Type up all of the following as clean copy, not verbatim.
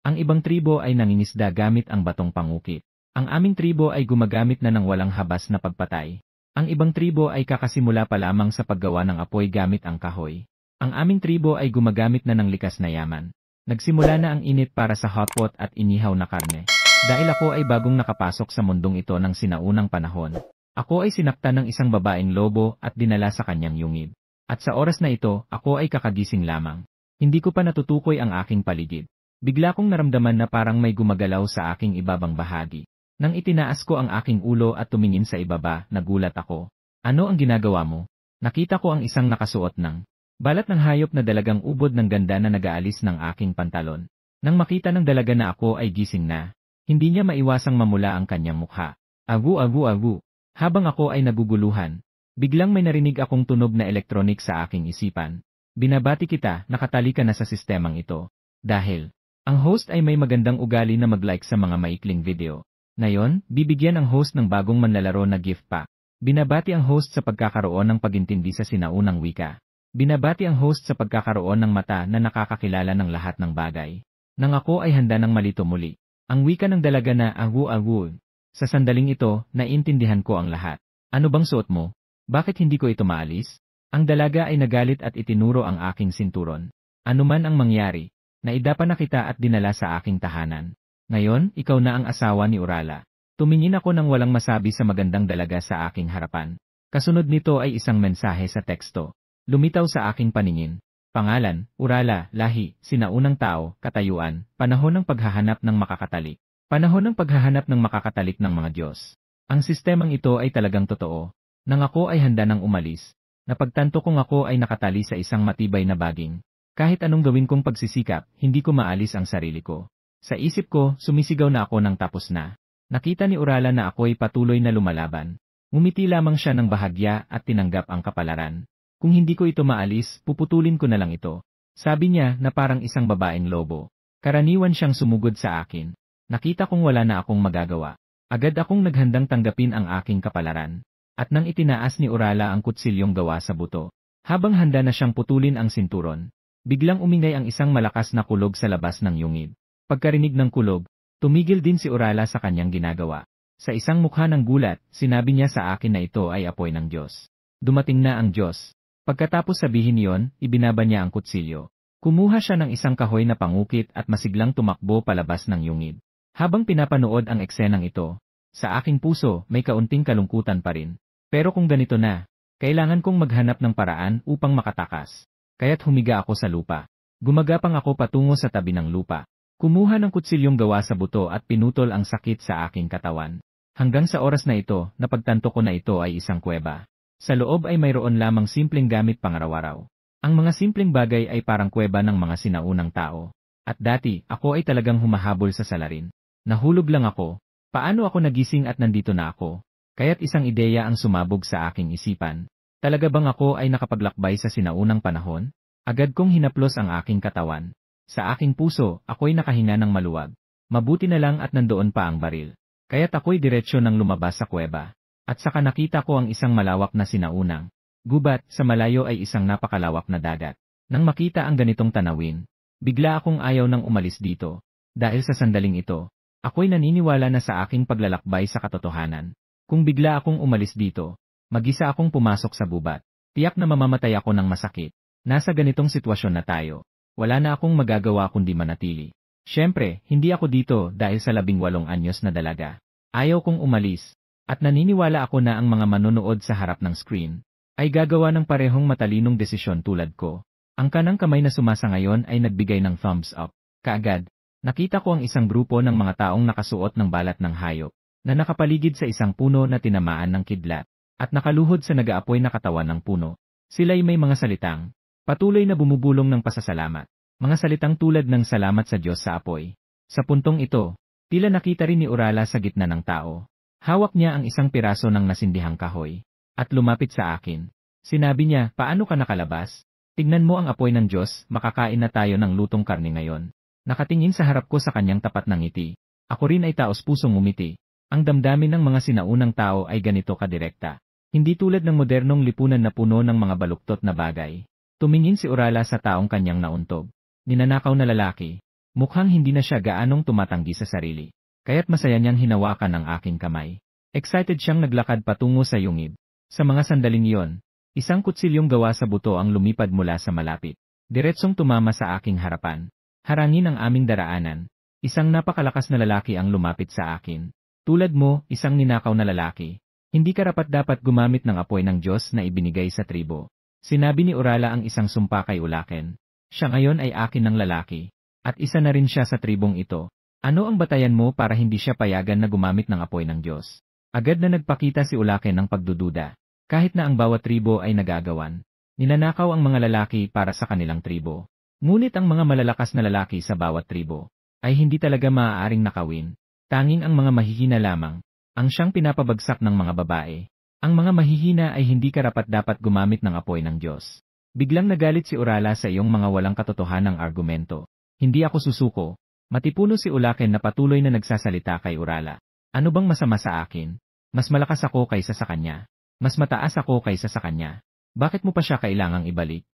Ang ibang tribo ay nangingisda gamit ang batong pangukit. Ang aming tribo ay gumagamit na ng walang habas na pagpatay. Ang ibang tribo ay kakasimula pa lamang sa paggawa ng apoy gamit ang kahoy. Ang aming tribo ay gumagamit na ng likas na yaman. Nagsimula na ang init para sa hotpot at inihaw na karne. Dahil ako ay bagong nakapasok sa mundong ito ng sinaunang panahon. Ako ay sinaktan ng isang babaeng lobo at dinala sa kanyang yungib. At sa oras na ito, ako ay kakagising lamang. Hindi ko pa natutukoy ang aking paligid. Bigla kong naramdaman na parang may gumagalaw sa aking ibabang bahagi. Nang itinaas ko ang aking ulo at tumingin sa ibaba, nagulat ako. Ano ang ginagawa mo? Nakita ko ang isang nakasuot ng balat ng hayop na dalagang ubod ng ganda na nag-aalis ng aking pantalon. Nang makita ng dalaga na ako ay gising na, hindi niya maiwasang mamula ang kanyang mukha. Agu agu agu. Habang ako ay naguguluhan, biglang may narinig akong tunog na elektronik sa aking isipan. Binabati kita, nakatali ka na sa sistemang ito. Dahil ang host ay may magandang ugali na mag-like sa mga maikling video. Ngayon, bibigyan ang host ng bagong manlalaro na gift pack. Binabati ang host sa pagkakaroon ng pagintindi sa sinaunang wika. Binabati ang host sa pagkakaroon ng mata na nakakakilala ng lahat ng bagay. Nang ako ay handa ng malito muli. Ang wika ng dalaga na agu-agu. Sa sandaling ito, naiintindihan ko ang lahat. Ano bang suot mo? Bakit hindi ko ito maalis? Ang dalaga ay nagalit at itinuro ang aking sinturon. Ano man ang mangyari, naidapa na kita at dinala sa aking tahanan. Ngayon, ikaw na ang asawa ni Urala. Tumingin ako nang walang masabi sa magandang dalaga sa aking harapan. Kasunod nito ay isang mensahe sa teksto. Lumitaw sa aking paningin. Pangalan, Urala, lahi, sinaunang tao, katayuan, panahon ng paghahanap ng makakatalik. Panahon ng paghahanap ng makakatalik ng mga Diyos. Ang sistemang ito ay talagang totoo. Nang ako ay handa ng umalis, napagtanto kong ako ay nakatali sa isang matibay na baging. Kahit anong gawin kong pagsisikap, hindi ko maalis ang sarili ko. Sa isip ko, sumisigaw na ako ng tapos na. Nakita ni Urala na ako'y patuloy na lumalaban. Ngumiti lamang siya ng bahagya at tinanggap ang kapalaran. Kung hindi ko ito maalis, puputulin ko na lang ito. Sabi niya na parang isang babaeng lobo. Karaniwan siyang sumugod sa akin. Nakita kong wala na akong magagawa. Agad akong naghandang tanggapin ang aking kapalaran. At nang itinaas ni Urala ang kutsilyong gawa sa buto, habang handa na siyang putulin ang sinturon, biglang umingay ang isang malakas na kulog sa labas ng yungib. Pagkarinig ng kulog, tumigil din si Urala sa kanyang ginagawa. Sa isang mukha ng gulat, sinabi niya sa akin na ito ay apoy ng Diyos. Dumating na ang Diyos. Pagkatapos sabihin iyon, ibinaba niya ang kutsilyo. Kumuha siya ng isang kahoy na pangukit at masiglang tumakbo palabas ng yungib. Habang pinapanood ang eksenang ito, sa aking puso may kaunting kalungkutan pa rin. Pero kung ganito na, kailangan kong maghanap ng paraan upang makatakas. Kaya't humiga ako sa lupa. Gumagapang ako patungo sa tabi ng lupa. Kumuha ng kutsilyong gawa sa buto at pinutol ang sakit sa aking katawan. Hanggang sa oras na ito, napagtanto ko na ito ay isang kuweba. Sa loob ay mayroon lamang simpleng gamit pangaraw-araw. Ang mga simpleng bagay ay parang kuweba ng mga sinaunang tao. At dati, ako ay talagang humahabol sa salarin. Nahulog lang ako. Paano ako nagising at nandito na ako? Kaya't isang ideya ang sumabog sa aking isipan. Talaga bang ako ay nakapaglakbay sa sinaunang panahon? Agad kong hinaplos ang aking katawan. Sa aking puso, ako'y nakahinga ng maluwag. Mabuti na lang at nandoon pa ang baril. Kaya't ako'y diretsyo nang lumabas sa kuweba. At saka nakita ko ang isang malawak na sinaunang gubat, sa malayo ay isang napakalawak na dagat. Nang makita ang ganitong tanawin, bigla akong ayaw nang umalis dito. Dahil sa sandaling ito, ako'y naniniwala na sa aking paglalakbay sa katotohanan. Kung bigla akong umalis dito, mag-isa akong pumasok sa gubat. Tiyak na mamamatay ako ng masakit. Nasa ganitong sitwasyon na tayo. Wala na akong magagawa kundi manatili. Siyempre, hindi ako dito dahil sa 18 anyos na dalaga. Ayaw kong umalis. At naniniwala ako na ang mga manonood sa harap ng screen ay gagawa ng parehong matalinong desisyon tulad ko. Ang kanang kamay na sumasangayon ay nagbigay ng thumbs up. Kaagad, nakita ko ang isang grupo ng mga taong nakasuot ng balat ng hayop na nakapaligid sa isang puno na tinamaan ng kidlat at nakaluhod sa nag-aapoy na katawan ng puno. Sila'y may mga salitang patuloy na bumubulong ng pasasalamat. Mga salitang tulad ng salamat sa Diyos sa apoy. Sa puntong ito, tila nakita rin ni Urala sa gitna ng tao. Hawak niya ang isang piraso ng nasindihang kahoy. At lumapit sa akin. Sinabi niya, paano ka nakalabas? Tignan mo ang apoy ng Diyos, makakain na tayo ng lutong karne ngayon. Nakatingin sa harap ko sa kanyang tapat ng ngiti. Ako rin ay taos-pusong umiti. Ang damdamin ng mga sinaunang tao ay ganito kadirekta. Hindi tulad ng modernong lipunan na puno ng mga baluktot na bagay. Tumingin si Urala sa taong kanyang nauntog. Ninanakaw na lalaki. Mukhang hindi na siya gaanong tumatanggi sa sarili. Kaya't masaya niyang hinawakan ang aking kamay. Excited siyang naglakad patungo sa yungib. Sa mga sandaling iyon, isang kutsilyong gawa sa buto ang lumipad mula sa malapit. Diretsong tumama sa aking harapan. Harangin ang aming daraanan. Isang napakalakas na lalaki ang lumapit sa akin. Tulad mo, isang ninakaw na lalaki. Hindi karapat-dapat gumamit ng apoy ng Diyos na ibinigay sa tribo. Sinabi ni Urala ang isang sumpa kay Ulaken. Siya ngayon ay akin ng lalaki. At isa na rin siya sa tribong ito. Ano ang batayan mo para hindi siya payagan na gumamit ng apoy ng Diyos? Agad na nagpakita si Ulaken ng pagdududa. Kahit na ang bawat tribo ay nagagawan. Ninanakaw ang mga lalaki para sa kanilang tribo. Ngunit ang mga malalakas na lalaki sa bawat tribo ay hindi talaga maaaring nakawin. Tanging ang mga mahihina lamang ang siyang pinapabagsak ng mga babae. Ang mga mahihina ay hindi karapat-dapat gumamit ng apoy ng Diyos. Biglang nagalit si Urala sa iyong mga walang katotohanang argumento. Hindi ako susuko. Matipuno si Ulaken na patuloy na nagsasalita kay Urala. Ano bang masama sa akin? Mas malakas ako kaysa sa kanya. Mas mataas ako kaysa sa kanya. Bakit mo pa siya kailangang ibalik?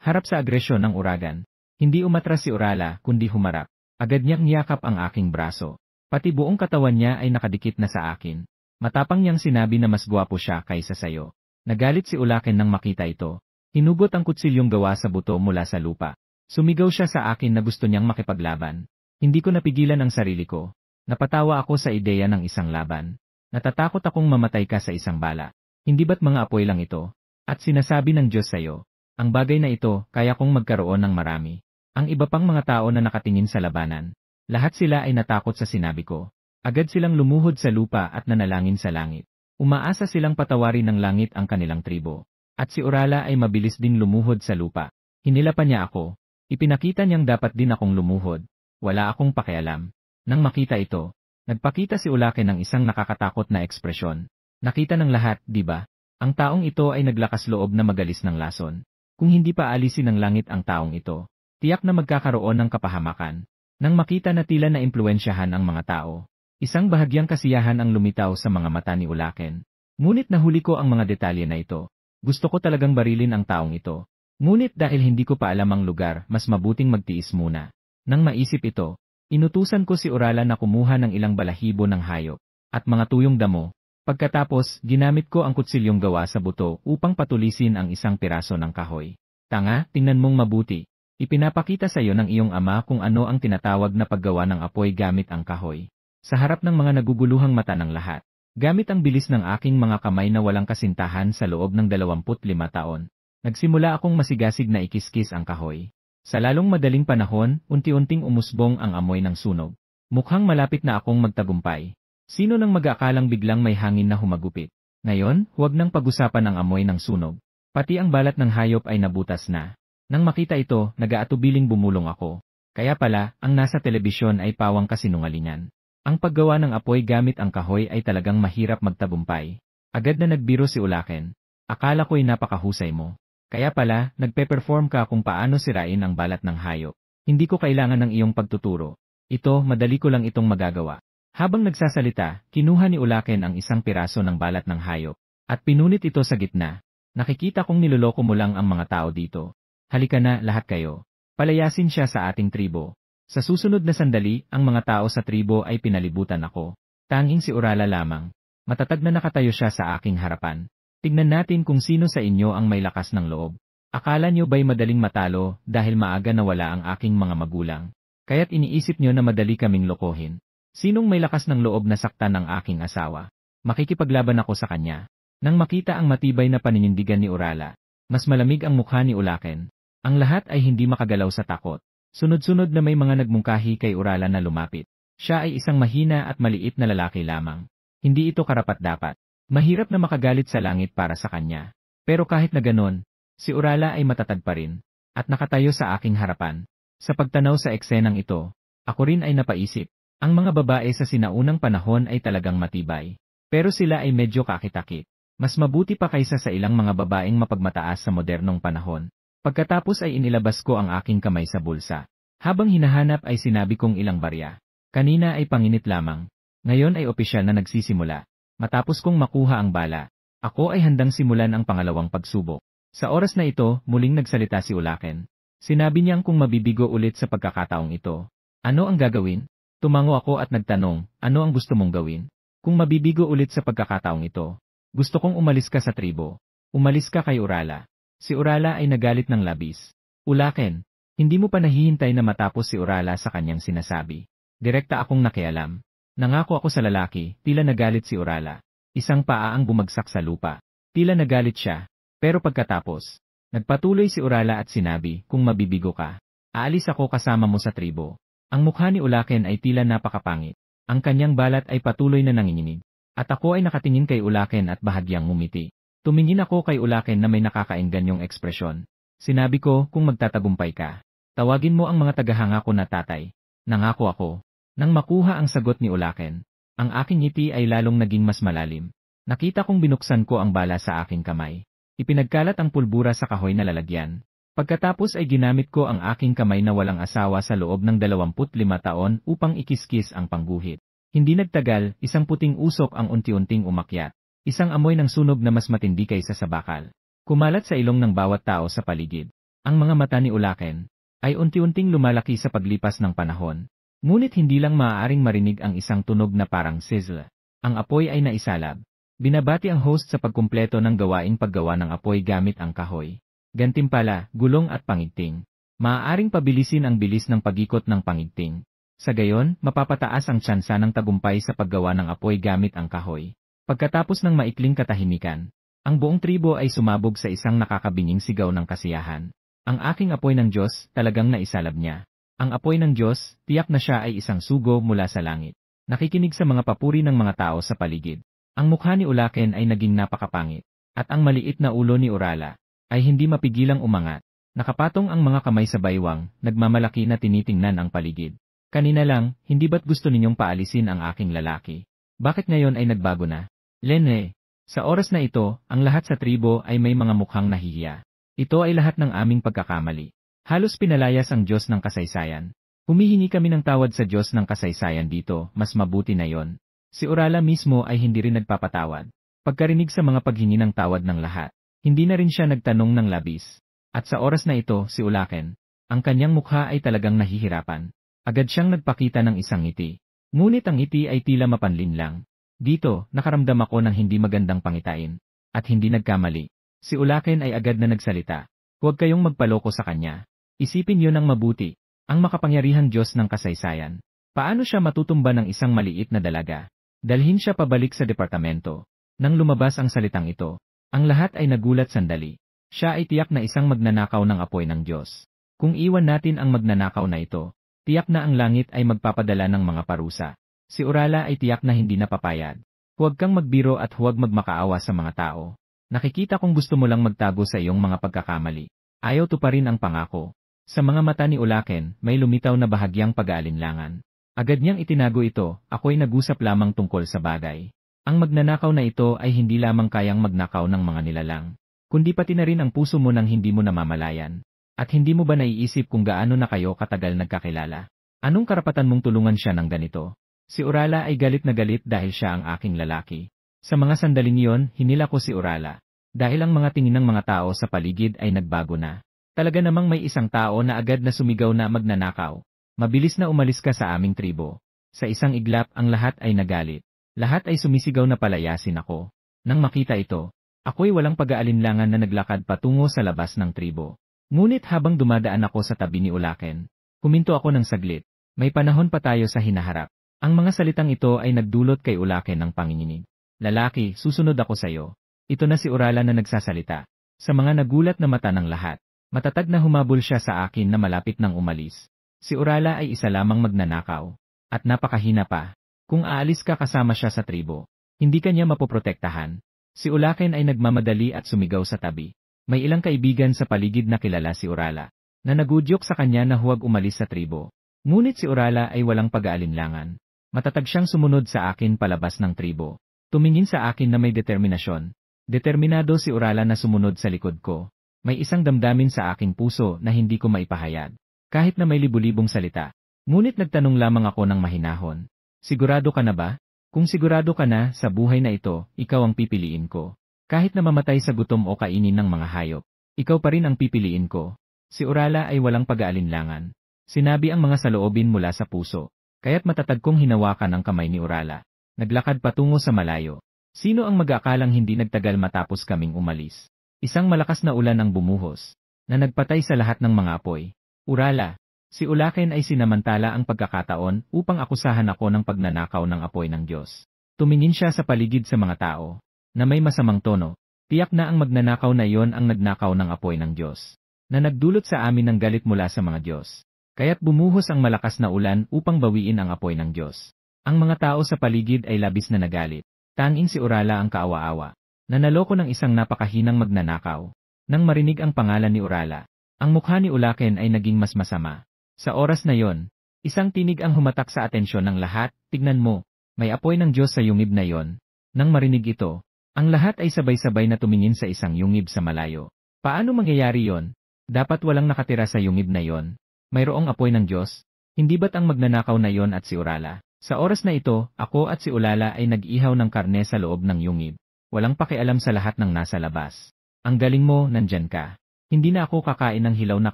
Harap sa agresyon ng Uragan, hindi umatras si Urala kundi humarap. Agad niyang niyakap ang aking braso. Pati buong katawan niya ay nakadikit na sa akin. Matapang niyang sinabi na mas gwapo siya kaysa sayo. Nagalit si Ulaken nang makita ito. Hinugot ang kutsilyong gawa sa buto mula sa lupa. Sumigaw siya sa akin na gusto niyang makipaglaban. Hindi ko napigilan ang sarili ko. Napatawa ako sa ideya ng isang laban. Natatakot akong mamatay ka sa isang bala. Hindi ba't mga apoy lang ito? At sinasabi ng Diyos sayo, ang bagay na ito, kaya kong magkaroon ng marami. Ang iba pang mga tao na nakatingin sa labanan. Lahat sila ay natakot sa sinabi ko. Agad silang lumuhod sa lupa at nanalangin sa langit. Umaasa silang patawarin ng langit ang kanilang tribo. At si Urala ay mabilis din lumuhod sa lupa. Hinila pa niya ako. Ipinakita niyang dapat din akong lumuhod. Wala akong pakialam. Nang makita ito, nagpakita si Ulaken ng isang nakakatakot na ekspresyon. Nakita ng lahat, di ba? Ang taong ito ay naglakas loob na magalis ng lason. Kung hindi pa alisin ng langit ang taong ito, tiyak na magkakaroon ng kapahamakan. Nang makita na tila na impluwensyahan ang mga tao, isang bahagyang kasiyahan ang lumitaw sa mga mata ni Ulaken. Ngunit nahuli ko ang mga detalye na ito. Gusto ko talagang barilin ang taong ito. Ngunit dahil hindi ko pa alam ang lugar, mas mabuting magtiis muna. Nang maisip ito, inutusan ko si Urala na kumuha ng ilang balahibo ng hayop at mga tuyong damo. Pagkatapos, ginamit ko ang kutsilyong gawa sa buto upang patulisin ang isang piraso ng kahoy. Tanga, tingnan mong mabuti. Ipinapakita sa iyo ng iyong ama kung ano ang tinatawag na paggawa ng apoy gamit ang kahoy. Sa harap ng mga naguguluhang mata ng lahat, gamit ang bilis ng aking mga kamay na walang kasintahan sa loob ng 25 taon, nagsimula akong masigasig na ikiskis ang kahoy. Sa lalong madaling panahon, unti-unting umusbong ang amoy ng sunog. Mukhang malapit na akong magtagumpay. Sino nang mag-aakalang biglang may hangin na humagupit? Ngayon, huwag nang pag-usapan ang amoy ng sunog. Pati ang balat ng hayop ay nabutas na. Nang makita ito, nag-aatubiling bumulong ako. Kaya pala, ang nasa telebisyon ay pawang kasinungalingan. Ang paggawa ng apoy gamit ang kahoy ay talagang mahirap magtagumpay. Agad na nagbiro si Ulaken. Akala ko'y napakahusay mo. Kaya pala, nagpe-perform ka kung paano sirain ang balat ng hayop. Hindi ko kailangan ng iyong pagtuturo. Ito, madali ko lang itong magagawa. Habang nagsasalita, kinuha ni Ulaken ang isang piraso ng balat ng hayop. At pinunit ito sa gitna. Nakikita kong niloloko mo lang ang mga tao dito. Halika na, lahat kayo. Palayasin siya sa ating tribo. Sa susunod na sandali, ang mga tao sa tribo ay pinalibutan ako. Tanging si Urala lamang. Matatag na nakatayo siya sa aking harapan. Tignan natin kung sino sa inyo ang may lakas ng loob. Akala niyo ba'y madaling matalo dahil maaga nawala ang aking mga magulang? Kaya't iniisip niyo na madali kaming lokohin. Sinong may lakas ng loob na saktan ng aking asawa? Makikipaglaban ako sa kanya. Nang makita ang matibay na paninindigan ni Urala, mas malamig ang mukha ni Ulaken. Ang lahat ay hindi makagalaw sa takot. Sunod-sunod na may mga nagmungkahi kay Urala na lumapit. Siya ay isang mahina at maliit na lalaki lamang. Hindi ito karapat-dapat. Mahirap na makagalit sa langit para sa kanya. Pero kahit na ganon, si Urala ay matatag pa rin. At nakatayo sa aking harapan. Sa pagtanaw sa eksenang ito, ako rin ay napaisip. Ang mga babae sa sinaunang panahon ay talagang matibay. Pero sila ay medyo kakitakit. Mas mabuti pa kaysa sa ilang mga babaeng mapagmataas sa modernong panahon. Pagkatapos ay inilabas ko ang aking kamay sa bulsa. Habang hinahanap ay sinabi kong ilang barya. Kanina ay panginit lamang. Ngayon ay opisyal na nagsisimula. Matapos kong makuha ang bala, ako ay handang simulan ang pangalawang pagsubok. Sa oras na ito, muling nagsalita si Ulaken. Sinabi niyang kung mabibigo ulit sa pagkakataong ito. Ano ang gagawin? Tumango ako at nagtanong, ano ang gusto mong gawin? Kung mabibigo ulit sa pagkakataong ito, gusto kong umalis ka sa tribo. Umalis ka kay Urala. Si Urala ay nagalit ng labis. Ulaken, hindi mo pa nahihintay na matapos si Urala sa kanyang sinasabi. Direkta akong nakialam. Nangako ako sa lalaki, tila nagalit si Urala. Isang paa ang bumagsak sa lupa. Tila nagalit siya. Pero pagkatapos, nagpatuloy si Urala at sinabi, kung mabibigo ka, aalis ako kasama mo sa tribo. Ang mukha ni Ulaken ay tila napakapangit. Ang kanyang balat ay patuloy na nanginginig. At ako ay nakatingin kay Ulaken at bahagyang ngumiti. Tumingin ako kay Ulaken na may nakakaengganyong ekspresyon. Sinabi ko, kung magtatagumpay ka, tawagin mo ang mga tagahanga ko na tatay. Nangako ako. Nang makuha ang sagot ni Ulaken, ang aking ngiti ay lalong naging mas malalim. Nakita kong binuksan ko ang bala sa aking kamay. Ipinagkalat ang pulbura sa kahoy na lalagyan. Pagkatapos ay ginamit ko ang aking kamay na walang asawa sa loob ng 25 taon upang ikiskis ang pangguhit. Hindi nagtagal, isang puting usok ang unti-unting umakyat. Isang amoy ng sunog na mas matindi kaysa sa bakal. Kumalat sa ilong ng bawat tao sa paligid. Ang mga mata ni Ulaken ay unti-unting lumalaki sa paglipas ng panahon. Ngunit hindi lang maaaring marinig ang isang tunog na parang sizzle. Ang apoy ay naisalab. Binabati ang host sa pagkumpleto ng gawaing paggawa ng apoy gamit ang kahoy. Gantimpala, gulong at pangigting. Maaaring pabilisin ang bilis ng pagikot ng pangigting. Sa gayon, mapapataas ang tsansa ng tagumpay sa paggawa ng apoy gamit ang kahoy. Pagkatapos ng maikling katahimikan, ang buong tribo ay sumabog sa isang nakakabinging sigaw ng kasiyahan. Ang aking apoy ng Diyos, talagang naisalab niya. Ang apoy ng Diyos, tiyak na siya ay isang sugo mula sa langit. Nakikinig sa mga papuri ng mga tao sa paligid. Ang mukha ni Ulaken ay naging napakapangit. At ang maliit na ulo ni Urala ay hindi mapigilang umangat. Nakapatong ang mga kamay sa baywang, nagmamalaki na tinitingnan ang paligid. Kanina lang, hindi ba't gusto ninyong paalisin ang aking lalaki? Bakit ngayon ay nagbago na? Lene, sa oras na ito, ang lahat sa tribo ay may mga mukhang nahihiya. Ito ay lahat ng aming pagkakamali. Halos pinalayas ang Diyos ng kasaysayan. Humihingi kami ng tawad sa Diyos ng kasaysayan dito, mas mabuti na yon. Si Urala mismo ay hindi rin nagpapatawad. Pagkarinig sa mga paghingi ng tawad ng lahat, hindi na rin siya nagtanong ng labis. At sa oras na ito, si Ulaken, ang kanyang mukha ay talagang nahihirapan. Agad siyang nagpakita ng isang ngiti. Ngunit ang ngiti ay tila mapanlin lang. Dito, nakaramdam ako ng hindi magandang pangitain. At hindi nagkamali. Si Ulaken ay agad na nagsalita. Huwag kayong magpaloko sa kanya. Isipin yun ang mabuti. Ang makapangyarihang Diyos ng kasaysayan. Paano siya matutumba ng isang maliit na dalaga? Dalhin siya pabalik sa departamento. Nang lumabas ang salitang ito, ang lahat ay nagulat sandali. Siya ay tiyak na isang magnanakaw ng apoy ng Diyos. Kung iwan natin ang magnanakaw na ito, tiyak na ang langit ay magpapadala ng mga parusa. Si Urala ay tiyak na hindi napapayag. Huwag kang magbiro at huwag magmakaawa sa mga tao. Nakikita kong gusto mo lang magtago sa iyong mga pagkakamali. Ayaw tuparin ang pangako. Sa mga mata ni Ulaken, may lumitaw na bahagyang pag-aalinlangan. Agad niyang itinago ito, ako'y nag-usap lamang tungkol sa bagay. Ang magnanakaw na ito ay hindi lamang kayang magnakaw ng mga nilalang, kundi pati na rin ang puso mo nang hindi mo namamalayan. At hindi mo ba naiisip kung gaano na kayo katagal nagkakilala? Anong karapatan mong tulungan siya ng ganito? Si Urala ay galit na galit dahil siya ang aking lalaki. Sa mga sandaling iyon, hinila ko si Urala. Dahil ang mga tingin ng mga tao sa paligid ay nagbago na. Talaga namang may isang tao na agad na sumigaw na magnanakaw. Mabilis na umalis ka sa aming tribo. Sa isang iglap ang lahat ay nagalit. Lahat ay sumisigaw na palayasin ako. Nang makita ito, ako'y walang pag-aalinlangan na naglakad patungo sa labas ng tribo. Ngunit habang dumadaan ako sa tabi ni Ulaken, huminto ako ng saglit. May panahon pa tayo sa hinaharap. Ang mga salitang ito ay nagdulot kay Ulaken ng panginginig. Lalaki, susunod ako sa iyo. Ito na si Urala na nagsasalita. Sa mga nagulat na mata ng lahat, matatag na humabol siya sa akin na malapit nang umalis. Si Urala ay isa lamang magnanakaw. At napakahina pa. Kung aalis ka kasama siya sa tribo, hindi ka niya mapoprotektahan. Si Ulaken ay nagmamadali at sumigaw sa tabi. May ilang kaibigan sa paligid na kilala si Urala, na nagudyok sa kanya na huwag umalis sa tribo. Ngunit si Urala ay walang pag-aalinlangan. Matatag siyang sumunod sa akin palabas ng tribo. Tumingin sa akin na may determinasyon. Determinado si Urala na sumunod sa likod ko. May isang damdamin sa aking puso na hindi ko maipahayag. Kahit na may libu-libong salita. Ngunit nagtanong lamang ako ng mahinahon. Sigurado ka na ba? Kung sigurado ka na, sa buhay na ito, ikaw ang pipiliin ko. Kahit na mamatay sa gutom o kainin ng mga hayop, ikaw pa rin ang pipiliin ko. Si Urala ay walang pag-aalinlangan. Sinabi ang mga saloobin mula sa puso. Kaya't matatag kong hinawakan ang kamay ni Urala. Naglakad patungo sa malayo. Sino ang mag-aakalang hindi nagtagal matapos kaming umalis? Isang malakas na ulan ang bumuhos, na nagpatay sa lahat ng mga apoy. Urala, si Ulaken ay sinamantala ang pagkakataon upang akusahan ako ng pagnanakaw ng apoy ng Diyos. Tumingin siya sa paligid sa mga tao, na may masamang tono. Tiyak na ang magnanakaw na iyon ang nagnakaw ng apoy ng Diyos, na nagdulot sa amin ng galit mula sa mga Diyos. Kaya't bumuhos ang malakas na ulan upang bawiin ang apoy ng Diyos. Ang mga tao sa paligid ay labis na nagalit. Tanging si Urala ang kaawa-awa. Nanaloko ng isang napakahinang magnanakaw. Nang marinig ang pangalan ni Urala, ang mukha ni Ulaken ay naging mas masama. Sa oras na yon, isang tinig ang humatak sa atensyon ng lahat. Tignan mo, may apoy ng Diyos sa yungib na yon. Nang marinig ito, ang lahat ay sabay-sabay na tumingin sa isang yungib sa malayo. Paano mangyayari yon? Dapat walang nakatira sa yungib na yon. Mayroong apoy ng Diyos? Hindi ba't ang magnanakaw na yon at si Urala? Sa oras na ito, ako at si Ulala ay nag-ihaw ng karne sa loob ng yungib. Walang pakialam sa lahat ng nasa labas. Ang galing mo, nandyan ka. Hindi na ako kakain ng hilaw na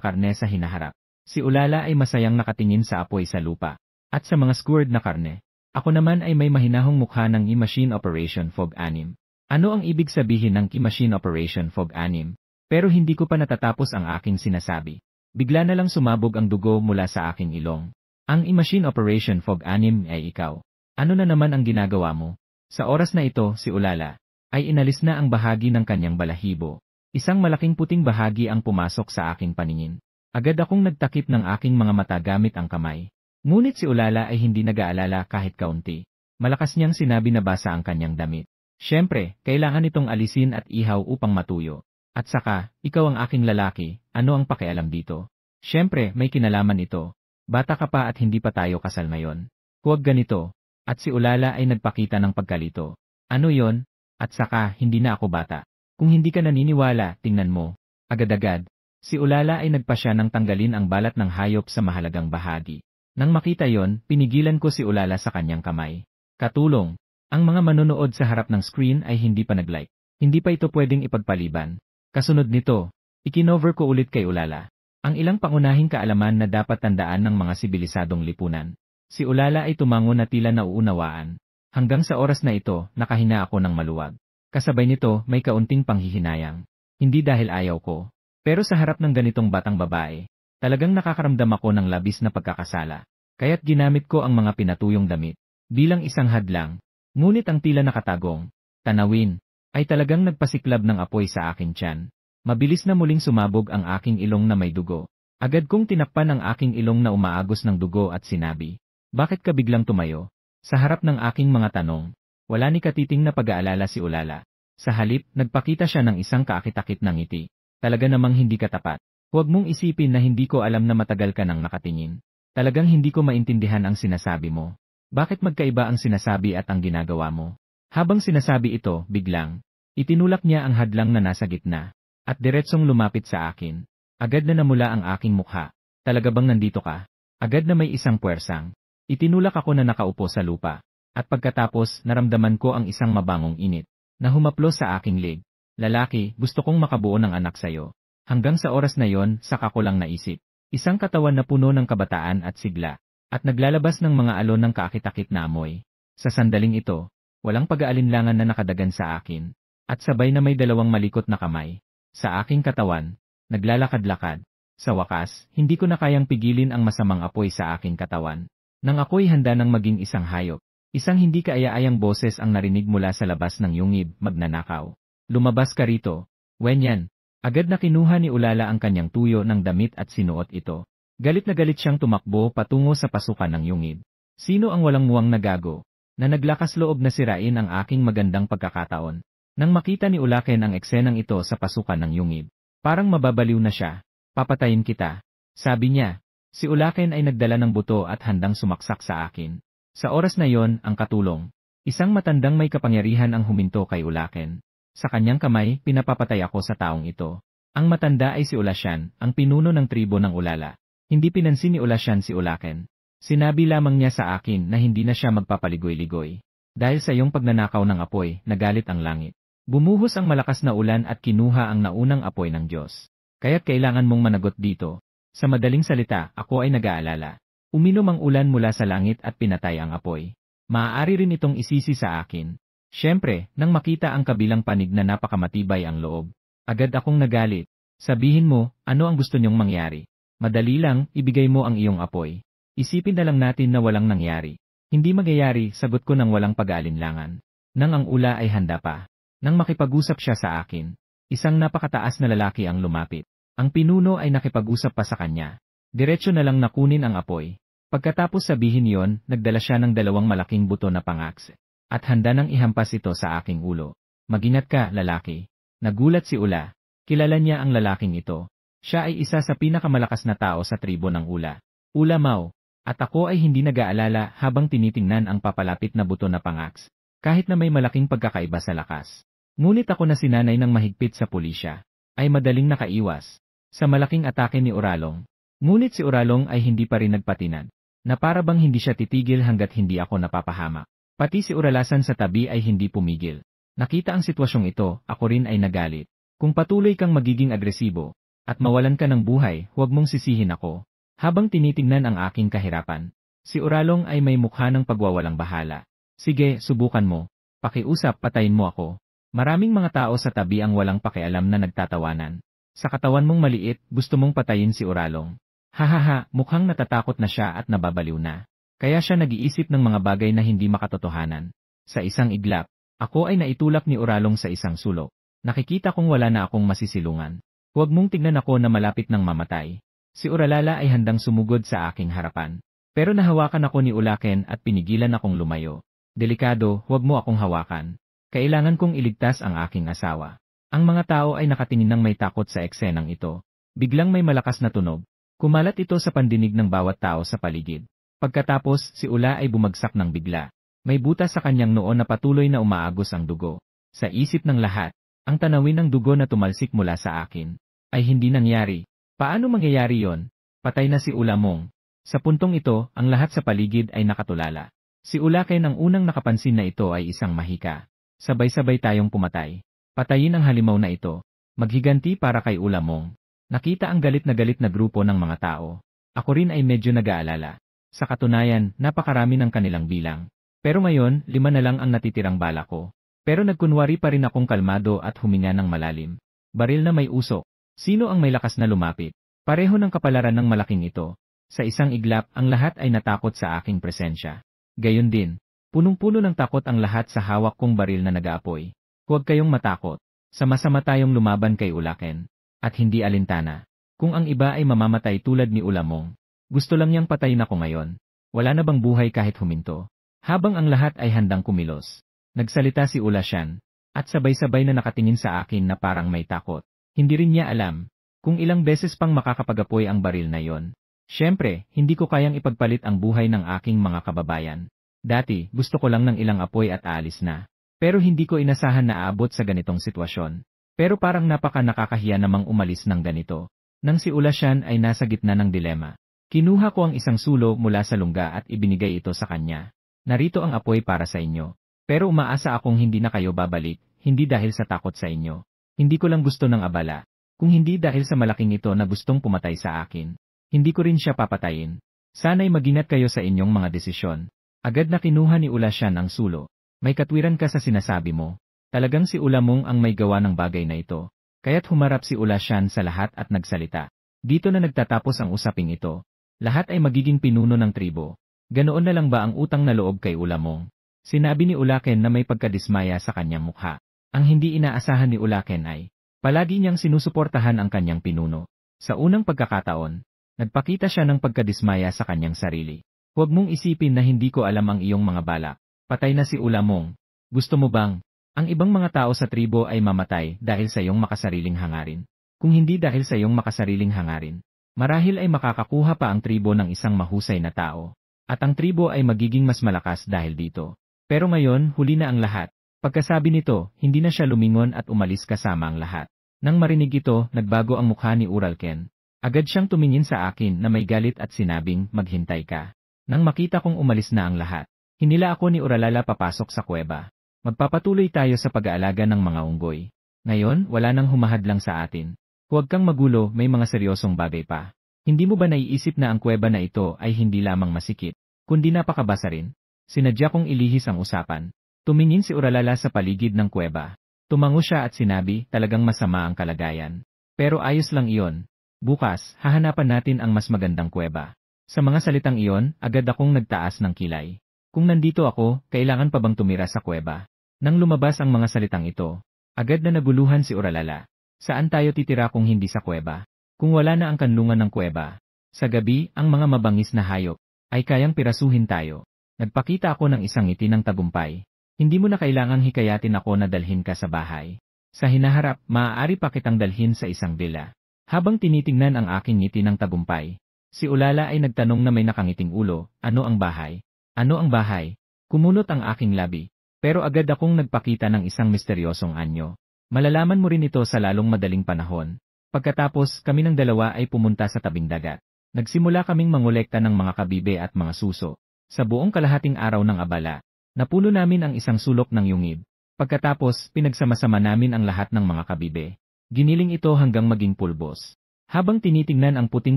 karne sa hinaharap. Si Ulala ay masayang nakatingin sa apoy sa lupa, at sa mga skewered na karne. Ako naman ay may mahinahong mukha ng I-Machine Operation Fog 6. Ano ang ibig sabihin ng I-Machine Operation Fog 6? Pero hindi ko pa natatapos ang aking sinasabi. Bigla na lang sumabog ang dugo mula sa aking ilong. Ang I-Machine Operation Fog 6 ay ikaw. Ano na naman ang ginagawa mo? Sa oras na ito, si Ulala ay inalis na ang bahagi ng kanyang balahibo. Isang malaking puting bahagi ang pumasok sa aking paningin. Agad akong nagtakip ng aking mga mata gamit ang kamay. Ngunit si Ulala ay hindi nag-aalala kahit kaunti. Malakas niyang sinabi na basa ang kanyang damit. Siyempre, kailangan itong alisin at ihaw upang matuyo. At saka, ikaw ang aking lalaki, ano ang pakialam dito? Siyempre, may kinalaman ito. Bata ka pa at hindi pa tayo kasal ngayon. Huwag ganito. At si Ulala ay nagpakita ng pagkalito. Ano yon? At saka, hindi na ako bata. Kung hindi ka naniniwala, tingnan mo. Agad-agad, si Ulala ay nagpasya ng tanggalin ang balat ng hayop sa mahalagang bahagi. Nang makita yon, pinigilan ko si Ulala sa kanyang kamay. Katulong, ang mga manonood sa harap ng screen ay hindi pa nag-like. Hindi pa ito pwedeng ipagpaliban. Kasunod nito, ikinover ko ulit kay Ulala ang ilang pangunahing kaalaman na dapat tandaan ng mga sibilisadong lipunan. Si Ulala ay tumango na tila nauunawaan. Hanggang sa oras na ito, nakahina ako ng maluwag. Kasabay nito, may kaunting panghihinayang. Hindi dahil ayaw ko. Pero sa harap ng ganitong batang babae, talagang nakakaramdam ako ng labis na pagkakasala. Kaya't ginamit ko ang mga pinatuyong damit bilang isang hadlang. Ngunit ang tila nakatagong tanawin ay talagang nagpasiklab ng apoy sa aking tiyan. Mabilis na muling sumabog ang aking ilong na may dugo. Agad kong tinakpan ang aking ilong na umaagos ng dugo at sinabi, "Bakit ka biglang tumayo?" Sa harap ng aking mga tanong, wala ni katiting na pag-aalala si Ulala. Sa halip, nagpakita siya ng isang kaakit-akit na ngiti. Talaga namang hindi ka tapat. Huwag mong isipin na hindi ko alam na matagal ka nang nakatingin. Talagang hindi ko maintindihan ang sinasabi mo. Bakit magkaiba ang sinasabi at ang ginagawa mo? Habang sinasabi ito, biglang, itinulak niya ang hadlang na nasa gitna. At diretsong lumapit sa akin. Agad na namula ang aking mukha. Talaga bang nandito ka? Agad na may isang puwersang. Itinulak ako na nakaupo sa lupa. At pagkatapos, naramdaman ko ang isang mabangong init na humaplos sa aking leg. Lalaki, gusto kong makabuo ng anak sayo. Hanggang sa oras na yon, saka ko lang naisip. Isang katawan na puno ng kabataan at sigla. At naglalabas ng mga alon ng kaakit-akit na amoy. Sa sandaling ito, walang pag-aalinlangan na nakadagan sa akin. At sabay na may dalawang malikot na kamay sa aking katawan, naglalakad-lakad. Sa wakas, hindi ko na kayang pigilin ang masamang apoy sa aking katawan. Nang ako'y handa ng maging isang hayop, isang hindi kaaya-ayang boses ang narinig mula sa labas ng yungib, "Magnanakaw. Lumabas ka rito." Wenyan. Agad na kinuha ni Ulala ang kanyang tuyo ng damit at sinuot ito. Galit na galit siyang tumakbo patungo sa pasukan ng yungib. Sino ang walang muwang nagago na naglakas loob na sirain ang aking magandang pagkakataon? Nang makita ni Ulaken ang eksenang ito sa pasukan ng yungib, parang mababaliw na siya. "Papatayin kita," sabi niya. Si Ulaken ay nagdala ng buto at handang sumaksak sa akin. Sa oras na yon, ang katulong, isang matandang may kapangyarihan ang huminto kay Ulaken. Sa kanyang kamay, pinapapatay ako sa taong ito. Ang matanda ay si Ulasyan, ang pinuno ng tribo ng Ulala. Hindi pinansin ni Ulasyan si Ulaken. Sinabi lamang niya sa akin na hindi na siya magpapaligoy-ligoy. Dahil sa iyong pagnanakaw ng apoy, nagalit ang langit. Bumuhos ang malakas na ulan at kinuha ang naunang apoy ng Diyos. Kaya't kailangan mong managot dito. Sa madaling salita, ako ay nag-aalala. Uminom ang ulan mula sa langit at pinatay ang apoy. Maaari rin itong isisi sa akin. Siyempre, nang makita ang kabilang panig na napakamatibay ang loob, agad akong nagalit. Sabihin mo, ano ang gusto niyong mangyari? Madali lang, ibigay mo ang iyong apoy. Isipin na lang natin na walang nangyari. Hindi magyayari, sagot ko ng walang pag-aalinlangan. Nang ang ula ay handa pa. Nang makipag-usap siya sa akin, isang napakataas na lalaki ang lumapit. Ang pinuno ay nakipag-usap pa sa kanya. Diretso na lang nakunin ang apoy. Pagkatapos sabihin yon, nagdala siya ng 2 malaking buto na pangaks. At handa nang ihampas ito sa aking ulo. Mag-ingat ka, lalaki. Nagulat si Ula. Kilala niya ang lalaking ito. Siya ay isa sa pinakamalakas na tao sa tribo ng Ula. Ula Mau. At ako ay hindi nag-aalala habang tinitingnan ang papalapit na buto na pangaks. Kahit na may malaking pagkakaiba sa lakas. Ngunit ako na sinanay ng mahigpit sa pulisya. Ay madaling nakaiwas. Sa malaking atake ni Uralong. Ngunit si Uralong ay hindi pa rin nagpatinag. Na para bang hindi siya titigil hanggat hindi ako napapahamak. Pati si Uralasan sa tabi ay hindi pumigil. Nakita ang sitwasyong ito, ako rin ay nagalit. Kung patuloy kang magiging agresibo, at mawalan ka ng buhay, huwag mong sisihin ako. Habang tinitingnan ang aking kahirapan, si Uralong ay may mukha ng pagwawalang bahala. Sige, subukan mo. Pakiusap, patayin mo ako. Maraming mga tao sa tabi ang walang pakialam na nagtatawanan. Sa katawan mong maliit, gusto mong patayin si Uralong. Hahaha, mukhang natatakot na siya at nababaliw na. Kaya siya nag-iisip ng mga bagay na hindi makatotohanan. Sa isang iglap, ako ay naitulak ni Uralong sa isang sulok. Nakikita kong wala na akong masisilungan. Huwag mong tignan ako na malapit ng mamatay. Si Uralala ay handang sumugod sa aking harapan. Pero nahawakan ako ni Ulaken at pinigilan akong lumayo. Delikado, huwag mo akong hawakan. Kailangan kong iligtas ang aking asawa. Ang mga tao ay nakatingin ng may takot sa eksenang ito. Biglang may malakas na tunog. Kumalat ito sa pandinig ng bawat tao sa paligid. Pagkatapos, si Ula ay bumagsak ng bigla. May butas sa kanyang noo na patuloy na umaagos ang dugo. Sa isip ng lahat, ang tanawin ng dugo na tumalsik mula sa akin ay hindi nangyari. Paano mangyayari yon? Patay na si Ula Mong. Sa puntong ito, ang lahat sa paligid ay nakatulala. Si Ulaken ang unang nakapansin na ito ay isang mahika. Sabay-sabay tayong pumatay. Patayin ang halimaw na ito. Maghiganti para kay Ula Mong. Nakita ang galit na grupo ng mga tao. Ako rin ay medyo nag-aalala. Sa katunayan, napakarami ng kanilang bilang. Pero ngayon, 5 na lang ang natitirang bala ko. Pero nagkunwari pa rin akong kalmado at huminga ng malalim. Baril na may usok. Sino ang may lakas na lumapit? Pareho ng kapalaran ng malaking ito. Sa isang iglap, ang lahat ay natakot sa aking presensya. Gayon din, punong-puno ng takot ang lahat sa hawak kong baril na nag-aapoy. Huwag kayong matakot. Sama-sama tayong lumaban kay Ulaken. At hindi alintana. Kung ang iba ay mamamatay tulad ni Ulamong, gusto lang niyang patayin ako ngayon. Wala na bang buhay kahit huminto? Habang ang lahat ay handang kumilos. Nagsalita si Ulasyan. At sabay-sabay na nakatingin sa akin na parang may takot. Hindi rin niya alam kung ilang beses pang makakapag-apoy ang baril na yon. Siyempre, hindi ko kayang ipagpalit ang buhay ng aking mga kababayan. Dati, gusto ko lang ng ilang apoy at aalis na. Pero hindi ko inasahan na aabot sa ganitong sitwasyon. Pero parang nakakahiya namang umalis ng ganito. Nang si Ulasyan ay nasa gitna ng dilema. Kinuha ko ang isang sulo mula sa lungga at ibinigay ito sa kanya. Narito ang apoy para sa inyo. Pero umaasa akong hindi na kayo babalik, hindi dahil sa takot sa inyo. Hindi ko lang gusto ng abala. Kung hindi dahil sa malaking ito na gustong pumatay sa akin. Hindi ko rin siya papatayin. Sana'y mag-ingat kayo sa inyong mga desisyon. Agad na kinuha ni Ulasyan ang sulo. May katwiran ka sa sinasabi mo. Talagang si Ulamong ang may gawa ng bagay na ito. Kaya't humarap si Ulasyan sa lahat at nagsalita. Dito na nagtatapos ang usaping ito. Lahat ay magiging pinuno ng tribo. Ganoon na lang ba ang utang na loob kay Ulamong? Sinabi ni Ulaken na may pagkadismaya sa kanyang mukha. Ang hindi inaasahan ni Ulaken ay, palagi niyang sinusuportahan ang kanyang pinuno. Sa unang pagkakataon, nagpakita siya ng pagkadismaya sa kanyang sarili. Huwag mong isipin na hindi ko alam ang iyong mga balak. Patay na si Ulamong. Gusto mo bang ang ibang mga tao sa tribo ay mamatay dahil sa iyong makasariling hangarin? Kung hindi dahil sa iyong makasariling hangarin, marahil ay makakakuha pa ang tribo ng isang mahusay na tao. At ang tribo ay magiging mas malakas dahil dito. Pero ngayon, huli na ang lahat. Pagkasabi nito, hindi na siya lumingon at umalis kasama ang lahat. Nang marinig ito, nagbago ang mukha ni Uralken. Agad siyang tumingin sa akin na may galit at sinabing, maghintay ka. Nang makita kong umalis na ang lahat, hinila ako ni Uralala papasok sa kuweba. Magpapatuloy tayo sa pag-aalaga ng mga unggoy. Ngayon, wala nang humahadlang sa atin. Huwag kang magulo, may mga seryosong bagay pa. Hindi mo ba naiisip na ang kuweba na ito ay hindi lamang masikip, kundi napakabasa rin? Sinadya kong ilihis ang usapan. Tumingin si Uralala sa paligid ng kuweba. Tumango siya at sinabi, talagang masama ang kalagayan. Pero ayos lang iyon. Bukas, hahanapan natin ang mas magandang kuweba. Sa mga salitang iyon, agad akong nagtaas ng kilay. Kung nandito ako, kailangan pa bang tumira sa kuweba? Nang lumabas ang mga salitang ito, agad na naguluhan si Uralala. Saan tayo titira kung hindi sa kuweba? Kung wala na ang kanlungan ng kuweba, sa gabi, ang mga mabangis na hayop ay kayang pirasuhin tayo. Nagpakita ako ng isang ngiti ng tagumpay. Hindi mo na kailangang hikayatin ako na dalhin ka sa bahay. Sa hinaharap, maaari pa kitang dalhin sa isang villa. Habang tinitingnan ang aking ngiti ng tagumpay, si Ulala ay nagtanong na may nakangiting ulo, ano ang bahay? Ano ang bahay? Kumunot ang aking labi. Pero agad akong nagpakita ng isang misteryosong anyo. Malalaman mo rin ito sa lalong madaling panahon. Pagkatapos, kami ng dalawa ay pumunta sa tabing dagat. Nagsimula kaming mangolekta ng mga kabibe at mga suso. Sa buong kalahating araw ng abala, napuno namin ang isang sulok ng yungib. Pagkatapos, pinagsama-sama namin ang lahat ng mga kabibe. Giniling ito hanggang maging pulbos. Habang tinitingnan ang puting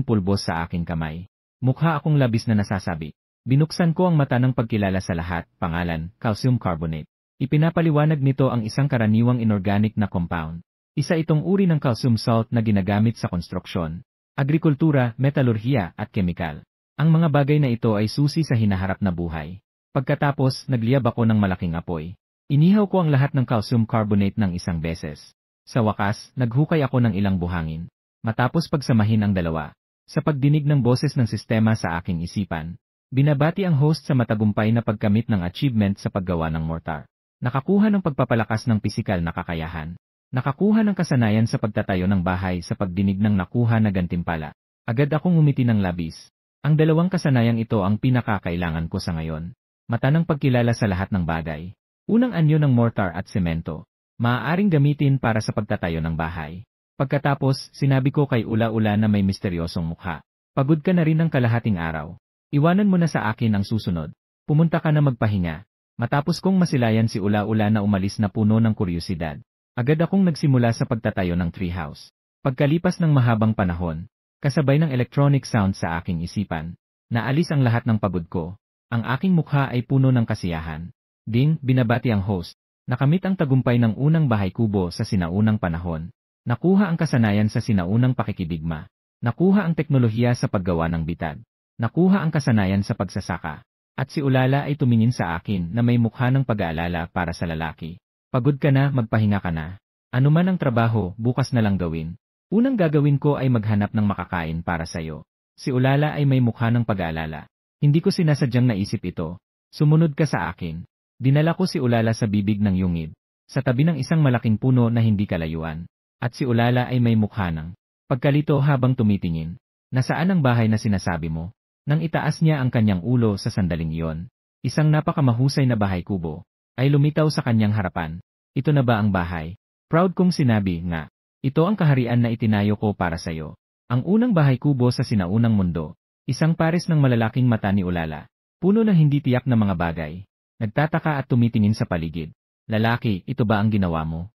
pulbos sa aking kamay, mukha akong labis na nasasabi. Binuksan ko ang mata ng pagkilala sa lahat, pangalan, calcium carbonate. Ipinapaliwanag nito ang isang karaniwang inorganic na compound. Isa itong uri ng calcium salt na ginagamit sa konstruksyon, agrikultura, metalurhiya at kemikal. Ang mga bagay na ito ay susi sa hinaharap na buhay. Pagkatapos, nagliyab ako ng malaking apoy. Inihaw ko ang lahat ng calcium carbonate ng isang beses. Sa wakas, naghukay ako ng ilang buhangin. Matapos pagsamahin ang dalawa, sa pagdinig ng boses ng sistema sa aking isipan, binabati ang host sa matagumpay na pagkamit ng achievement sa paggawa ng mortar. Nakakuha ng pagpapalakas ng pisikal na kakayahan. Nakakuha ng kasanayan sa pagtatayo ng bahay sa pagdinig ng nakuha na gantimpala. Agad akong umiti ng labis. Ang dalawang kasanayang ito ang pinakakailangan ko sa ngayon. Mata ng pagkilala sa lahat ng bagay. Unang anyo ng mortar at semento. Maaaring gamitin para sa pagtatayo ng bahay. Pagkatapos, sinabi ko kay Ula-Ula na may misteryosong mukha. Pagod ka na rin ng kalahating araw. Iwanan mo na sa akin ang susunod. Pumunta ka na magpahinga. Matapos kong masilayan si Ula-Ula na umalis na puno ng kuryosidad, agad akong nagsimula sa pagtatayo ng treehouse. Pagkalipas ng mahabang panahon, kasabay ng electronic sound sa aking isipan, naalis ang lahat ng pagod ko. Ang aking mukha ay puno ng kasiyahan. Ding, binabati ang host. Nakamit ang tagumpay ng unang bahay kubo sa sinaunang panahon. Nakuha ang kasanayan sa sinaunang pakikidigma. Nakuha ang teknolohiya sa paggawa ng bitad. Nakuha ang kasanayan sa pagsasaka. At si Ulala ay tumingin sa akin na may mukha ng pag-aalala para sa lalaki. Pagod ka na, magpahinga ka na. Ano man ang trabaho, bukas na lang gawin. Unang gagawin ko ay maghanap ng makakain para sa'yo. Si Ulala ay may mukha ng pag-aalala. Hindi ko sinasadyang naisip ito. Sumunod ka sa akin. Dinala ko si Ulala sa bibig ng yungib, sa tabi ng isang malaking puno na hindi kalayuan. At si Ulala ay may mukha ng pagkalito habang tumitingin. Nasaan ang bahay na sinasabi mo? Nang itaas niya ang kanyang ulo sa sandaling iyon, isang napakamahusay na bahay kubo ay lumitaw sa kanyang harapan. Ito na ba ang bahay? Proud kong sinabi nga, ito ang kaharian na itinayo ko para sa'yo. Ang unang bahay kubo sa sinaunang mundo, isang pares ng malalaking mata ni Ulala, puno ng hindi tiyak na mga bagay. Nagtataka at tumitingin sa paligid. Lalaki, ito ba ang ginawa mo?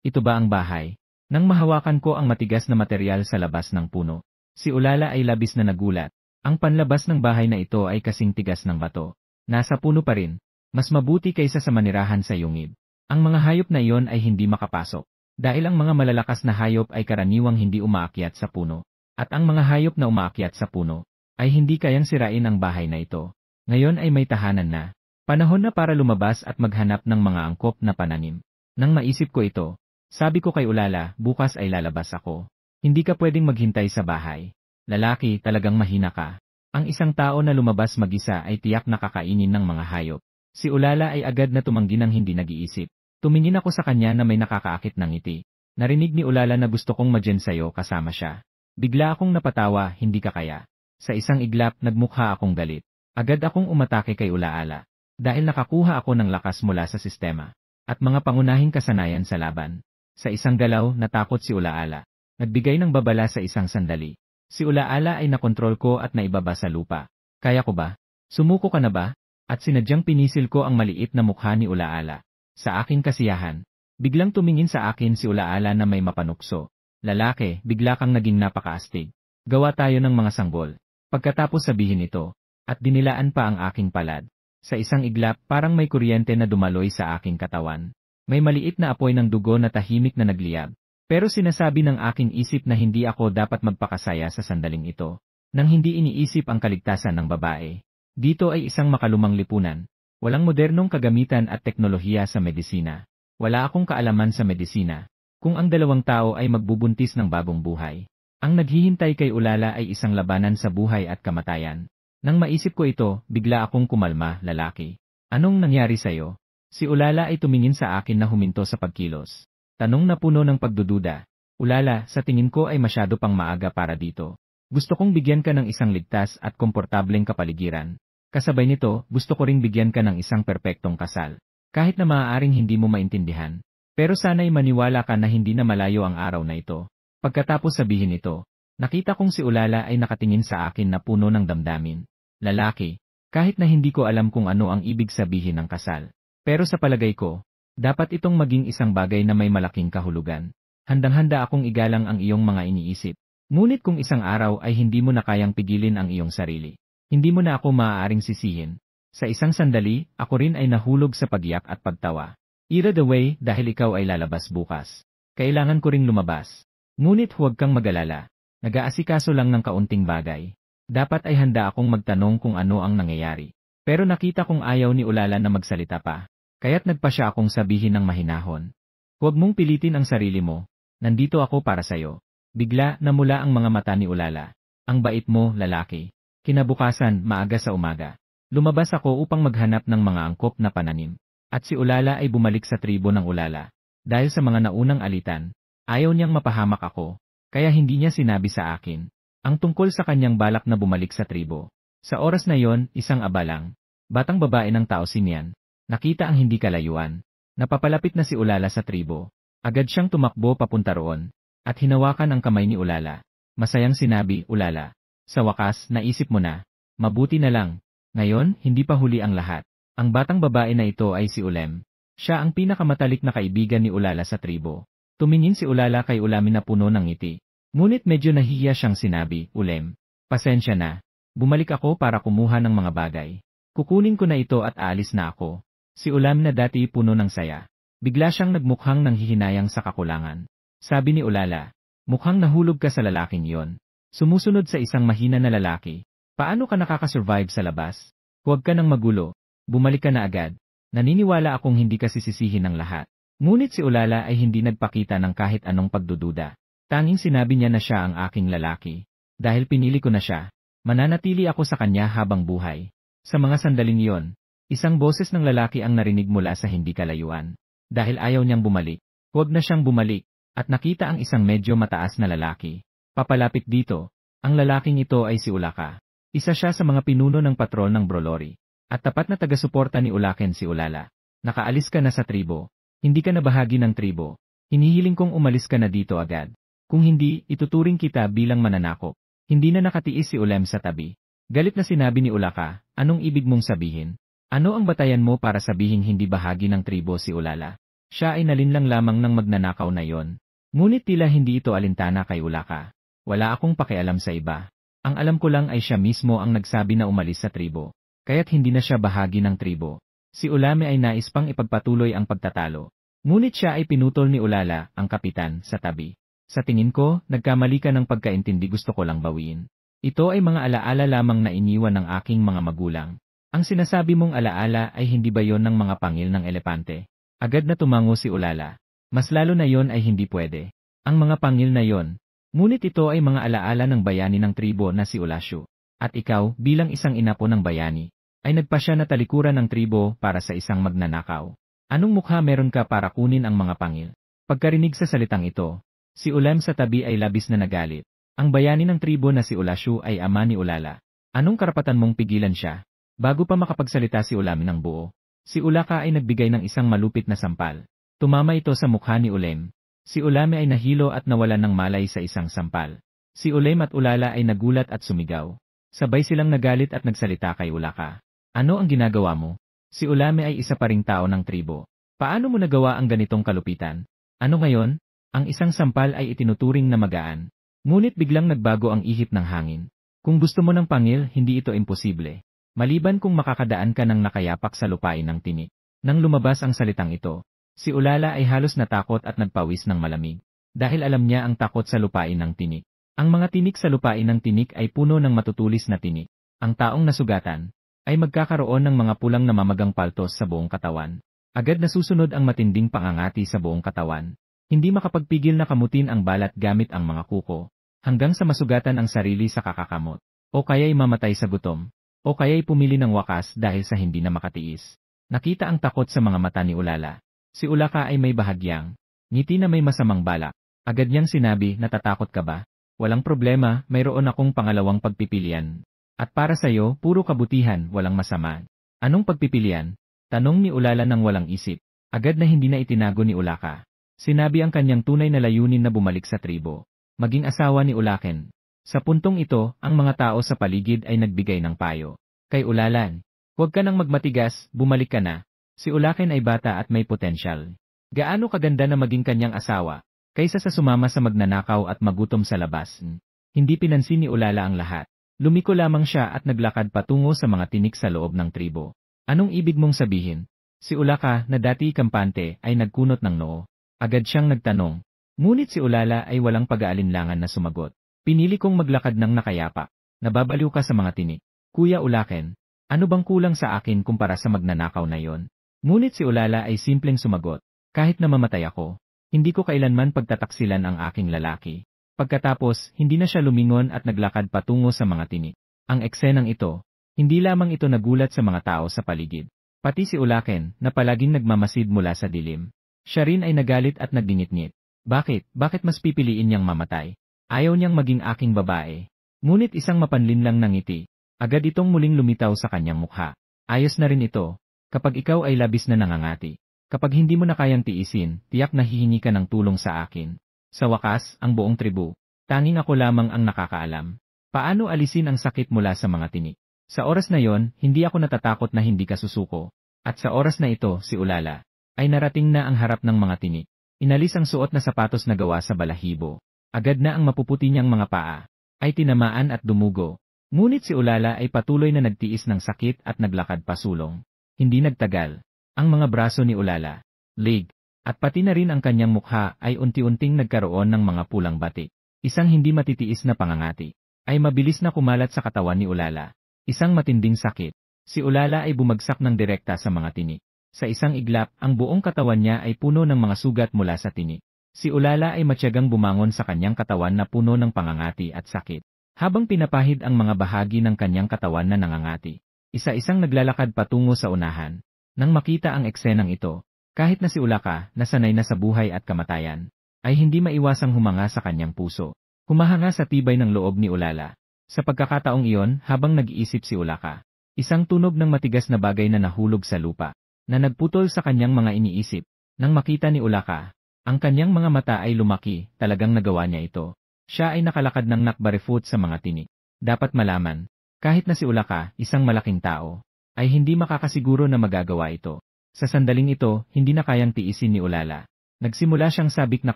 Ito ba ang bahay? Nang mahawakan ko ang matigas na material sa labas ng puno, si Ulala ay labis na nagulat. Ang panlabas ng bahay na ito ay kasing tigas ng bato. Nasa puno pa rin. Mas mabuti kaysa sa manirahan sa yungib. Ang mga hayop na iyon ay hindi makapasok. Dahil ang mga malalakas na hayop ay karaniwang hindi umaakyat sa puno. At ang mga hayop na umaakyat sa puno ay hindi kayang sirain ang bahay na ito. Ngayon ay may tahanan na. Panahon na para lumabas at maghanap ng mga angkop na pananim. Nang maisip ko ito, sabi ko kay Ulala, bukas ay lalabas ako. Hindi ka pwedeng maghintay sa bahay. Lalaki, talagang mahina ka. Ang isang tao na lumabas mag-isa ay tiyak na kakainin ng mga hayop. Si Ulala ay agad na tumanggi ng hindi nag-iisip. Tumingin ako sa kanya na may nakakaakit ng ngiti. Narinig ni Ulala na gusto kong madyan sayo kasama siya. Bigla akong napatawa, hindi ka kaya. Sa isang iglap, nagmukha akong galit. Agad akong umatake kay Ulala. Dahil nakakuha ako ng lakas mula sa sistema at mga pangunahing kasanayan sa laban. Sa isang galaw, natakot si Ulaala. Nagbigay ng babala sa isang sandali. Si Ulaala ay nakontrol ko at naibaba sa lupa. Kaya ko ba? Sumuko ka na ba? At sinadyang pinisil ko ang maliit na mukha ni Ulaala. Sa aking kasiyahan, biglang tumingin sa akin si Ulaala na may mapanukso. Lalaki, bigla kang naging napakaastig. Gawa tayo ng mga sanggol. Pagkatapos sabihin ito, at dinilaan pa ang aking palad. Sa isang iglap, parang may kuryente na dumaloy sa aking katawan. May maliit na apoy ng dugo na tahimik na nagliyab. Pero sinasabi ng aking isip na hindi ako dapat magpakasaya sa sandaling ito. Nang hindi iniisip ang kaligtasan ng babae. Dito ay isang makalumang lipunan. Walang modernong kagamitan at teknolohiya sa medisina. Wala akong kaalaman sa medisina. Kung ang dalawang tao ay magbubuntis ng bagong buhay. Ang naghihintay kay Ulala ay isang labanan sa buhay at kamatayan. Nang maisip ko ito, bigla akong kumalma, lalaki. Anong nangyari sa'yo? Si Ulala ay tumingin sa akin na huminto sa pagkilos. Tanong na puno ng pagdududa. Ulala, sa tingin ko ay masyado pang maaga para dito. Gusto kong bigyan ka ng isang ligtas at komportableng kapaligiran. Kasabay nito, gusto ko ring bigyan ka ng isang perpektong kasal. Kahit na maaaring hindi mo maintindihan. Pero sana'y maniwala ka na hindi na malayo ang araw na ito. Pagkatapos sabihin ito, nakita kong si Ulala ay nakatingin sa akin na puno ng damdamin. Lalaki, kahit na hindi ko alam kung ano ang ibig sabihin ng kasal. Pero sa palagay ko, dapat itong maging isang bagay na may malaking kahulugan. Handang-handa akong igalang ang iyong mga iniisip. Ngunit kung isang araw ay hindi mo na kayang pigilin ang iyong sarili, hindi mo na ako maaaring sisihin. Sa isang sandali, ako rin ay nahulog sa pagyak at pagtawa. Ira the way, dahil ikaw ay lalabas bukas. Kailangan ko ring lumabas. Ngunit huwag kang mag-alala. Nag-aasikaso lang ng kaunting bagay. Dapat ay handa akong magtanong kung ano ang nangyayari. Pero nakita kong ayaw ni Ulala na magsalita pa. Kaya't nagpa siya akong sabihin ng mahinahon. Huwag mong pilitin ang sarili mo. Nandito ako para sayo. Bigla namula ang mga mata ni Ulala. Ang bait mo, lalaki. Kinabukasan, maaga sa umaga. Lumabas ako upang maghanap ng mga angkop na pananim. At si Ulala ay bumalik sa tribo ng Ulala. Dahil sa mga naunang alitan, ayaw niyang mapahamak ako. Kaya hindi niya sinabi sa akin ang tungkol sa kanyang balak na bumalik sa tribo. Sa oras na yon, isang abalang, batang babae ng tao Sinian. Nakita ang hindi kalayuan. Napapalapit na si Ulala sa tribo. Agad siyang tumakbo papunta roon. At hinawakan ang kamay ni Ulala. Masayang sinabi, Ulala. Sa wakas, naisip mo na. Mabuti na lang. Ngayon, hindi pa huli ang lahat. Ang batang babae na ito ay si Ulem. Siya ang pinakamatalik na kaibigan ni Ulala sa tribo. Tumingin si Ulala kay Ulamin na puno ng ngiti. Ngunit medyo nahihiya siyang sinabi, Ulem. Pasensya na. Bumalik ako para kumuha ng mga bagay. Kukunin ko na ito at aalis na ako. Si Ulam na dati puno ng saya. Bigla siyang nagmukhang nanghihinayang sa kakulangan. Sabi ni Ulala, mukhang nahulog ka sa lalaking iyon. Sumusunod sa isang mahina na lalaki. Paano ka nakakasurvive sa labas? Huwag ka nang magulo. Bumalik ka na agad. Naniniwala akong hindi ka sisisihin ng lahat. Ngunit si Ulala ay hindi nagpakita ng kahit anong pagdududa. Tanging sinabi niya na siya ang aking lalaki. Dahil pinili ko na siya, mananatili ako sa kanya habang buhay. Sa mga sandaling iyon, isang boses ng lalaki ang narinig mula sa hindi kalayuan. Dahil ayaw niyang bumalik, huwag na siyang bumalik, at nakita ang isang medyo mataas na lalaki. Papalapit dito, ang lalaking ito ay si Ulaka. Isa siya sa mga pinuno ng patrol ng Brolori. At tapat na taga-suporta ni Ulaken si Ulala. Nakaalis ka na sa tribo. Hindi ka na bahagi ng tribo. Hinihiling kong umalis ka na dito agad. Kung hindi, ituturing kita bilang mananakop. Hindi na nakatiis si Ulem sa tabi. Galit na sinabi ni Ulaka, anong ibig mong sabihin? Ano ang batayan mo para sabihing hindi bahagi ng tribo si Ulala? Siya ay nalinlang lamang ng magnanakaw na yon. Ngunit tila hindi ito alintana kay Ulaka. Wala akong pakialam sa iba. Ang alam ko lang ay siya mismo ang nagsabi na umalis sa tribo. Kaya't hindi na siya bahagi ng tribo. Si Ulame ay nais pang ipagpatuloy ang pagtatalo. Ngunit siya ay pinutol ni Ulala, ang kapitan, sa tabi. Sa tingin ko, nagkamali ka ng pagkaintindi, gusto ko lang bawiin. Ito ay mga alaala lamang na iniwan ng aking mga magulang. Ang sinasabi mong alaala ay hindi ba yon ng mga pangil ng elepante? Agad na tumango si Ulala. Mas lalo na yon ay hindi pwede. Ang mga pangil na yon. Ngunit ito ay mga alaala ng bayani ng tribo na si Ulasyu. At ikaw, bilang isang inapo ng bayani, ay nagpasya na talikuran ng tribo para sa isang magnanakaw. Anong mukha meron ka para kunin ang mga pangil? Pagkarinig sa salitang ito, si Ulem sa tabi ay labis na nagalit. Ang bayani ng tribo na si Ulasyu ay ama ni Ulala. Anong karapatan mong pigilan siya? Bago pa makapagsalita si Ulem ng buo, si Ulaka ay nagbigay ng isang malupit na sampal. Tumama ito sa mukha ni Ulem. Si Ulame ay nahilo at nawalan ng malay sa isang sampal. Si Ulem at Ulala ay nagulat at sumigaw. Sabay silang nagalit at nagsalita kay Ulaka. Ano ang ginagawa mo? Si Ulame ay isa pa ring tao ng tribo. Paano mo nagawa ang ganitong kalupitan? Ano ngayon? Ang isang sampal ay itinuturing na magaan. Ngunit biglang nagbago ang ihip ng hangin. Kung gusto mo ng pangil, hindi ito imposible. Maliban kung makakadaan ka ng nakayapak sa lupain ng tinik. Nang lumabas ang salitang ito, si Ulala ay halos natakot at nagpawis ng malamig. Dahil alam niya ang takot sa lupain ng tinik. Ang mga tinik sa lupain ng tinik ay puno ng matutulis na tinik. Ang taong nasugatan ay magkakaroon ng mga pulang namamagang paltos sa buong katawan. Agad nasusunod ang matinding pangangati sa buong katawan. Hindi makapagpigil na kamutin ang balat gamit ang mga kuko, hanggang sa masugatan ang sarili sa kakakamot. O kaya'y mamatay sa gutom. O kaya'y pumili ng wakas dahil sa hindi na makatiis. Nakita ang takot sa mga mata ni Ulala. Si Ulaka ay may bahagyang ngiti na may masamang balak. Agad niyang sinabi, natatakot ka ba? Walang problema, mayroon akong pangalawang pagpipilian. At para sa'yo, puro kabutihan, walang masama. Anong pagpipilian? Tanong ni Ulala nang walang isip. Agad na hindi na itinago ni Ulaka. Sinabi ang kanyang tunay na layunin na bumalik sa tribo. Maging asawa ni Ulaken. Sa puntong ito, ang mga tao sa paligid ay nagbigay ng payo. Kay Ulalan, huwag ka nang magmatigas, bumalik ka na. Si Ulaken ay bata at may potensyal. Gaano kaganda na maging kanyang asawa, kaysa sa sumama sa magnanakaw at magutom sa labas. Hindi pinansin ni Ulala ang lahat. Lumiko lamang siya at naglakad patungo sa mga tinik sa loob ng tribo. Anong ibig mong sabihin? Si Ulaka, na dati kampante, ay nagkunot ng noo. Agad siyang nagtanong. Ngunit si Ulala ay walang pag-aalinlangan na sumagot. Pinili kong maglakad ng nakayapa. Nababaliw ka sa mga tinik. Kuya Ulaken, ano bang kulang sa akin kumpara sa magnanakaw na yon? Ngunit si Ulala ay simpleng sumagot. Kahit na mamatay ako, hindi ko kailanman pagtataksilan ang aking lalaki. Pagkatapos, hindi na siya lumingon at naglakad patungo sa mga tinik. Ang eksenang ito, hindi lamang ito nagulat sa mga tao sa paligid. Pati si Ulaken, na palaging nagmamasid mula sa dilim. Siya rin ay nagalit at nagdingit-ngit. Bakit? Bakit mas pipiliin niyang mamatay? Ayaw niyang maging aking babae. Ngunit isang mapanlinlang na ngiti. Agad itong muling lumitaw sa kanyang mukha. Ayos na rin ito, kapag ikaw ay labis na nangangati. Kapag hindi mo na kayang tiisin, tiyak na hihingi ka ng tulong sa akin. Sa wakas, ang buong tribu, tanging ako lamang ang nakakaalam. Paano alisin ang sakit mula sa mga tinik? Sa oras na yon, hindi ako natatakot na hindi ka susuko. At sa oras na ito, si Ulala, ay narating na ang harap ng mga tinik. Inalis ang suot na sapatos na gawa sa balahibo. Agad na ang mapuputi niyang mga paa, ay tinamaan at dumugo. Ngunit si Ulala ay patuloy na nagtiis ng sakit at naglakad pasulong. Hindi nagtagal. Ang mga braso ni Ulala, leg, at pati na rin ang kanyang mukha ay unti-unting nagkaroon ng mga pulang batik. Isang hindi matitiis na pangangati, ay mabilis na kumalat sa katawan ni Ulala. Isang matinding sakit. Si Ulala ay bumagsak ng direkta sa mga tinik. Sa isang iglap, ang buong katawan niya ay puno ng mga sugat mula sa tinik. Si Ulala ay matyagang bumangon sa kanyang katawan na puno ng pangangati at sakit. Habang pinapahid ang mga bahagi ng kanyang katawan na nangangati, isa-isang naglalakad patungo sa unahan. Nang makita ang eksenang ito, kahit na si Ulaka, na sanay na sa buhay at kamatayan, ay hindi maiwasang humanga sa kanyang puso. Humahanga sa tibay ng loob ni Ulala. Sa pagkakataong iyon, habang nag-iisip si Ulaka, isang tunog ng matigas na bagay na nahulog sa lupa, na nagputol sa kanyang mga iniisip. Nang makita ni Ulaka, ang kanyang mga mata ay lumaki, talagang nagawa niya ito. Siya ay nakalakad ng nakbarefoot sa mga tinik. Dapat malaman, kahit na si Ulaka, isang malaking tao, ay hindi makakasiguro na magagawa ito. Sa sandaling ito, hindi na kayang tiisin ni Ulala. Nagsimula siyang sabik na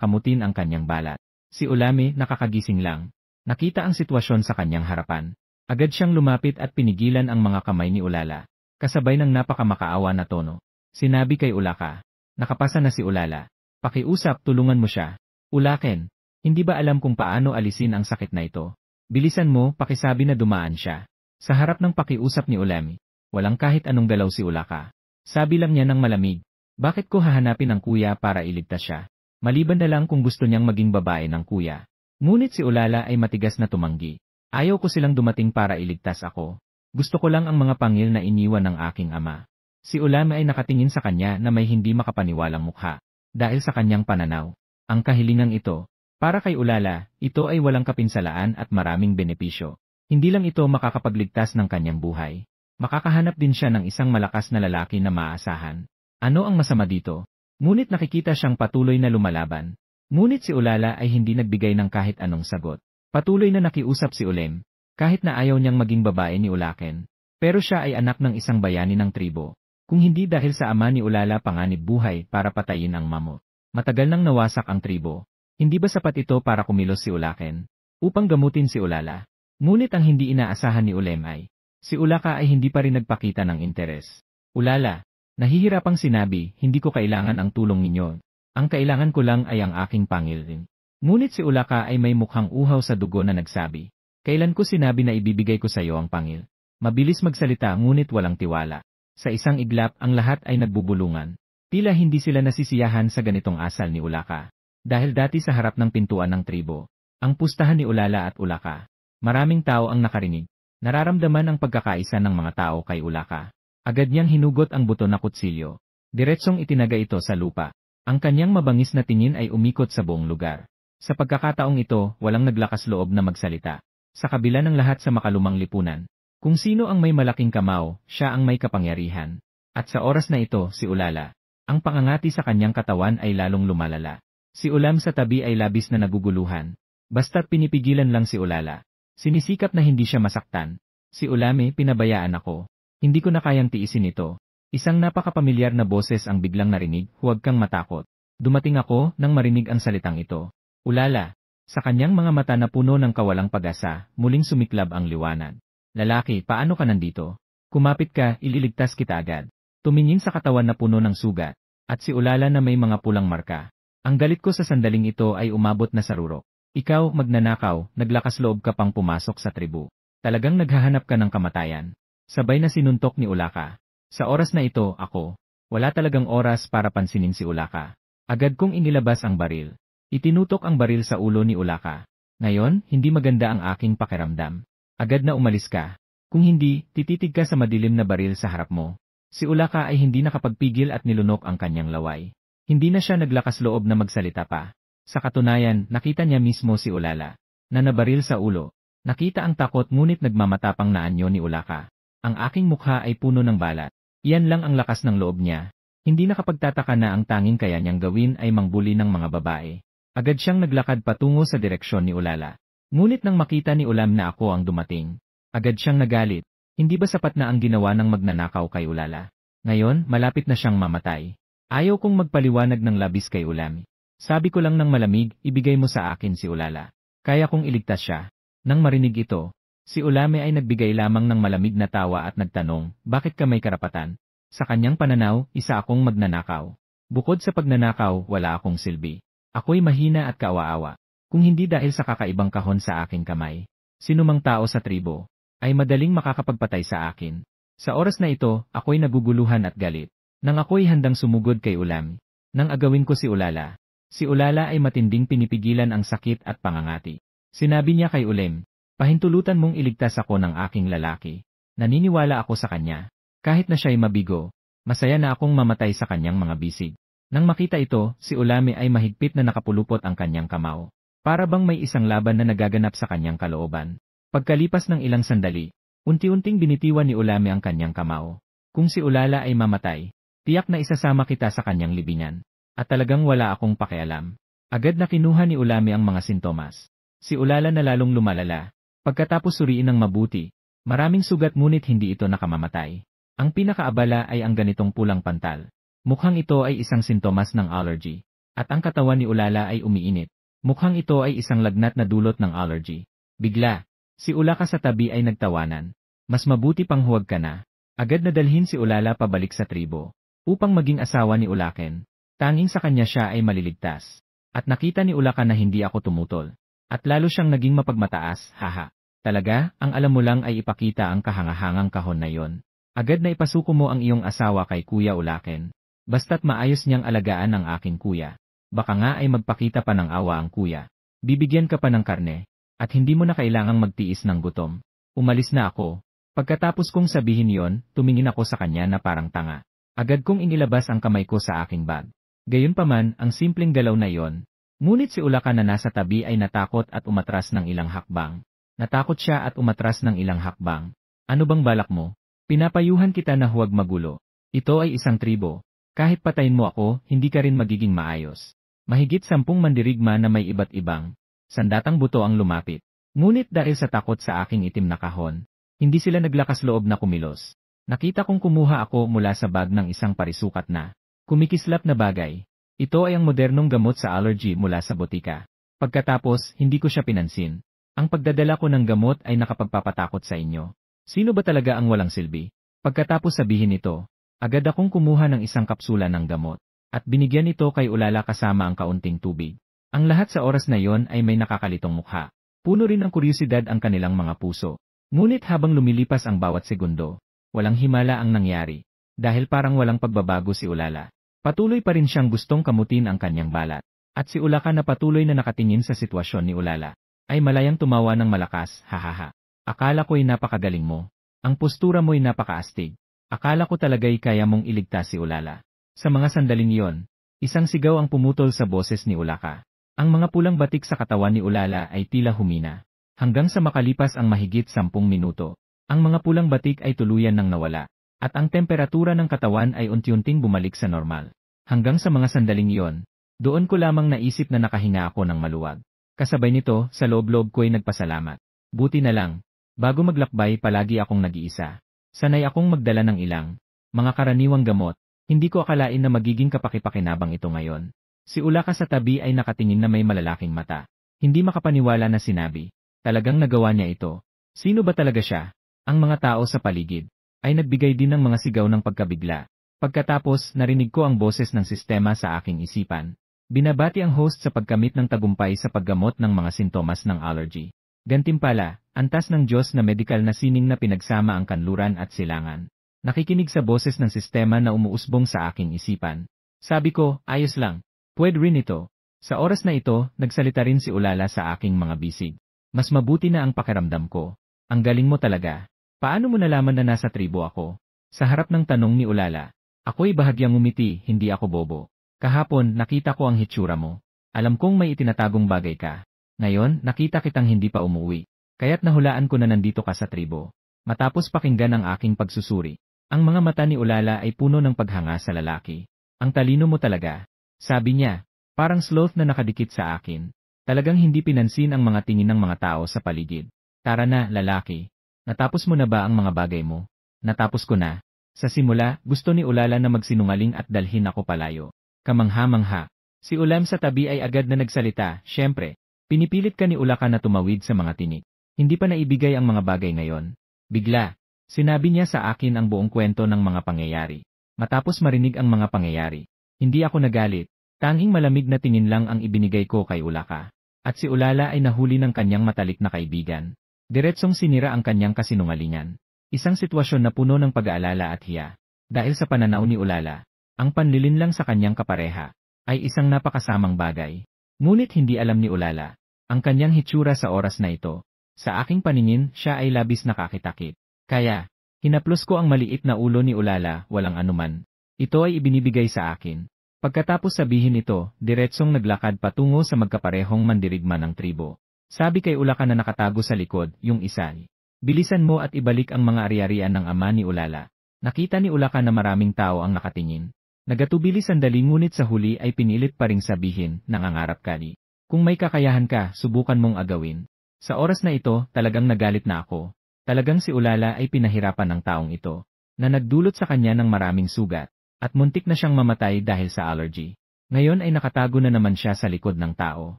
kamutin ang kanyang balat. Si Ulame, nakakagising lang. Nakita ang sitwasyon sa kanyang harapan. Agad siyang lumapit at pinigilan ang mga kamay ni Ulala. Kasabay ng napakamakaawa na tono. Sinabi kay Ulaka, nakapasa na si Ulala. Pakiusap, tulungan mo siya. Ulaken, hindi ba alam kung paano alisin ang sakit na ito? Bilisan mo, pakisabi na dumaan siya. Sa harap ng pakiusap ni Ulame, walang kahit anong galaw si Ulaka. Sabi lang niya ng malamig, bakit ko hahanapin ang kuya para iligtas siya? Maliban na lang kung gusto niyang maging babae ng kuya. Ngunit si Ulala ay matigas na tumanggi. Ayaw ko silang dumating para iligtas ako. Gusto ko lang ang mga pangil na iniwan ng aking ama. Si Ulame ay nakatingin sa kanya na may hindi makapaniwalang mukha. Dahil sa kanyang pananaw, ang kahilingang ito, para kay Ulala, ito ay walang kapinsalaan at maraming benepisyo. Hindi lang ito makakapagligtas ng kanyang buhay. Makakahanap din siya ng isang malakas na lalaki na maaasahan. Ano ang masama dito? Ngunit nakikita siyang patuloy na lumalaban. Ngunit si Ulala ay hindi nagbigay ng kahit anong sagot. Patuloy na nakiusap si Ulem, kahit na ayaw niyang maging babae ni Ulaken. Pero siya ay anak ng isang bayani ng tribo. Kung hindi dahil sa ama ni Ulala panganib buhay para patayin ang mamot. Matagal nang nawasak ang tribo. Hindi ba sapat ito para kumilos si Ulaken? Upang gamutin si Ulala. Ngunit ang hindi inaasahan ni Ulem ay, si Ulaka ay hindi pa rin nagpakita ng interes. Ulala, nahihirapang sinabi, hindi ko kailangan ang tulong ninyo. Ang kailangan ko lang ay ang aking pangilin. Ngunit si Ulaka ay may mukhang uhaw sa dugo na nagsabi, kailan ko sinabi na ibibigay ko sa iyo ang pangil? Mabilis magsalita ngunit walang tiwala. Sa isang iglap ang lahat ay nagbubulungan. Tila hindi sila nasisiyahan sa ganitong asal ni Ulaka. Dahil dati sa harap ng pintuan ng tribo, ang pustahan ni Ulala at Ulaka. Maraming tao ang nakarinig. Nararamdaman ang pagkakaisa ng mga tao kay Ulaka. Agad niyang hinugot ang buto na kutsilyo. Diretsong itinaga ito sa lupa. Ang kanyang mabangis na tingin ay umikot sa buong lugar. Sa pagkakataong ito, walang naglakas loob na magsalita. Sa kabila ng lahat sa makalumang lipunan. Kung sino ang may malaking kamao, siya ang may kapangyarihan. At sa oras na ito, si Ulala. Ang pangangati sa kanyang katawan ay lalong lumalala. Si Ulam sa tabi ay labis na naguguluhan. Basta't pinipigilan lang si Ulala. Sinisikap na hindi siya masaktan. Si Ulame, pinabayaan ako. Hindi ko na kayang tiisin ito. Isang napakapamilyar na boses ang biglang narinig, huwag kang matakot. Dumating ako nang marinig ang salitang ito. Ulala. Sa kanyang mga mata na puno ng kawalang pag-asa, muling sumiklab ang liwanag. Lalaki, paano ka nandito? Kumapit ka, ililigtas kita agad. Tumingin sa katawan na puno ng sugat. At si Ulala na may mga pulang marka. Ang galit ko sa sandaling ito ay umabot na sa rurok. Ikaw, magnanakaw, naglakas loob ka pang pumasok sa tribu. Talagang naghahanap ka ng kamatayan. Sabay na sinuntok ni Ulaka. Sa oras na ito, ako. Wala talagang oras para pansinin si Ulaka. Agad kong inilabas ang baril. Itinutok ang baril sa ulo ni Ulaka. Ngayon, hindi maganda ang aking pakiramdam. Agad na umalis ka. Kung hindi, tititig ka sa madilim na baril sa harap mo. Si Ulaka ay hindi nakapagpigil at nilunok ang kanyang laway. Hindi na siya naglakas loob na magsalita pa. Sa katunayan, nakita niya mismo si Ulala, na nabaril sa ulo. Nakita ang takot ngunit nagmamatapang na anyo ni Ulaka. Ang aking mukha ay puno ng balat. Iyan lang ang lakas ng loob niya. Hindi nakapagtataka na ang tanging kaya niyang gawin ay mangbuli ng mga babae. Agad siyang naglakad patungo sa direksyon ni Ulala. Ngunit nang makita ni Ulam na ako ang dumating, agad siyang nagalit. Hindi ba sapat na ang ginawa ng magnanakaw kay Ulala? Ngayon, malapit na siyang mamatay. Ayaw kong magpaliwanag ng labis kay Ulam. Sabi ko lang ng malamig, ibigay mo sa akin si Ulala. Kaya kong iligtas siya. Nang marinig ito, si Ulame ay nagbigay lamang ng malamig na tawa at nagtanong, bakit ka may karapatan? Sa kanyang pananaw, isa akong magnanakaw. Bukod sa pagnanakaw, wala akong silbi. Ako'y mahina at kaawa-awa. Kung hindi dahil sa kakaibang kahon sa aking kamay, sinumang tao sa tribo, ay madaling makakapagpatay sa akin. Sa oras na ito, ako'y naguguluhan at galit. Nang ako'y handang sumugod kay Ulam, nang agawin ko si Ulala. Si Ulala ay matinding pinipigilan ang sakit at pangangati. Sinabi niya kay Ulem, pahintulutan mong iligtas ako ng aking lalaki. Naniniwala ako sa kanya. Kahit na siya'y mabigo, masaya na akong mamatay sa kanyang mga bisig. Nang makita ito, si Ulame ay mahigpit na nakapulupot ang kanyang kamao. Para bang may isang laban na nagaganap sa kanyang kalooban. Pagkalipas ng ilang sandali, unti-unting binitiwan ni Ulame ang kanyang kamao. Kung si Ulala ay mamatay, tiyak na isasama kita sa kanyang libingan. At talagang wala akong pakialam. Agad na kinuha ni Ulame ang mga sintomas. Si Ulala na lalong lumalala. Pagkatapos suriin ng mabuti, maraming sugat ngunit hindi ito nakamamatay. Ang pinakaabala ay ang ganitong pulang pantal. Mukhang ito ay isang sintomas ng allergy. At ang katawan ni Ulala ay umiinit. Mukhang ito ay isang lagnat na dulot ng allergy. Bigla, si Ulaka sa tabi ay nagtawanan. Mas mabuti pang huwag ka na. Agad na dalhin si Ulala pabalik sa tribo. Upang maging asawa ni Ulaken. Tanging sa kanya siya ay maliligtas. At nakita ni Ulaka na hindi ako tumutol. At lalo siyang naging mapagmataas, haha. Talaga, ang alam mo lang ay ipakita ang kahangahangang kahon na yon. Agad na ipasuko mo ang iyong asawa kay Kuya Ulaken. Basta't maayos niyang alagaan ang aking kuya. Baka nga ay magpakita pa ng awa ang kuya. Bibigyan ka pa ng karne. At hindi mo na kailangang magtiis ng gutom. Umalis na ako. Pagkatapos kong sabihin yon, tumingin ako sa kanya na parang tanga. Agad kong inilabas ang kamay ko sa aking bag. Gayunpaman, ang simpleng galaw na yon. Ngunit si Ulaka na nasa tabi ay natakot at umatras ng ilang hakbang. Natakot siya at umatras ng ilang hakbang. Ano bang balak mo? Pinapayuhan kita na huwag magulo. Ito ay isang tribo. Kahit patayin mo ako, hindi ka rin magiging maayos. Mahigit 10 mandirigma na may iba't ibang sandatang buto ang lumapit. Ngunit dahil sa takot sa aking itim na kahon, hindi sila naglakas loob na kumilos. Nakita kong kumuha ako mula sa bag ng isang parisukat na kumikislap na bagay. Ito ay ang modernong gamot sa allergy mula sa botika. Pagkatapos, hindi ko siya pinansin. Ang pagdadala ko ng gamot ay nakapagpapatakot sa inyo. Sino ba talaga ang walang silbi? Pagkatapos sabihin ito, agad akong kumuha ng isang kapsula ng gamot, at binigyan ito kay Ulala kasama ang kaunting tubig. Ang lahat sa oras na yon ay may nakakalitong mukha. Puno rin ang kuryosidad ang kanilang mga puso. Ngunit habang lumilipas ang bawat segundo, walang himala ang nangyari. Dahil parang walang pagbabago si Ulala. Patuloy pa rin siyang gustong kamutin ang kanyang balat. At si Ulaka na patuloy na nakatingin sa sitwasyon ni Ulala, ay malayang tumawa ng malakas, hahaha. Akala ko'y napakagaling mo. Ang postura mo'y napakaastig. Akala ko talaga'y kaya mong iligtas si Ulala. Sa mga sandaling iyon, isang sigaw ang pumutol sa boses ni Ulaka. Ang mga pulang batik sa katawan ni Ulala ay tila humina. Hanggang sa makalipas ang mahigit 10 minuto, ang mga pulang batik ay tuluyan nang nawala. At ang temperatura ng katawan ay unti-unting bumalik sa normal. Hanggang sa mga sandaling iyon, doon ko lamang naisip na nakahinga ako ng maluwag. Kasabay nito, sa loob-loob ko'y nagpasalamat. Buti na lang, bago maglakbay palagi akong nag-iisa. Sanay akong magdala ng ilang mga karaniwang gamot. Hindi ko akalain na magiging kapakipakinabang ito ngayon. Si Ulaka sa tabi ay nakatingin na may malalaking mata. Hindi makapaniwala na sinabi. Talagang nagawa niya ito. Sino ba talaga siya? Ang mga tao sa paligid ay nagbigay din ng mga sigaw ng pagkabigla. Pagkatapos, narinig ko ang boses ng sistema sa aking isipan. Binabati ang host sa pagkamit ng tagumpay sa paggamot ng mga sintomas ng allergy. Gantimpala, antas ng Diyos na medikal na sining na pinagsama ang kanluran at silangan. Nakikinig sa boses ng sistema na umuusbong sa aking isipan. Sabi ko, ayos lang. Pwede rin ito. Sa oras na ito, nagsalita rin si Ulala sa aking mga bisig. Mas mabuti na ang pakiramdam ko. Ang galing mo talaga. Paano mo nalaman na nasa tribo ako? Sa harap ng tanong ni Ulala, ako'y bahagyang ngumiti, hindi ako bobo. Kahapon, nakita ko ang hitsura mo. Alam kong may itinatagong bagay ka. Ngayon, nakita kitang hindi pa umuwi. Kaya't nahulaan ko na nandito ka sa tribo. Matapos pakinggan ang aking pagsusuri, ang mga mata ni Ulala ay puno ng paghanga sa lalaki. Ang talino mo talaga. Sabi niya, parang sloth na nakadikit sa akin. Talagang hindi pinansin ang mga tingin ng mga tao sa paligid. Tara na, lalaki. Natapos mo na ba ang mga bagay mo? Natapos ko na. Sa simula, gusto ni Ulala na magsinungaling at dalhin ako palayo. Kamangha-mangha. Si Ulam sa tabi ay agad na nagsalita, syempre. Pinipilit ka ni Ulaka na tumawid sa mga tinik. Hindi pa naibigay ang mga bagay ngayon. Bigla, sinabi niya sa akin ang buong kwento ng mga pangyayari. Matapos marinig ang mga pangyayari, hindi ako nagalit. Tanging malamig na tingin lang ang ibinigay ko kay Ulaka. At si Ulala ay nahuli ng kanyang matalik na kaibigan. Diretsong sinira ang kanyang kasinungalingan. Isang sitwasyon na puno ng pag-aalala at hiya. Dahil sa pananaw ni Ulala, ang panlilinlang sa kanyang kapareha ay isang napakasamang bagay. Ngunit hindi alam ni Ulala ang kanyang hitsura sa oras na ito. Sa aking paningin, siya ay labis nakakitakit. Kaya, hinaplos ko ang maliit na ulo ni Ulala, walang anuman. Ito ay ibinibigay sa akin. Pagkatapos sabihin ito, diretsong naglakad patungo sa magkaparehong mandirigma ng tribo. Sabi kay Ulaka na nakatago sa likod, yung isa. Bilisan mo at ibalik ang mga ari-arian ng ama ni Ulala. Nakita ni Ulaka na maraming tao ang nakatingin. Nagatubili sandali ngunit sa huli ay pinilit pa ring sabihin, nangangarap ka ni. Kung may kakayahan ka, subukan mong agawin. Sa oras na ito, talagang nagalit na ako. Talagang si Ulala ay pinahirapan ng taong ito, na nagdulot sa kanya ng maraming sugat, at muntik na siyang mamatay dahil sa allergy. Ngayon ay nakatago na naman siya sa likod ng tao.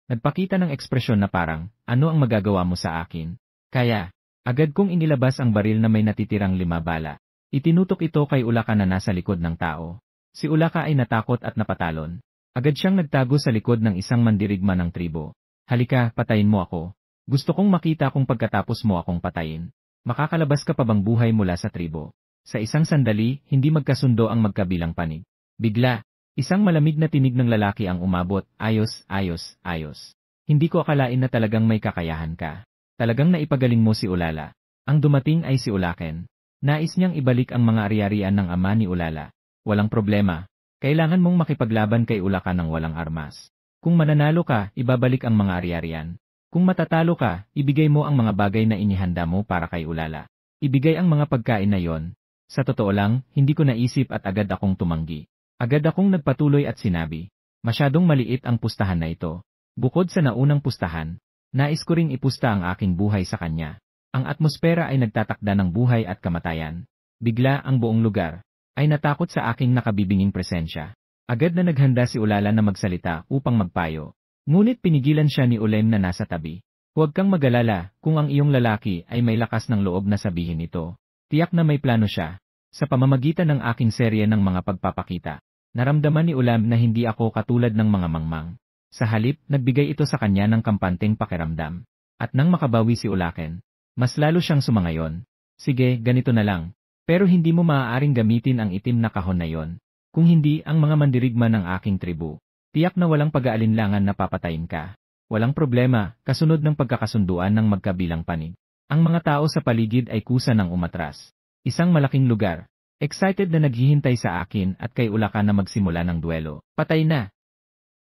Nagpakita ng ekspresyon na parang, ano ang magagawa mo sa akin? Kaya, agad kong inilabas ang baril na may natitirang 5 bala. Itinutok ito kay Ulaka na nasa likod ng tao. Si Ulaka ay natakot at napatalon. Agad siyang nagtago sa likod ng isang mandirigma ng tribo. Halika, patayin mo ako. Gusto kong makita kung pagkatapos mo akong patayin, makakalabas ka pa bang buhay mula sa tribo. Sa isang sandali, hindi magkasundo ang magkabilang panig. Bigla, isang malamig na tinig ng lalaki ang umabot, ayos, ayos, ayos. Hindi ko akalain na talagang may kakayahan ka. Talagang naipagaling mo si Ulala. Ang dumating ay si Ulaken. Nais niyang ibalik ang mga ari-arian ng ama ni Ulala. Walang problema. Kailangan mong makipaglaban kay Ulaka ng walang armas. Kung mananalo ka, ibabalik ang mga ari-arian. Kung matatalo ka, ibigay mo ang mga bagay na inihanda mo para kay Ulala. Ibigay ang mga pagkain na yon. Sa totoo lang, hindi ko naisip at agad akong tumanggi. Agad akong nagpatuloy at sinabi, masyadong maliit ang pustahan na ito. Bukod sa naunang pustahan, nais ko ring ipusta ang aking buhay sa kanya. Ang atmosfera ay nagtatakda ng buhay at kamatayan. Bigla ang buong lugar ay natakot sa aking nakabibinging presensya. Agad na naghanda si Ulala na magsalita upang magpayo. Ngunit pinigilan siya ni Ulem na nasa tabi. Huwag kang mag-alala, kung ang iyong lalaki ay may lakas ng loob na sabihin ito. Tiyak na may plano siya. Sa pamamagitan ng aking serye ng mga pagpapakita, naramdaman ni Ulam na hindi ako katulad ng mga mangmang. Sa halip, nagbigay ito sa kanya ng kampanteng pakiramdam. At nang makabawi si Ulaken, mas lalo siyang sumangayon. Sige, ganito na lang. Pero hindi mo maaaring gamitin ang itim na kahon na yon. Kung hindi, ang mga mandirigma ng aking tribu. Tiyak na walang pag-aalinlangan na papatayin ka. Walang problema, kasunod ng pagkakasunduan ng magkabilang panig. Ang mga tao sa paligid ay kusa ng umatras. Isang malaking lugar. Excited na naghihintay sa akin at kay Ulakan na magsimula ng duelo. Patay na!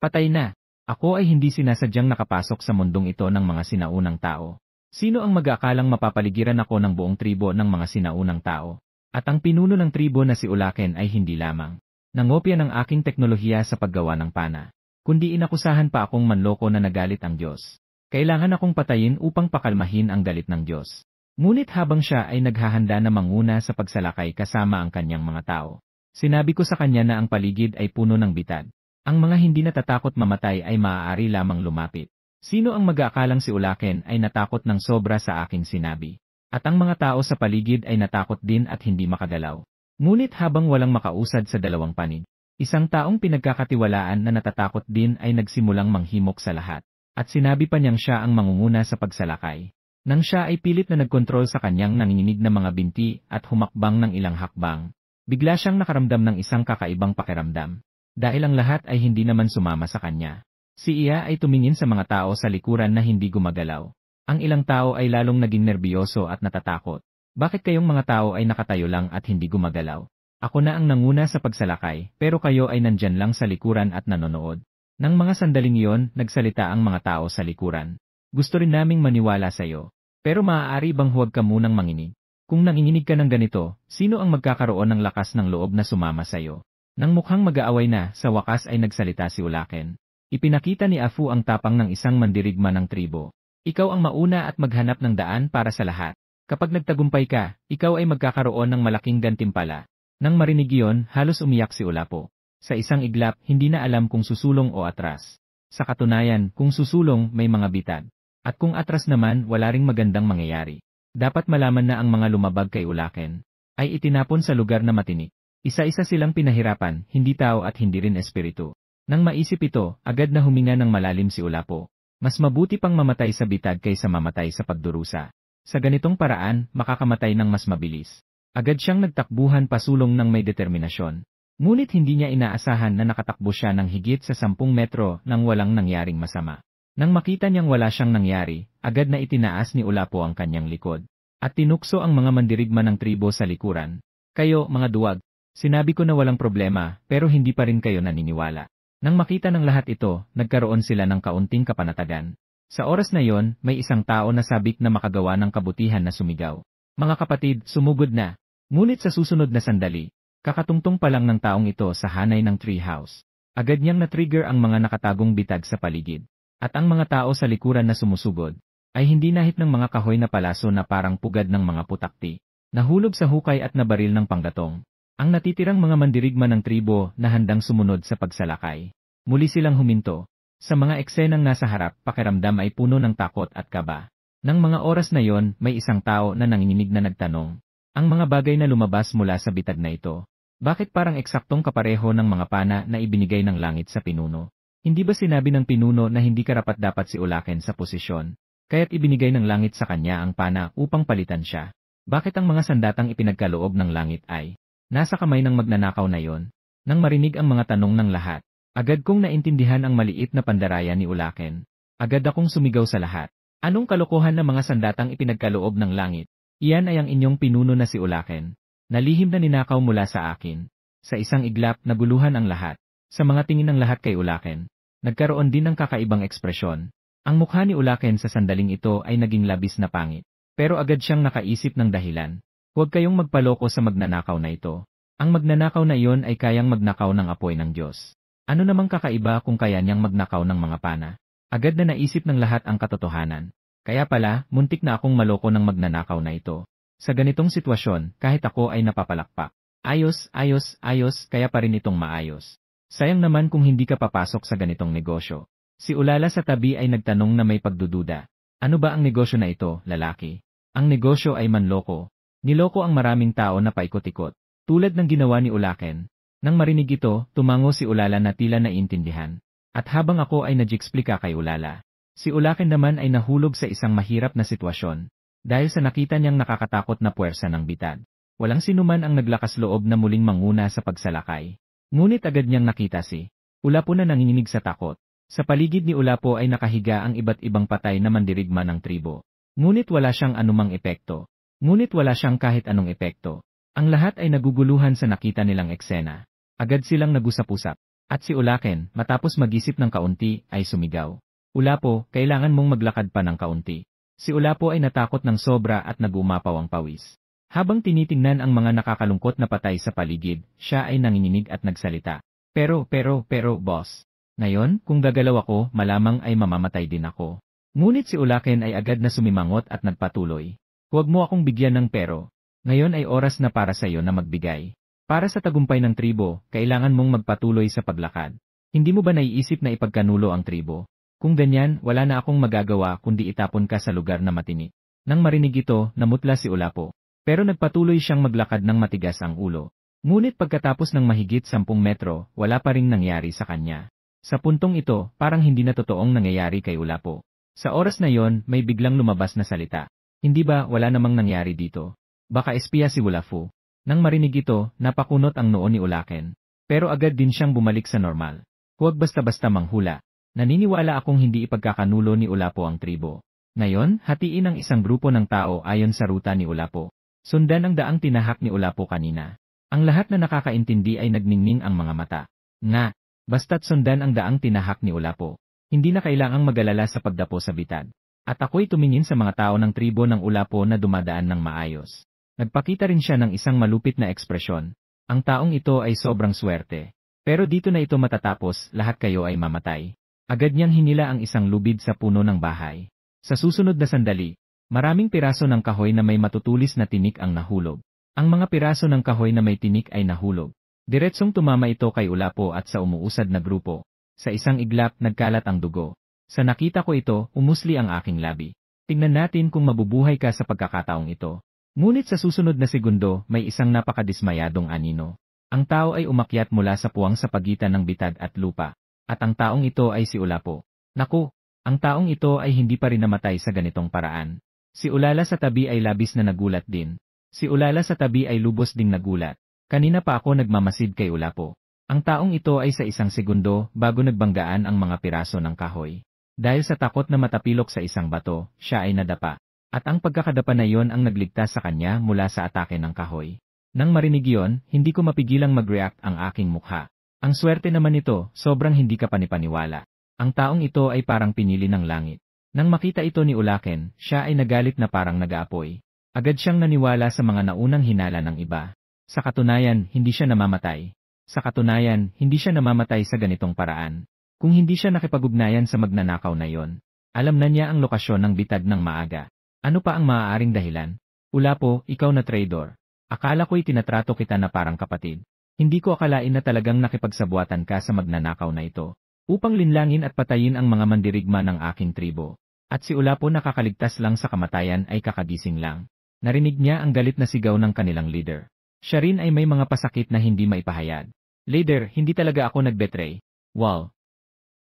Patay na! Ako ay hindi sinasadyang nakapasok sa mundong ito ng mga sinaunang tao. Sino ang mag-aakalang mapapaligiran ako ng buong tribo ng mga sinaunang tao? At ang pinuno ng tribo na si Ulaken ay hindi lamang nangopya ng aking teknolohiya sa paggawa ng pana, kundi inakusahan pa akong manloko na nagalit ang Diyos. Kailangan akong patayin upang pakalmahin ang galit ng Diyos. Ngunit habang siya ay naghahanda na manguna sa pagsalakay kasama ang kanyang mga tao, sinabi ko sa kanya na ang paligid ay puno ng bitad. Ang mga hindi natatakot mamatay ay maaari lamang lumapit. Sino ang mag-aakalang si Ulaken ay natakot ng sobra sa aking sinabi? At ang mga tao sa paligid ay natakot din at hindi makagalaw. Ngunit habang walang makausad sa dalawang panig, isang taong pinagkakatiwalaan na natatakot din ay nagsimulang manghimok sa lahat. At sinabi pa niyang siya ang mangunguna sa pagsalakay. Nang siya ay pilit na nagkontrol sa kanyang nanginginig na mga binti at humakbang ng ilang hakbang, bigla siyang nakaramdam ng isang kakaibang pakiramdam. Dahil ang lahat ay hindi naman sumama sa kanya. Si Iya ay tumingin sa mga tao sa likuran na hindi gumagalaw. Ang ilang tao ay lalong naging nerbiyoso at natatakot. Bakit kayong mga tao ay nakatayo lang at hindi gumagalaw? Ako na ang nanguna sa pagsalakay, pero kayo ay nandyan lang sa likuran at nanonood. Nang mga sandaling iyon, nagsalita ang mga tao sa likuran. Gusto rin naming maniwala sa iyo. Pero maaari bang huwag ka munang manginig? Kung nanginginig ka ng ganito, sino ang magkakaroon ng lakas ng loob na sumama sa iyo? Nang mukhang mag-aaway na, sa wakas ay nagsalita si Ulaken. Ipinakita ni Afu ang tapang ng isang mandirigma ng tribo. Ikaw ang mauna at maghanap ng daan para sa lahat. Kapag nagtagumpay ka, ikaw ay magkakaroon ng malaking gantimpala. Nang marinig iyon, halos umiyak si Ulapo. Sa isang iglap, hindi na alam kung susulong o atras. Sa katunayan, kung susulong, may mga bitad. At kung atras naman, wala ring magandang mangyayari. Dapat malaman na ang mga lumabag kay Ulaken ay itinapon sa lugar na matinik. Isa-isa silang pinahirapan, hindi tao at hindi rin espiritu. Nang maisip ito, agad na huminga ng malalim si Ulapo. Mas mabuti pang mamatay sa bitad kaysa mamatay sa pagdurusa. Sa ganitong paraan, makakamatay ng mas mabilis. Agad siyang nagtakbuhan pasulong ng may determinasyon. Ngunit hindi niya inaasahan na nakatakbo siya ng higit sa 10 metro nang walang nangyaring masama. Nang makita niyang wala siyang nangyari, agad na itinaas ni Ulapo ang kanyang likod. At tinukso ang mga mandirigma ng tribo sa likuran. Kayo, mga duwag, sinabi ko na walang problema, pero hindi pa rin kayo naniniwala. Nang makita ng lahat ito, nagkaroon sila ng kaunting kapanatagan. Sa oras na yon, may isang tao na sabik na makagawa ng kabutihan na sumigaw. Mga kapatid, sumugod na. Ngunit sa susunod na sandali, kakatungtong pa lang ng taong ito sa hanay ng treehouse. Agad niyang na-trigger ang mga nakatagong bitag sa paligid. At ang mga tao sa likuran na sumusugod, ay hindi nahit ng mga kahoy na palaso na parang pugad ng mga putakti. Nahulog sa hukay at nabaril ng panggatong. Ang natitirang mga mandirigma ng tribo na handang sumunod sa pagsalakay. Muli silang huminto. Sa mga eksenang nasa harap, pakiramdam ay puno ng takot at kaba. Nang mga oras na yon, may isang tao na nanginginig na nagtanong. Ang mga bagay na lumabas mula sa bitag na ito, bakit parang eksaktong kapareho ng mga pana na ibinigay ng langit sa pinuno? Hindi ba sinabi ng pinuno na hindi karapat-dapat si Ulaken sa posisyon, kaya't ibinigay ng langit sa kanya ang pana upang palitan siya? Bakit ang mga sandatang ipinagkaloob ng langit ay nasa kamay ng magnanakaw na yon? Nang marinig ang mga tanong ng lahat, agad kong naintindihan ang maliit na pandaraya ni Ulaken. Agad akong sumigaw sa lahat. Anong kalokohan na mga sandatang ipinagkaloob ng langit? Iyan ay ang inyong pinuno na si Ulaken. Nalihim na ninakaw mula sa akin. Sa isang iglap, naguluhan ang lahat. Sa mga tingin ng lahat kay Ulaken, nagkaroon din ng kakaibang ekspresyon. Ang mukha ni Ulaken sa sandaling ito ay naging labis na pangit. Pero agad siyang nakaisip ng dahilan. Huwag kayong magpaloko sa magnanakaw na ito. Ang magnanakaw na iyon ay kayang magnakaw ng apoy ng Diyos. Ano namang kakaiba kung kaya niyang magnakaw ng mga pana? Agad na naisip ng lahat ang katotohanan. Kaya pala, muntik na akong maloko ng magnanakaw na ito. Sa ganitong sitwasyon, kahit ako ay napapalakpak. Ayos, kaya pa rin itong maayos. Sayang naman kung hindi ka papasok sa ganitong negosyo. Si Ulala sa tabi ay nagtanong na may pagdududa. Ano ba ang negosyo na ito, lalaki? Ang negosyo ay manloko. Niloko ang maraming tao na paikot-ikot, tulad ng ginawa ni Ulaken. Nang marinig ito, tumango si Ulala na tila naiintindihan. At habang ako ay nag-explika kay Ulala, si Ulaken naman ay nahulog sa isang mahirap na sitwasyon. Dahil sa nakita niyang nakakatakot na puwersa ng bitag. Walang sinuman ang naglakas loob na muling manguna sa pagsalakay. Ngunit agad niyang nakita si Ulapo na nanginginig sa takot. Sa paligid ni Ulapo ay nakahiga ang iba't ibang patay na mandirigma ng tribo. Ngunit wala siyang anumang epekto. Ngunit wala siyang kahit anong epekto. Ang lahat ay naguguluhan sa nakita nilang eksena. Agad silang nag-usap-usap. At si Ulaken, matapos mag-isip ng kaunti, ay sumigaw. Ulapo, kailangan mong maglakad pa ng kaunti. Si Ulapo ay natakot ng sobra at nagumapaw ang pawis. Habang tinitingnan ang mga nakakalungkot na patay sa paligid, siya ay nanginginig at nagsalita. Pero, boss. Ngayon, kung gagalaw ako, malamang ay mamamatay din ako. Ngunit si Ulaken ay agad na sumimangot at nagpatuloy. Huwag mo akong bigyan ng pero. Ngayon ay oras na para sa iyo na magbigay. Para sa tagumpay ng tribo, kailangan mong magpatuloy sa paglakad. Hindi mo ba naiisip na ipagkanulo ang tribo? Kung ganyan, wala na akong magagawa kundi itapon ka sa lugar na matinik. Nang marinig ito, namutla si Ulapo. Pero nagpatuloy siyang maglakad ng matigas ang ulo. Ngunit pagkatapos ng mahigit 10 metro, wala pa ring nangyari sa kanya. Sa puntong ito, parang hindi na totoong nangyayari kay Ulapo. Sa oras na yon, may biglang lumabas na salita. Hindi ba wala namang nangyari dito? Baka espiya si Ulapo. Nang marinig ito, napakunot ang noo ni Ulaken. Pero agad din siyang bumalik sa normal. Huwag basta-basta manghula. Naniniwala akong hindi ipagkakanulo ni Ulapo ang tribo. Ngayon, hatiin ang isang grupo ng tao ayon sa ruta ni Ulapo. Sundan ang daang tinahak ni Ulapo kanina. Ang lahat na nakakaintindi ay nagningning ang mga mata. Nga! Basta't sundan ang daang tinahak ni Ulapo. Hindi na kailangang mag-alala sa pagdapo sa bitag. At ako'y tumingin sa mga tao ng tribo ng Ulapo na dumadaan ng maayos. Nagpakita rin siya ng isang malupit na ekspresyon. Ang taong ito ay sobrang swerte. Pero dito na ito matatapos, lahat kayo ay mamatay. Agad niyang hinila ang isang lubid sa puno ng bahay. Sa susunod na sandali, maraming piraso ng kahoy na may matutulis na tinik ang nahulog. Ang mga piraso ng kahoy na may tinik ay nahulog. Diretsong tumama ito kay Ulapo at sa umuusad na grupo. Sa isang iglap, nagkalat ang dugo. Sa nakita ko ito, umusli ang aking labi. Tingnan natin kung mabubuhay ka sa pagkakataong ito. Ngunit sa susunod na segundo, may isang napakadismayadong anino. Ang tao ay umakyat mula sa puwang sa pagitan ng bitag at lupa. At ang taong ito ay si Ulapo. Naku! Ang taong ito ay hindi pa rin namatay sa ganitong paraan. Si Ulala sa tabi ay labis na nagulat din. Si Ulala sa tabi ay lubos ding nagulat. Kanina pa ako nagmamasid kay Ulapo. Ang taong ito ay sa isang segundo bago nagbanggaan ang mga piraso ng kahoy. Dahil sa takot na matapilok sa isang bato, siya ay nadapa. At ang pagkakadapa na iyon ang nagligtas sa kanya mula sa atake ng kahoy. Nang marinig iyon, hindi ko mapigilang mag-react ang aking mukha. Ang swerte naman ito, sobrang hindi ka panipaniwala. Ang taong ito ay parang pinili ng langit. Nang makita ito ni Ulaken, siya ay nagalit na parang nag-aapoy. Agad siyang naniwala sa mga naunang hinala ng iba. Sa katunayan, hindi siya namamatay. Sa katunayan, hindi siya namamatay sa ganitong paraan. Kung hindi siya nakipag-ugnayan sa magnanakaw na iyon, alam na niya ang lokasyon ng bitag ng maaga. Ano pa ang maaaring dahilan? Ulapo, ikaw na traitor. Akala ko'y tinatrato kita na parang kapatid. Hindi ko akalain na talagang nakipagsabuatan ka sa magnanakaw na ito. Upang linlangin at patayin ang mga mandirigma ng aking tribo. At si Ulapo nakakaligtas lang sa kamatayan ay kakagising lang. Narinig niya ang galit na sigaw ng kanilang leader. Siya rin ay may mga pasakit na hindi maipahayag. Leader, hindi talaga ako nag-betray. Wow!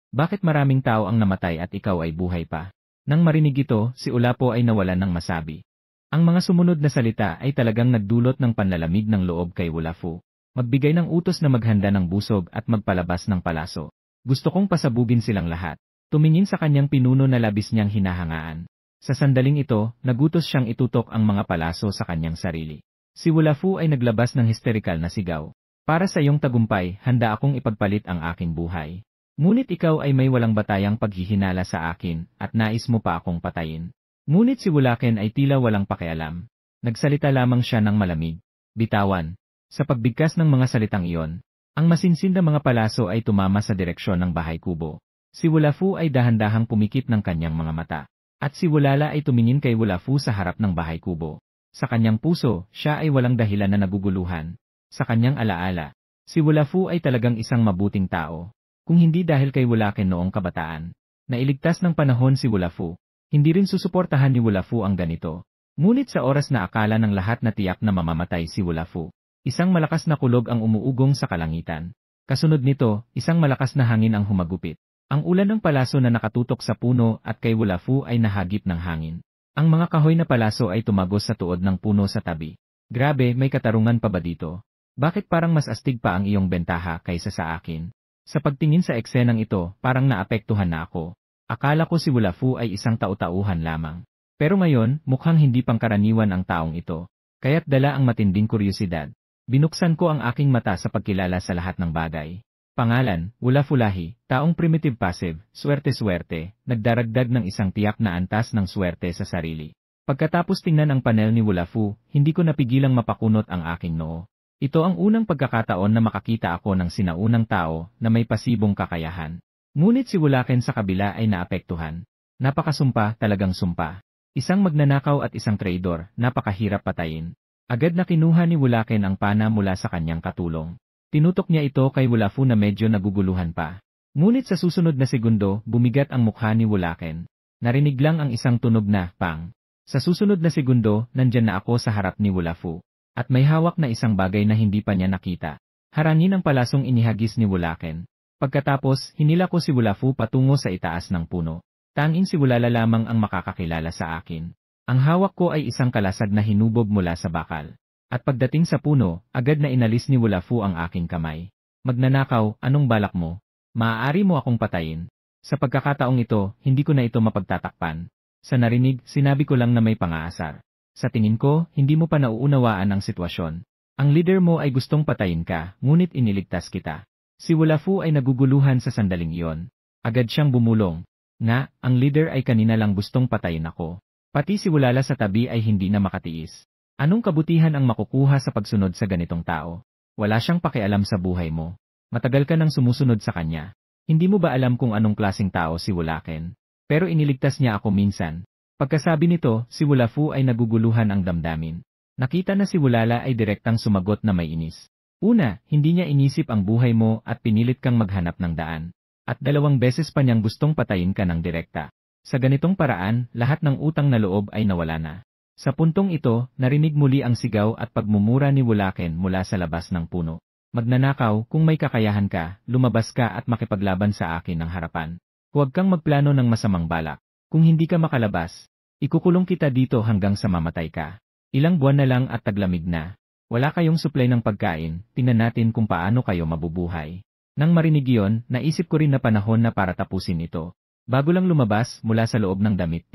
Bakit maraming tao ang namatay at ikaw ay buhay pa? Nang marinig ito, si Ulapo ay nawalan ng masabi. Ang mga sumunod na salita ay talagang nagdulot ng panlalamig ng loob kay Ulapo. Magbigay ng utos na maghanda ng busog at magpalabas ng palaso. Gusto kong pasabugin silang lahat. Tumingin sa kanyang pinuno na labis niyang hinahangaan. Sa sandaling ito, nagutos siyang itutok ang mga palaso sa kanyang sarili. Si Ulapo ay naglabas ng hysterical na sigaw. Para sa iyong tagumpay, handa akong ipagpalit ang aking buhay. Ngunit ikaw ay may walang batayang paghihinala sa akin, at nais mo pa akong patayin. Ngunit si Ulaken ay tila walang pakialam. Nagsalita lamang siya ng malamig. Bitawan. Sa pagbigkas ng mga salitang iyon, ang masinsin na mga palaso ay tumama sa direksyon ng bahay kubo. Si Ulapo ay dahan-dahang pumikit ng kanyang mga mata. At si Ulala ay tumingin kay Ulapo sa harap ng bahay kubo. Sa kanyang puso, siya ay walang dahilan na naguguluhan. Sa kanyang alaala, si Ulapo ay talagang isang mabuting tao. Kung hindi dahil kay Ulaken noong kabataan, Nailigtas ng panahon si Wulafu. Hindi rin susuportahan ni Wulafu ang ganito. Ngunit sa oras na akala ng lahat na tiyak na mamamatay si Wulafu, isang malakas na kulog ang umuugong sa kalangitan. Kasunod nito, isang malakas na hangin ang humagupit. Ang ulan ng palaso na nakatutok sa puno at kay Wulafu ay nahagip ng hangin. Ang mga kahoy na palaso ay tumagos sa tuod ng puno sa tabi. Grabe, may katarungan pa ba dito? Bakit parang mas astig pa ang iyong bentaha kaysa sa akin? Sa pagtingin sa eksenang ito, parang naapektuhan na ako. Akala ko si Wulafu ay isang tau-tauhan lamang. Pero ngayon, mukhang hindi pangkaraniwan ang taong ito. Kaya't dala ang matinding kuryosidad. Binuksan ko ang aking mata sa pagkilala sa lahat ng bagay. Pangalan, Wulafulahi, taong primitive passive, swerte-swerte, nagdaragdag ng isang tiyak na antas ng swerte sa sarili. Pagkatapos tingnan ang panel ni Wulafu, hindi ko napigilang mapakunot ang aking noo. Ito ang unang pagkakataon na makakita ako ng sinaunang tao na may pasibong kakayahan. Ngunit si Wulaken sa kabila ay naapektuhan. Napakasumpa, talagang sumpa. Isang magnanakaw at isang traidor, napakahirap patayin. Agad na kinuha ni Wulaken ang pana mula sa kanyang katulong. Tinutok niya ito kay Wulafu na medyo naguguluhan pa. Ngunit sa susunod na segundo, bumigat ang mukha ni Wulaken. Narinig lang ang isang tunog na, pang. Sa susunod na segundo, nandyan na ako sa harap ni Wulafu. At may hawak na isang bagay na hindi pa niya nakita. Harangin ang palasong inihagis ni Wulaken. Pagkatapos, hinila ko si Wulafu patungo sa itaas ng puno. Tanging si Wulala lamang ang makakakilala sa akin. Ang hawak ko ay isang kalasag na hinubog mula sa bakal. At pagdating sa puno, agad na inalis ni Wulafu ang aking kamay. Magnanakaw, anong balak mo? Maaari mo akong patayin. Sa pagkakataong ito, hindi ko na ito mapagtatakpan. Sa narinig, sinabi ko lang na may pangaasar. Sa tingin ko, hindi mo pa nauunawaan ang sitwasyon. Ang leader mo ay gustong patayin ka, ngunit iniligtas kita. Si Wulafu ay naguguluhan sa sandaling iyon. Agad siyang bumulong. Nga, ang leader ay kanina lang gustong patayin ako. Pati si Wulala sa tabi ay hindi na makatiis. Anong kabutihan ang makukuha sa pagsunod sa ganitong tao? Wala siyang pakialam sa buhay mo. Matagal ka nang sumusunod sa kanya. Hindi mo ba alam kung anong klaseng tao si Wulaken? Pero iniligtas niya ako minsan. Pagkasabi nito, si Wulafu ay naguguluhan ang damdamin. Nakita na si Wulala ay direktang sumagot na may inis. Una, hindi niya inisip ang buhay mo at pinilit kang maghanap ng daan. At 2 beses pa niyang gustong patayin ka ng direkta. Sa ganitong paraan, lahat ng utang na loob ay nawala na. Sa puntong ito, narinig muli ang sigaw at pagmumura ni Wulaken mula sa labas ng puno. Magnanakaw, kung may kakayahan ka, lumabas ka at makipaglaban sa akin ng harapan. Huwag kang magplano ng masamang balak. Kung hindi ka makalabas, ikukulong kita dito hanggang sa mamatay ka. Ilang buwan na lang at taglamig na. Wala kayong supply ng pagkain, tingnan natin kung paano kayo mabubuhay. Nang marinig iyon, naisip ko rin na panahon na para tapusin ito. Bago lang lumabas mula sa loob ng damit,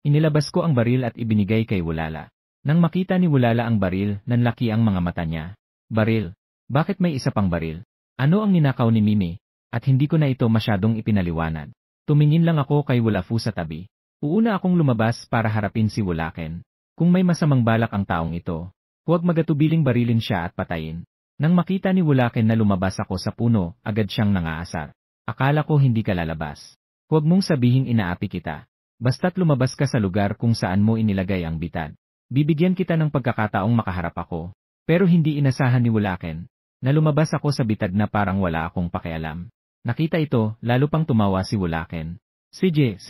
inilabas ko ang baril at ibinigay kay Wulala. Nang makita ni Wulala ang baril, nanlaki ang mga mata niya. Baril? Bakit may isa pang baril? Ano ang ninakaw ni Mimi? At hindi ko na ito masyadong ipinaliwanag. Tumingin lang ako kay Wulafu sa tabi. Uuna akong lumabas para harapin si Wulaken. Kung may masamang balak ang taong ito, huwag magatubiling barilin siya at patayin. Nang makita ni Wulaken na lumabas ako sa puno, agad siyang nangaasar. Akala ko hindi ka lalabas. Huwag mong sabihing inaapi kita. Basta't lumabas ka sa lugar kung saan mo inilagay ang bitad. Bibigyan kita ng pagkakataong makaharap ako. Pero hindi inasahan ni Wulaken na lumabas ako sa bitad na parang wala akong pakialam. Nakita ito, lalo pang tumawa si Wulaken. Sige.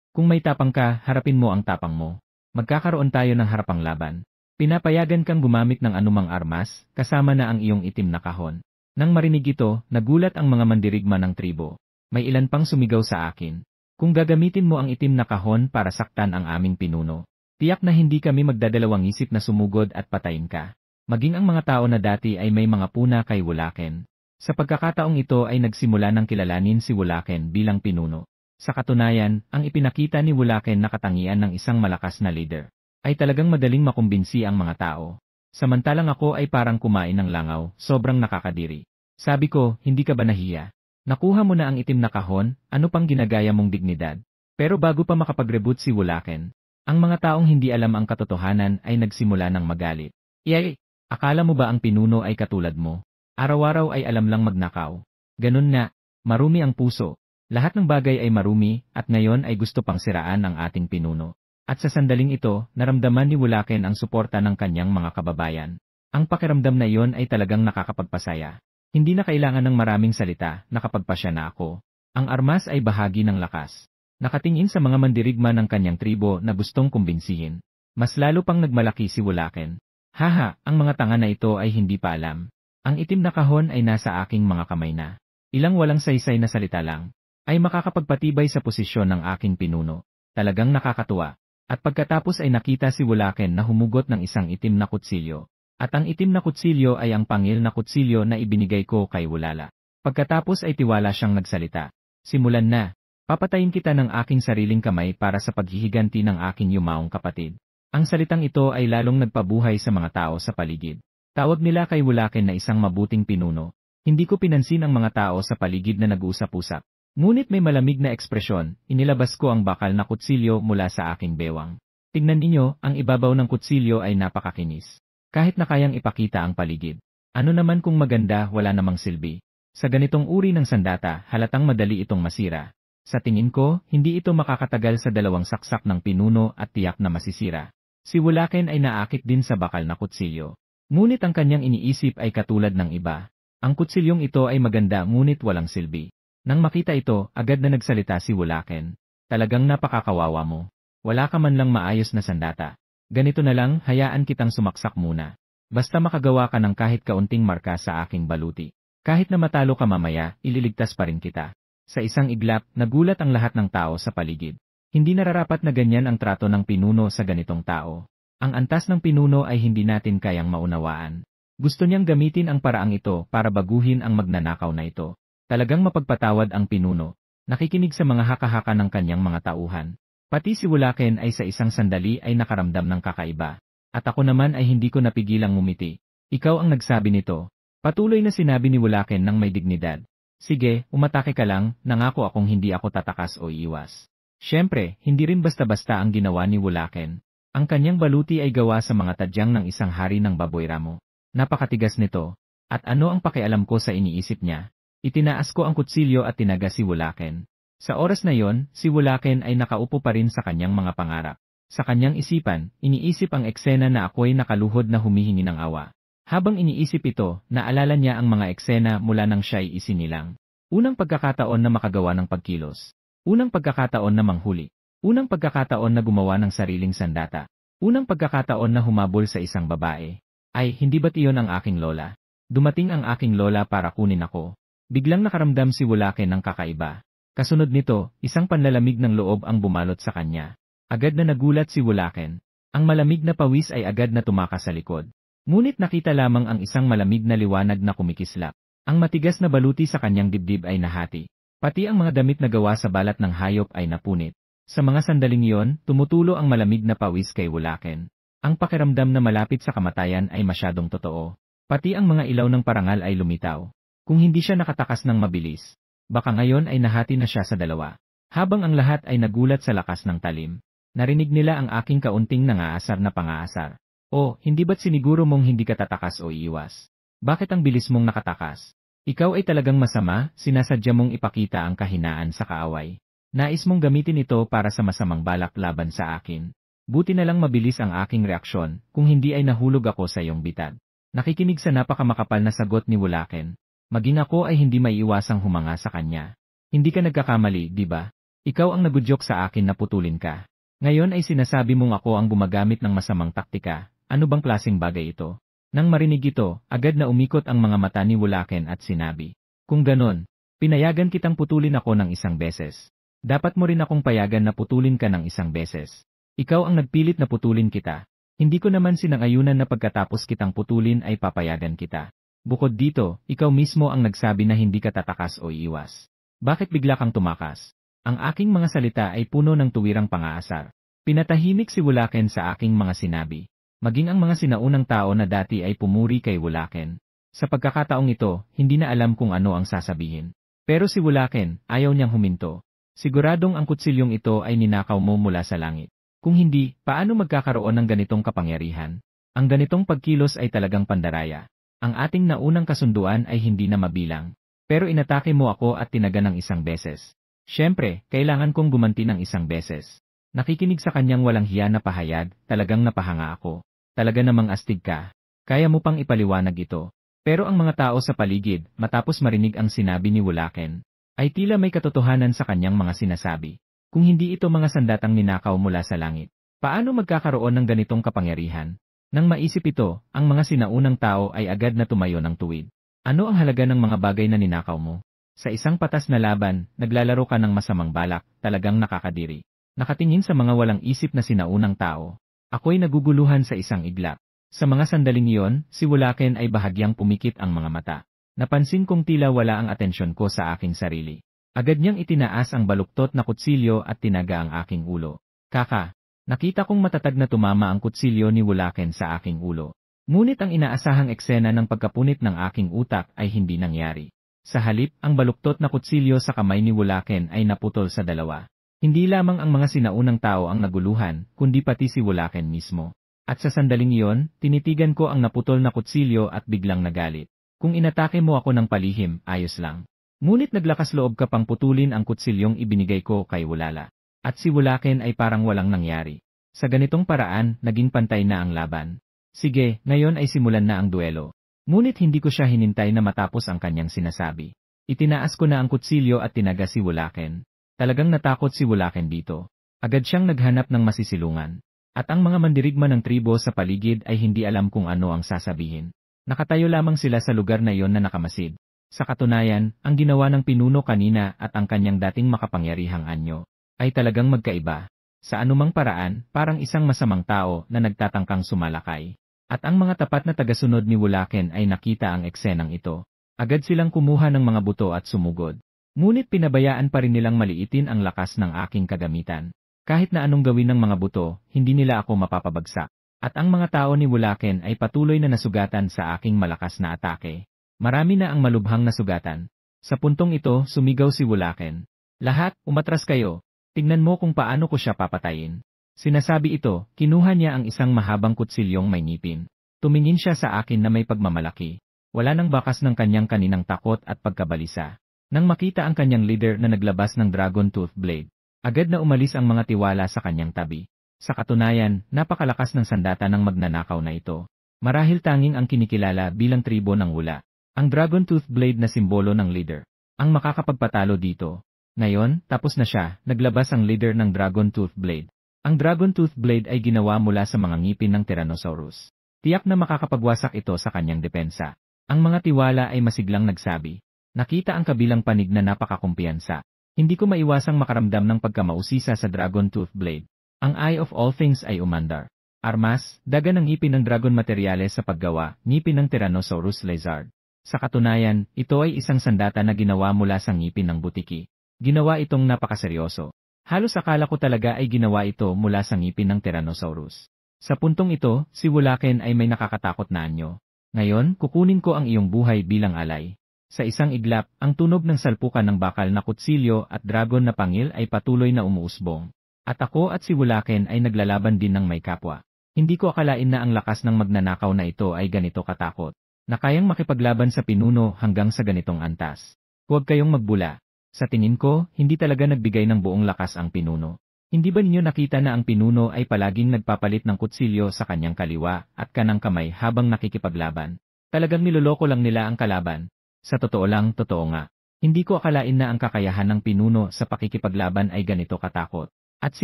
Kung may tapang ka, harapin mo ang tapang mo. Magkakaroon tayo ng harapang laban. Pinapayagan kang gumamit ng anumang armas, kasama na ang iyong itim na kahon. Nang marinig ito, nagulat ang mga mandirigma ng tribo. May ilan pang sumigaw sa akin. Kung gagamitin mo ang itim na kahon para saktan ang aming pinuno, tiyak na hindi kami magdadalawang isip na sumugod at patayin ka. Maging ang mga tao na dati ay may mga puna kay Wulaken. Sa pagkakataong ito ay nagsimula ng kilalanin si Wulaken bilang pinuno. Sa katunayan, ang ipinakita ni Wulaken na katangian ng isang malakas na leader ay talagang madaling makumbinsi ang mga tao. Samantalang ako ay parang kumain ng langaw, sobrang nakakadiri. Sabi ko, hindi ka ba nahiya? Nakuha mo na ang itim na kahon, ano pang ginagaya mong dignidad? Pero bago pa makapag-reboot si Wulaken, ang mga taong hindi alam ang katotohanan ay nagsimula ng magalit. Iyay, akala mo ba ang pinuno ay katulad mo? Araw-araw ay alam lang magnakaw. Ganun nga, marumi ang puso. Lahat ng bagay ay marumi, at ngayon ay gusto pang siraan ang ating pinuno. At sa sandaling ito, naramdaman ni Wulaken ang suporta ng kanyang mga kababayan. Ang pakiramdam na iyon ay talagang nakakapagpasaya. Hindi na kailangan ng maraming salita, nakapagpasya na ako. Ang armas ay bahagi ng lakas. Nakatingin sa mga mandirigma ng kanyang tribo na gustong kumbinsihin. Mas lalo pang nagmalaki si Wulaken. Haha, ang mga tanga na ito ay hindi pa alam. Ang itim na kahon ay nasa aking mga kamay na. Ilang walang saysay na salita lang, ay makakapagpatibay sa posisyon ng aking pinuno. Talagang nakakatuwa. At pagkatapos ay nakita si Wulaken na humugot ng isang itim na kutsilyo. At ang itim na kutsilyo ay ang pangil na kutsilyo na ibinigay ko kay Wulala. Pagkatapos ay tiwala siyang nagsalita. Simulan na. Papatayin kita ng aking sariling kamay para sa paghihiganti ng aking yumaong kapatid. Ang salitang ito ay lalong nagpabuhay sa mga tao sa paligid. Tawag nila kay Wulaken na isang mabuting pinuno. Hindi ko pinansin ang mga tao sa paligid na nag-usap-usap. Ngunit may malamig na ekspresyon, inilabas ko ang bakal na kutsilyo mula sa aking bewang. Tignan ninyo, ang ibabaw ng kutsilyo ay napakakinis. Kahit na kayang ipakita ang paligid. Ano naman kung maganda, wala namang silbi. Sa ganitong uri ng sandata, halatang madali itong masira. Sa tingin ko, hindi ito makakatagal sa dalawang saksak ng pinuno at tiyak na masisira. Si Wulaken ay naakit din sa bakal na kutsilyo. Ngunit ang kanyang iniisip ay katulad ng iba. Ang kutsilyong ito ay maganda ngunit walang silbi. Nang makita ito, agad na nagsalita si Wulaken. Talagang napakakawawa mo. Wala ka man lang maayos na sandata. Ganito na lang, hayaan kitang sumaksak muna. Basta makagawa ka ng kahit kaunting marka sa aking baluti. Kahit na matalo ka mamaya, ililigtas pa rin kita. Sa isang iglap, nagulat ang lahat ng tao sa paligid. Hindi nararapat na ganyan ang trato ng pinuno sa ganitong tao. Ang antas ng pinuno ay hindi natin kayang maunawaan. Gusto niyang gamitin ang paraang ito para baguhin ang magnanakaw na ito. Talagang mapagpatawad ang pinuno. Nakikinig sa mga haka-haka ng kanyang mga tauhan. Pati si Wulaken ay sa isang sandali ay nakaramdam ng kakaiba. At ako naman ay hindi ko napigilang ngumiti. Ikaw ang nagsabi nito. Patuloy na sinabi ni Wulaken ng may dignidad. Sige, umatake ka lang, nangako akong hindi ako tatakas o iiwas. Siyempre, hindi rin basta-basta ang ginawa ni Wulaken. Ang kanyang baluti ay gawa sa mga tadyang ng isang hari ng baboy ramo. Napakatigas nito. At ano ang pakialam ko sa iniisip niya? Itinaas ko ang kutsilyo at tinaga si Wulaken. Sa oras na yon, si Wulaken ay nakaupo pa rin sa kanyang mga pangarap. Sa kanyang isipan, iniisip ang eksena na ako'y nakaluhod na humihingi ng awa. Habang iniisip ito, naalala niya ang mga eksena mula nang siya'y isinilang. Unang pagkakataon na makagawa ng pagkilos. Unang pagkakataon na manghuli. Unang pagkakataon na gumawa ng sariling sandata. Unang pagkakataon na humabol sa isang babae. Ay, hindi ba't iyon ang aking lola? Dumating ang aking lola para kunin ako. Biglang nakaramdam si Wulaken ng kakaiba. Kasunod nito, isang panlalamig ng loob ang bumalot sa kanya. Agad na nagulat si Wulaken. Ang malamig na pawis ay agad na tumakas sa likod. Ngunit nakita lamang ang isang malamig na liwanag na kumikislap. Ang matigas na baluti sa kanyang dibdib ay nahati. Pati ang mga damit na gawa sa balat ng hayop ay napunit. Sa mga sandaling iyon, tumutulo ang malamig na pawis kay Wulaken. Ang pakiramdam na malapit sa kamatayan ay masyadong totoo. Pati ang mga ilaw ng parangal ay lumitaw. Kung hindi siya nakatakas ng mabilis, baka ngayon ay nahati na siya sa dalawa. Habang ang lahat ay nagulat sa lakas ng talim, narinig nila ang aking kaunting nangaasar na pangaasar. Oh, hindi ba't siniguro mong hindi ka tatakas o iiwas? Bakit ang bilis mong nakatakas? Ikaw ay talagang masama, sinasadya mong ipakita ang kahinaan sa kaaway. Nais mong gamitin ito para sa masamang balak laban sa akin. Buti na lang mabilis ang aking reaksyon, kung hindi ay nahulog ako sa iyong bitad. Nakikinig sa napakamakapal na sagot ni Wulaken. Maging ako ay hindi maiiwasang humanga sa kanya. Hindi ka nagkakamali, di ba? Ikaw ang nagudyok sa akin na putulin ka. Ngayon ay sinasabi mong ako ang gumagamit ng masamang taktika. Ano bang klaseng bagay ito? Nang marinig ito, agad na umikot ang mga mata ni Wulaken at sinabi, kung ganon, pinayagan kitang putulin ako ng isang beses. Dapat mo rin akong payagan na putulin ka ng isang beses. Ikaw ang nagpilit na putulin kita. Hindi ko naman sinang-ayunan na pagkatapos kitang putulin ay papayagan kita. Bukod dito, ikaw mismo ang nagsabi na hindi ka tatakas o iiwas. Bakit bigla kang tumakas? Ang aking mga salita ay puno ng tuwirang pangaasar. Pinatahimik si Wulaken sa aking mga sinabi. Maging ang mga sinaunang tao na dati ay pumuri kay Wulaken. Sa pagkakataong ito, hindi na alam kung ano ang sasabihin. Pero si Wulaken, ayaw niyang huminto. Siguradong ang kutsilyong ito ay ninakaw mo mula sa langit. Kung hindi, paano magkakaroon ng ganitong kapangyarihan? Ang ganitong pagkilos ay talagang pandaraya. Ang ating naunang kasunduan ay hindi na mabilang. Pero inatake mo ako at tinaga ng isang beses. Siyempre, kailangan kong gumanti ng isang beses. Nakikinig sa kanyang walang hiya na pahayag, talagang napahanga ako. Talaga namang astig ka. Kaya mo pang ipaliwanag ito. Pero ang mga tao sa paligid, matapos marinig ang sinabi ni Wulaken, ay tila may katotohanan sa kanyang mga sinasabi. Kung hindi ito mga sandatang ninakaw mula sa langit, paano magkakaroon ng ganitong kapangyarihan? Nang maisip ito, ang mga sinaunang tao ay agad na tumayo ng tuwid. Ano ang halaga ng mga bagay na ninakaw mo? Sa isang patas na laban, naglalaro ka ng masamang balak, talagang nakakadiri. Nakatingin sa mga walang isip na sinaunang tao. Ako'y naguguluhan sa isang iglap. Sa mga sandaling iyon, si Wulaken ay bahagyang pumikit ang mga mata. Napansin kong tila wala ang atensyon ko sa aking sarili. Agad niyang itinaas ang baluktot na kutsilyo at tinaga ang aking ulo. Kaka! Nakita kong matatag na tumama ang kutsilyo ni Wulaken sa aking ulo. Ngunit ang inaasahang eksena ng pagkapunit ng aking utak ay hindi nangyari. Sa halip, ang baluktot na kutsilyo sa kamay ni Wulaken ay naputol sa dalawa. Hindi lamang ang mga sinaunang tao ang naguluhan, kundi pati si Wulaken mismo. At sa sandaling iyon, tinitigan ko ang naputol na kutsilyo at biglang nagalit. Kung inatake mo ako ng palihim, ayos lang. Ngunit naglakas loob ka pang putulin ang kutsilyong ibinigay ko kay Wulala. At si Wulaken ay parang walang nangyari. Sa ganitong paraan, naging pantay na ang laban. Sige, ngayon ay simulan na ang duelo. Ngunit hindi ko siya hinintay na matapos ang kanyang sinasabi. Itinaas ko na ang kutsilyo at tinaga si Wulaken. Talagang natakot si Wulaken dito. Agad siyang naghanap ng masisilungan. At ang mga mandirigma ng tribo sa paligid ay hindi alam kung ano ang sasabihin. Nakatayo lamang sila sa lugar na iyon na nakamasid. Sa katunayan, ang ginawa ng pinuno kanina at ang kanyang dating makapangyarihang anyo ay talagang magkaiba. Sa anumang paraan, parang isang masamang tao na nagtatangkang sumalakay. At ang mga tapat na tagasunod ni Wulaken ay nakita ang eksenang ito. Agad silang kumuha ng mga buto at sumugod. Ngunit pinabayaan pa rin nilang maliitin ang lakas ng aking kagamitan. Kahit na anong gawin ng mga buto, hindi nila ako mapapabagsak. At ang mga tao ni Wulaken ay patuloy na nasugatan sa aking malakas na atake. Marami na ang malubhang nasugatan. Sa puntong ito, sumigaw si Wulaken. Lahat, umatras kayo. Tingnan mo kung paano ko siya papatayin. Sinasabi ito, kinuha niya ang isang mahabang kutsilyong may ngipin. Tumingin siya sa akin na may pagmamalaki. Wala nang bakas ng kanyang kaninang takot at pagkabalisa. Nang makita ang kanyang leader na naglabas ng dragon tooth blade, agad na umalis ang mga tiwala sa kanyang tabi. Sa katunayan, napakalakas ng sandata ng magnanakaw na ito. Marahil tanging ang kinikilala bilang tribo ng Wula. Ang dragon tooth blade na simbolo ng leader. Ang makakapagpatalo dito. Ngayon, tapos na siya, naglabas ang leader ng Dragon Tooth Blade. Ang Dragon Tooth Blade ay ginawa mula sa mga ngipin ng Tyrannosaurus. Tiyak na makakapagwasak ito sa kanyang depensa. Ang mga tiwala ay masiglang nagsabi. Nakita ang kabilang panig na napakakumpiyansa. Hindi ko maiwasang makaramdam ng pagkamausisa sa Dragon Tooth Blade. Ang Eye of All Things ay umandar. Armas, daga ng ngipin ng dragon materyales sa paggawa, ngipin ng Tyrannosaurus lizard. Sa katunayan, ito ay isang sandata na ginawa mula sa ngipin ng butiki. Ginawa itong napakaseryoso. Halos akala ko talaga ay ginawa ito mula sa ngipin ng Tyrannosaurus. Sa puntong ito, si Wulaken ay may nakakatakot na anyo. Ngayon, kukunin ko ang iyong buhay bilang alay. Sa isang iglap, ang tunog ng salpukan ng bakal na kutsilyo at dragon na pangil ay patuloy na umuusbong. At ako at si Wulaken ay naglalaban din ng may kapwa. Hindi ko akalain na ang lakas ng magnanakaw na ito ay ganito katakot. Na kayang makipaglaban sa pinuno hanggang sa ganitong antas. Huwag kayong magbula. Sa tingin ko, hindi talaga nagbigay ng buong lakas ang pinuno. Hindi ba ninyo nakita na ang pinuno ay palaging nagpapalit ng kutsilyo sa kanyang kaliwa at kanang kamay habang nakikipaglaban? Talagang niloloko lang nila ang kalaban. Sa totoo lang, totoo nga. Hindi ko akalain na ang kakayahan ng pinuno sa pakikipaglaban ay ganito katakot. At si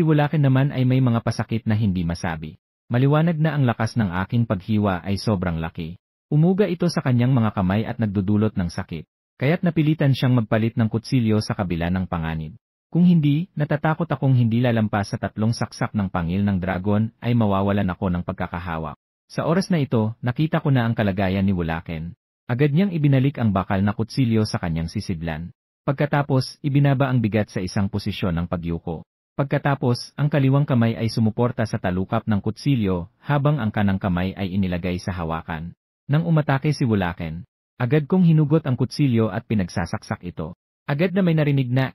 Wulaken naman ay may mga pasakit na hindi masabi. Maliwanag na ang lakas ng aking paghiwa ay sobrang laki. Umuga ito sa kanyang mga kamay at nagdudulot ng sakit. Kaya't napilitan siyang magpalit ng kutsilyo sa kabila ng panganib. Kung hindi, natatakot akong hindi lalampas sa 3 saksak ng pangil ng dragon ay mawawalan ako ng pagkakahawak. Sa oras na ito, nakita ko na ang kalagayan ni Wulaken. Agad niyang ibinalik ang bakal na kutsilyo sa kanyang sisidlan. Pagkatapos, ibinaba ang bigat sa isang posisyon ng pagyuko. Pagkatapos, ang kaliwang kamay ay sumuporta sa talukap ng kutsilyo habang ang kanang kamay ay inilagay sa hawakan. Nang umatake si Wulaken, agad kong hinugot ang kutsilyo at pinagsasaksak ito. Agad na may narinig na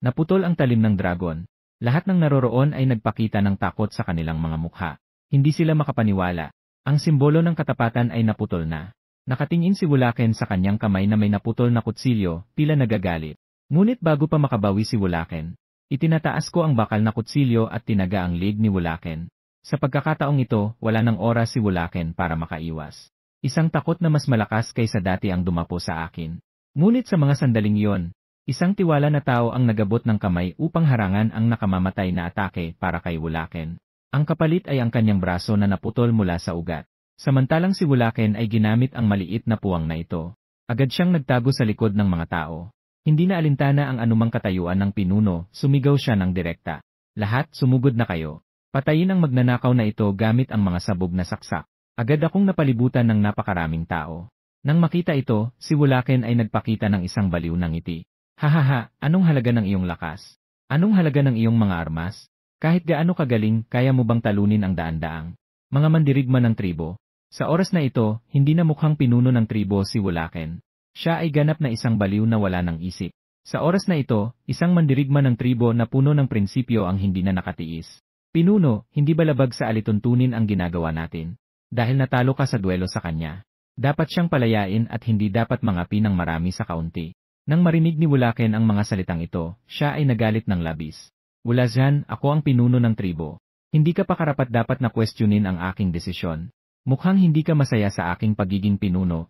naputol ang talim ng dragon. Lahat ng naroroon ay nagpakita ng takot sa kanilang mga mukha. Hindi sila makapaniwala. Ang simbolo ng katapatan ay naputol na. Nakatingin si Wulaken sa kanyang kamay na may naputol na kutsilyo, tila nagagalit. Ngunit bago pa makabawi si Wulaken, itinataas ko ang bakal na kutsilyo at tinaga ang leg ni Wulaken. Sa pagkakataong ito, wala nang oras si Wulaken para makaiwas. Isang takot na mas malakas kaysa dati ang dumapo sa akin. Ngunit sa mga sandaling iyon, Isang tiwala na tao ang nagabot ng kamay upang harangan ang nakamamatay na atake para kay Wulaken. Ang kapalit ay ang kanyang braso na naputol mula sa ugat. Samantalang si Wulaken ay ginamit ang maliit na puwang na ito. Agad siyang nagtago sa likod ng mga tao. Hindi na alintana ang anumang katayuan ng pinuno, sumigaw siya ng direkta. Lahat, sumugod na kayo. Patayin ang magnanakaw na ito gamit ang mga sabog na saksak. Agad akong napalibutan ng napakaraming tao. Nang makita ito, si Wulaken ay nagpakita ng isang baliw na ngiti. Hahaha, anong halaga ng iyong lakas? Anong halaga ng iyong mga armas? Kahit gaano kagaling, kaya mo bang talunin ang daan-daang mga mandirigma ng tribo? Sa oras na ito, hindi na mukhang pinuno ng tribo si Wulaken. Siya ay ganap na isang baliw na wala ng isip. Sa oras na ito, isang mandirigma ng tribo na puno ng prinsipyo ang hindi na nakatiis. Pinuno, hindi ba labag sa alituntunin ang ginagawa natin? Dahil natalo ka sa duelo sa kanya. Dapat siyang palayain at hindi dapat mangapi ng marami sa kaunti. Nang marinig ni Wulaken ang mga salitang ito, siya ay nagalit ng labis. Wulazhan, ako ang pinuno ng tribo. Hindi ka pa karapat-dapat na questionin ang aking desisyon. Mukhang hindi ka masaya sa aking pagiging pinuno,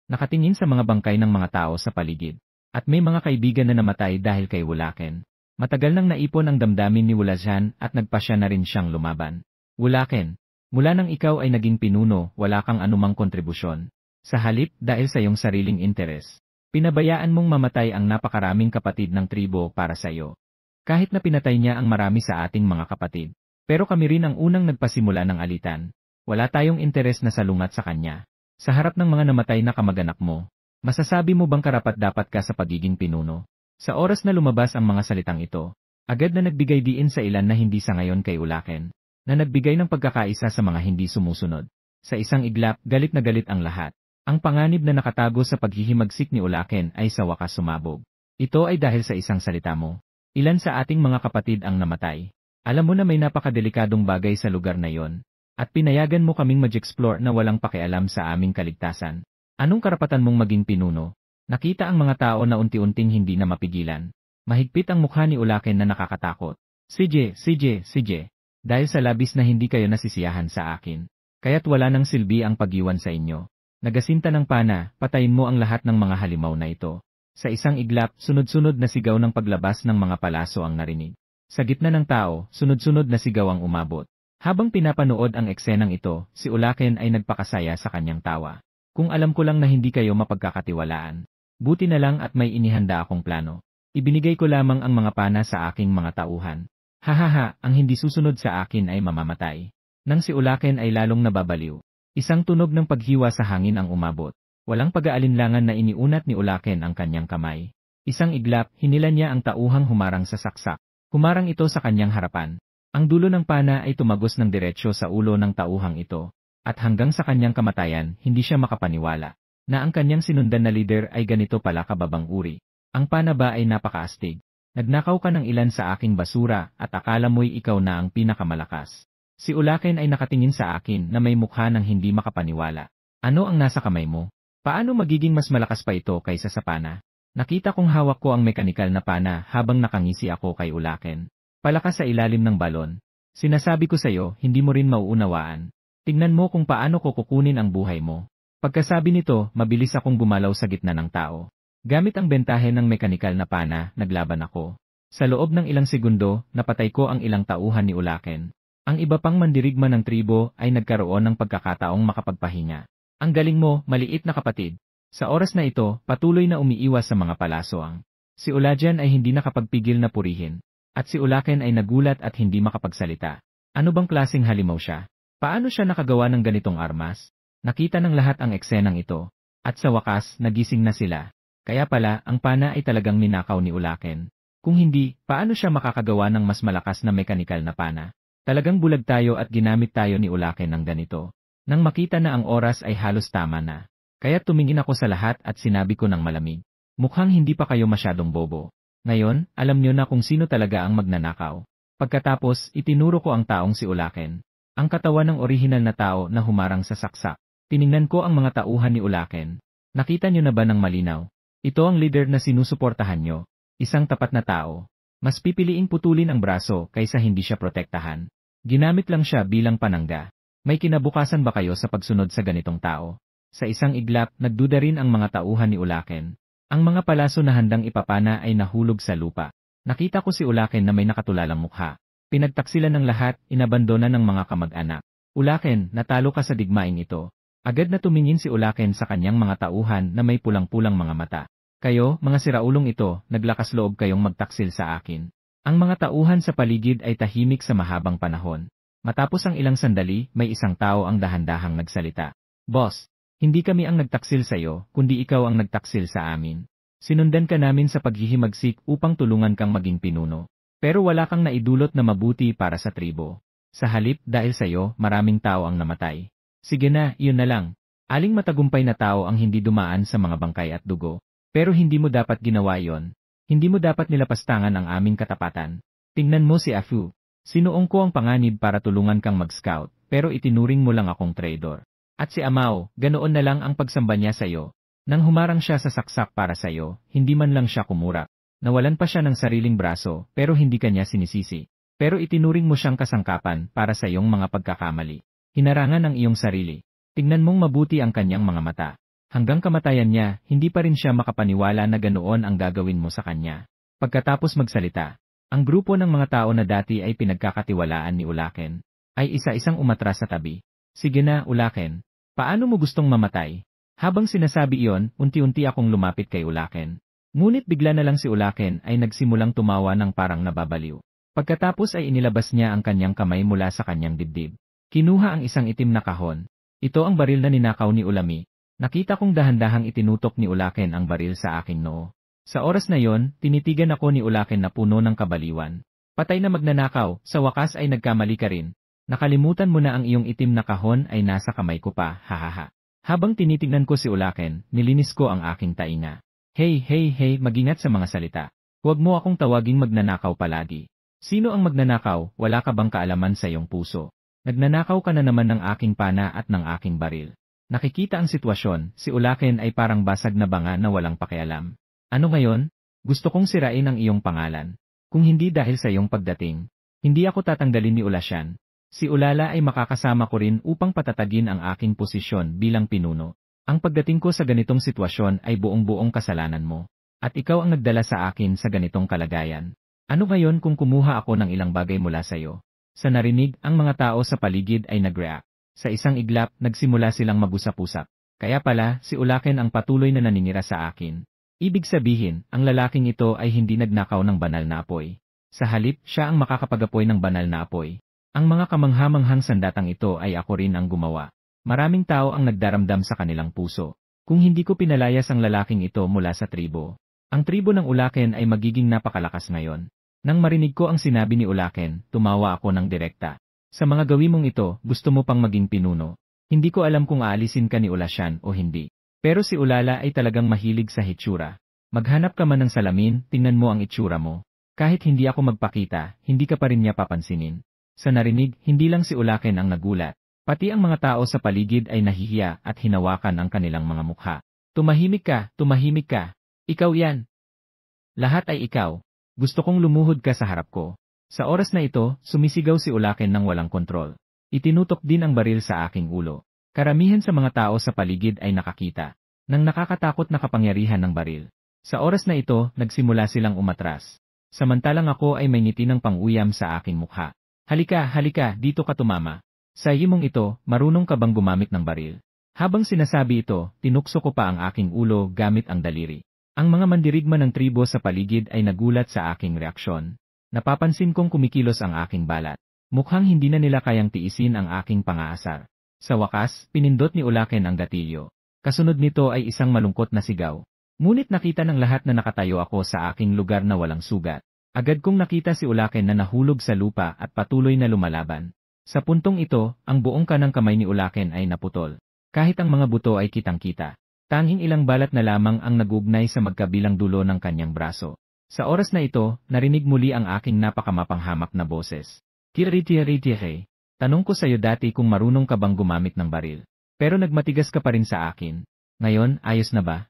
Nakatingin sa mga bangkay ng mga tao sa paligid. At may mga kaibigan na namatay dahil kay Wulaken. Matagal nang naipon ang damdamin ni Wulazhan at nagpasya na rin siyang lumaban. Wulaken, mula nang ikaw ay naging pinuno, wala kang anumang kontribusyon. Sa halip, dahil sa iyong sariling interes. Pinabayaan mong mamatay ang napakaraming kapatid ng tribo para sa iyo. Kahit na pinatay niya ang marami sa ating mga kapatid. Pero kami rin ang unang nagpasimula ng alitan. Wala tayong interes na salungat sa kanya. Sa harap ng mga namatay na kamag-anak mo, masasabi mo bang karapat-dapat ka sa pagiging pinuno? Sa oras na lumabas ang mga salitang ito, agad na nagbigay diin sa ilan na hindi sa ngayon kay Wulaken, na nagbigay ng pagkakaisa sa mga hindi sumusunod. Sa isang iglap, galit na galit ang lahat. Ang panganib na nakatago sa paghihimagsik ni Wulaken ay sa wakas sumabog. Ito ay dahil sa isang salita mo. Ilan sa ating mga kapatid ang namatay. Alam mo na may napakadelikadong bagay sa lugar na yon. At pinayagan mo kaming mag-explore na walang pakialam sa aming kaligtasan. Anong karapatan mong maging pinuno? Nakita ang mga tao na unti-unting hindi na mapigilan. Mahigpit ang mukha ni Wulaken na nakakatakot. CJ. Dahil sa labis na hindi kayo nasisiyahan sa akin. Kaya't wala nang silbi ang pag-iwan sa inyo. Nagasinta ng pana, patayin mo ang lahat ng mga halimaw na ito. Sa isang iglap, sunod-sunod na sigaw ng paglabas ng mga palaso ang narinig. Sa gitna ng tao, sunod-sunod na sigaw ang umabot. Habang pinapanood ang eksenang ito, si Wulaken ay nagpakasaya sa kanyang tawa. Kung alam ko lang na hindi kayo mapagkakatiwalaan. Buti na lang at may inihanda akong plano. Ibinigay ko lamang ang mga pana sa aking mga tauhan. Hahaha, ang hindi susunod sa akin ay mamamatay. Nang si Wulaken ay lalong nababaliw. Isang tunog ng paghiwa sa hangin ang umabot. Walang pag-aalinlangan na iniunat ni Wulaken ang kanyang kamay. Isang iglap, hinila niya ang tauhang humarang sa saksak. Humarang ito sa kanyang harapan. Ang dulo ng pana ay tumagos ng diretsyo sa ulo ng tauhang ito. At hanggang sa kanyang kamatayan, hindi siya makapaniwala na ang kanyang sinundan na lider ay ganito pala kababang uri. Ang pana ba ay napakaastig? Nagnakaw ka ng ilan sa aking basura at akala mo'y ikaw na ang pinakamalakas. Si Wulaken ay nakatingin sa akin na may mukha ng hindi makapaniwala. Ano ang nasa kamay mo? Paano magiging mas malakas pa ito kaysa sa pana? Nakita kong hawak ko ang mekanikal na pana habang nakangisi ako kay Wulaken. Palakas sa ilalim ng balon. Sinasabi ko sa'yo, hindi mo rin mauunawaan. Tingnan mo kung paano ko kukunin ang buhay mo. Pagkasabi nito, mabilis akong bumalaw sa gitna ng tao. Gamit ang bentahe ng mekanikal na pana, naglaban ako. Sa loob ng ilang segundo, napatay ko ang ilang tauhan ni Wulaken. Ang iba pang mandirigma ng tribo ay nagkaroon ng pagkakataong makapagpahinga. Ang galing mo, maliit na kapatid. Sa oras na ito, patuloy na umiiwas sa mga palasoang. Si Wulazhan ay hindi nakapagpigil na purihin. At si Wulaken ay nagulat at hindi makapagsalita. Ano bang klaseng halimaw siya? Paano siya nakagawa ng ganitong armas? Nakita ng lahat ang eksenang ito. At sa wakas, nagising na sila. Kaya pala, ang pana ay talagang ninakaw ni Wulaken. Kung hindi, paano siya makakagawa ng mas malakas na mekanikal na pana? Talagang bulag tayo at ginamit tayo ni Wulaken ng ganito. Nang makita na ang oras ay halos tama na. Kaya tumingin ako sa lahat at sinabi ko ng malamig. Mukhang hindi pa kayo masyadong bobo. Ngayon, alam niyo na kung sino talaga ang magnanakaw. Pagkatapos, itinuro ko ang taong si Wulaken. Ang katawan ng orihinal na tao na humarang sa saksak. Tiningnan ko ang mga tauhan ni Wulaken. Nakita niyo na ba ng malinaw? Ito ang leader na sinusuportahan niyo. Isang tapat na tao. Mas pipiliing putulin ang braso kaysa hindi siya protektahan. Ginamit lang siya bilang panangga. May kinabukasan ba kayo sa pagsunod sa ganitong tao? Sa isang iglap, nagduda rin ang mga tauhan ni Wulaken. Ang mga palaso na handang ipapana ay nahulog sa lupa. Nakita ko si Ulaken na may nakatulalang mukha. Pinagtaksilan ng lahat, inabandona ng mga kamag-anak. Ulaken, natalo ka sa digmaing ito. Agad na tumingin si Ulaken sa kanyang mga tauhan na may pulang-pulang mga mata. Kayo, mga siraulong ito, naglakas loob kayong magtaksil sa akin. Ang mga tauhan sa paligid ay tahimik sa mahabang panahon. Matapos ang ilang sandali, may isang tao ang dahan-dahang nagsalita. Boss, hindi kami ang nagtaksil sa iyo, kundi ikaw ang nagtaksil sa amin. Sinundan ka namin sa paghihimagsik upang tulungan kang maging pinuno. Pero wala kang naidulot na mabuti para sa tribo. Sa halip, dahil sa iyo, maraming tao ang namatay. Sige na, iyon na lang. Aling matagumpay na tao ang hindi dumaan sa mga bangkay at dugo. Pero hindi mo dapat ginawa iyon. Hindi mo dapat nilapastangan ang aming katapatan. Tingnan mo si Afu. Sinuong ko ang panganib para tulungan kang mag-scout, pero itinuring mo lang akong traidor. At si Amao, ganoon na lang ang pagsamba niya sa iyo. Nang humarang siya sa saksak para sa iyo, hindi man lang siya kumurak. Nawalan pa siya ng sariling braso, pero hindi kanya sinisisi. Pero itinuring mo siyang kasangkapan para sa iyong mga pagkakamali. Hinarangan ang iyong sarili. Tingnan mong mabuti ang kanyang mga mata. Hanggang kamatayan niya, hindi pa rin siya makapaniwala na ganoon ang gagawin mo sa kanya. Pagkatapos magsalita, ang grupo ng mga tao na dati ay pinagkakatiwalaan ni Ulaken, ay isa-isang umatras sa tabi. Sige na, Ulaken. Paano mo gustong mamatay? Habang sinasabi iyon, unti-unti akong lumapit kay Ulaken. Ngunit bigla na lang si Ulaken ay nagsimulang tumawa ng parang nababaliw. Pagkatapos ay inilabas niya ang kanyang kamay mula sa kanyang dibdib. Kinuha ang isang itim na kahon. Ito ang baril na ninakaw ni Ulami. Nakita kong dahan-dahang itinutok ni Ulaken ang baril sa aking noo. Sa oras na yon, tinitigan ako ni Ulaken na puno ng kabaliwan. Patay na magnanakaw, sa wakas ay nagkamali ka rin. Nakalimutan mo na ang iyong itim na kahon ay nasa kamay ko pa, hahaha. Habang tinitignan ko si Ulaken, nilinis ko ang aking tainga. Hey, magingat sa mga salita. Huwag mo akong tawaging magnanakaw palagi. Sino ang magnanakaw? Wala ka bang kaalaman sa iyong puso? Nagnanakaw ka na naman ng aking pana at ng aking baril. Nakikita ang sitwasyon, si Ulaken ay parang basag na banga na walang pakialam. Ano ngayon? Gusto kong sirain ang iyong pangalan. Kung hindi dahil sa iyong pagdating, hindi ako tatanggalin ni Ulasyan. Si Ulala ay makakasama ko rin upang patatagin ang aking posisyon bilang pinuno. Ang pagdating ko sa ganitong sitwasyon ay buong-buong kasalanan mo. At ikaw ang nagdala sa akin sa ganitong kalagayan. Ano ngayon kung kumuha ako ng ilang bagay mula sa iyo? Sa narinig, ang mga tao sa paligid ay nag-react. Sa isang iglap, nagsimula silang mag-usap-usap. Kaya pala, si Ulaken ang patuloy na naninira sa akin. Ibig sabihin, ang lalaking ito ay hindi nagnakaw ng banal na apoy. Sa halip, siya ang makakapag-apoy ng banal na apoy. Ang mga kamanghamanghang sandatang ito ay ako rin ang gumawa. Maraming tao ang nagdaramdam sa kanilang puso. Kung hindi ko pinalayas ang lalaking ito mula sa tribo, ang tribo ng Ulaken ay magiging napakalakas ngayon. Nang marinig ko ang sinabi ni Ulaken, tumawa ako ng direkta. Sa mga gawin mong ito, gusto mo pang maging pinuno. Hindi ko alam kung aalisin ka ni Ulasyan o hindi. Pero si Ulala ay talagang mahilig sa hitsura. Maghanap ka man ng salamin, tingnan mo ang itsura mo. Kahit hindi ako magpakita, hindi ka pa rin niya papansinin. Sa narinig, hindi lang si Ulaken ang nagulat. Pati ang mga tao sa paligid ay nahihiya at hinawakan ang kanilang mga mukha. Tumahimik ka, tumahimik ka. Ikaw yan. Lahat ay ikaw. Gusto kong lumuhod ka sa harap ko. Sa oras na ito, sumisigaw si Ulaken ng walang kontrol. Itinutok din ang baril sa aking ulo. Karamihan sa mga tao sa paligid ay nakakita ng nakakatakot na kapangyarihan ng baril. Sa oras na ito, nagsimula silang umatras. Samantalang ako ay may ngiti ng pang-uyam sa aking mukha. Halika, dito ka tumama. Sa imong ito, marunong ka bang gumamit ng baril? Habang sinasabi ito, tinukso ko pa ang aking ulo gamit ang daliri. Ang mga mandirigma ng tribo sa paligid ay nagulat sa aking reaksyon. Napapansin kong kumikilos ang aking balat. Mukhang hindi na nila kayang tiisin ang aking pangaasar. Sa wakas, pinindot ni Ulaken ang gatilyo. Kasunod nito ay isang malungkot na sigaw. Ngunit nakita ng lahat na nakatayo ako sa aking lugar na walang sugat. Agad kong nakita si Ulaken na nahulog sa lupa at patuloy na lumalaban. Sa puntong ito, ang buong kanang kamay ni Ulaken ay naputol. Kahit ang mga buto ay kitang-kita. Tanging ilang balat na lamang ang nagugnay sa magkabilang dulo ng kanyang braso. Sa oras na ito, narinig muli ang aking napakamapanghamak na boses. Tiri-tiri-tiri. Tanong ko sa'yo dati kung marunong ka bang gumamit ng baril. Pero nagmatigas ka pa rin sa akin. Ngayon, ayos na ba?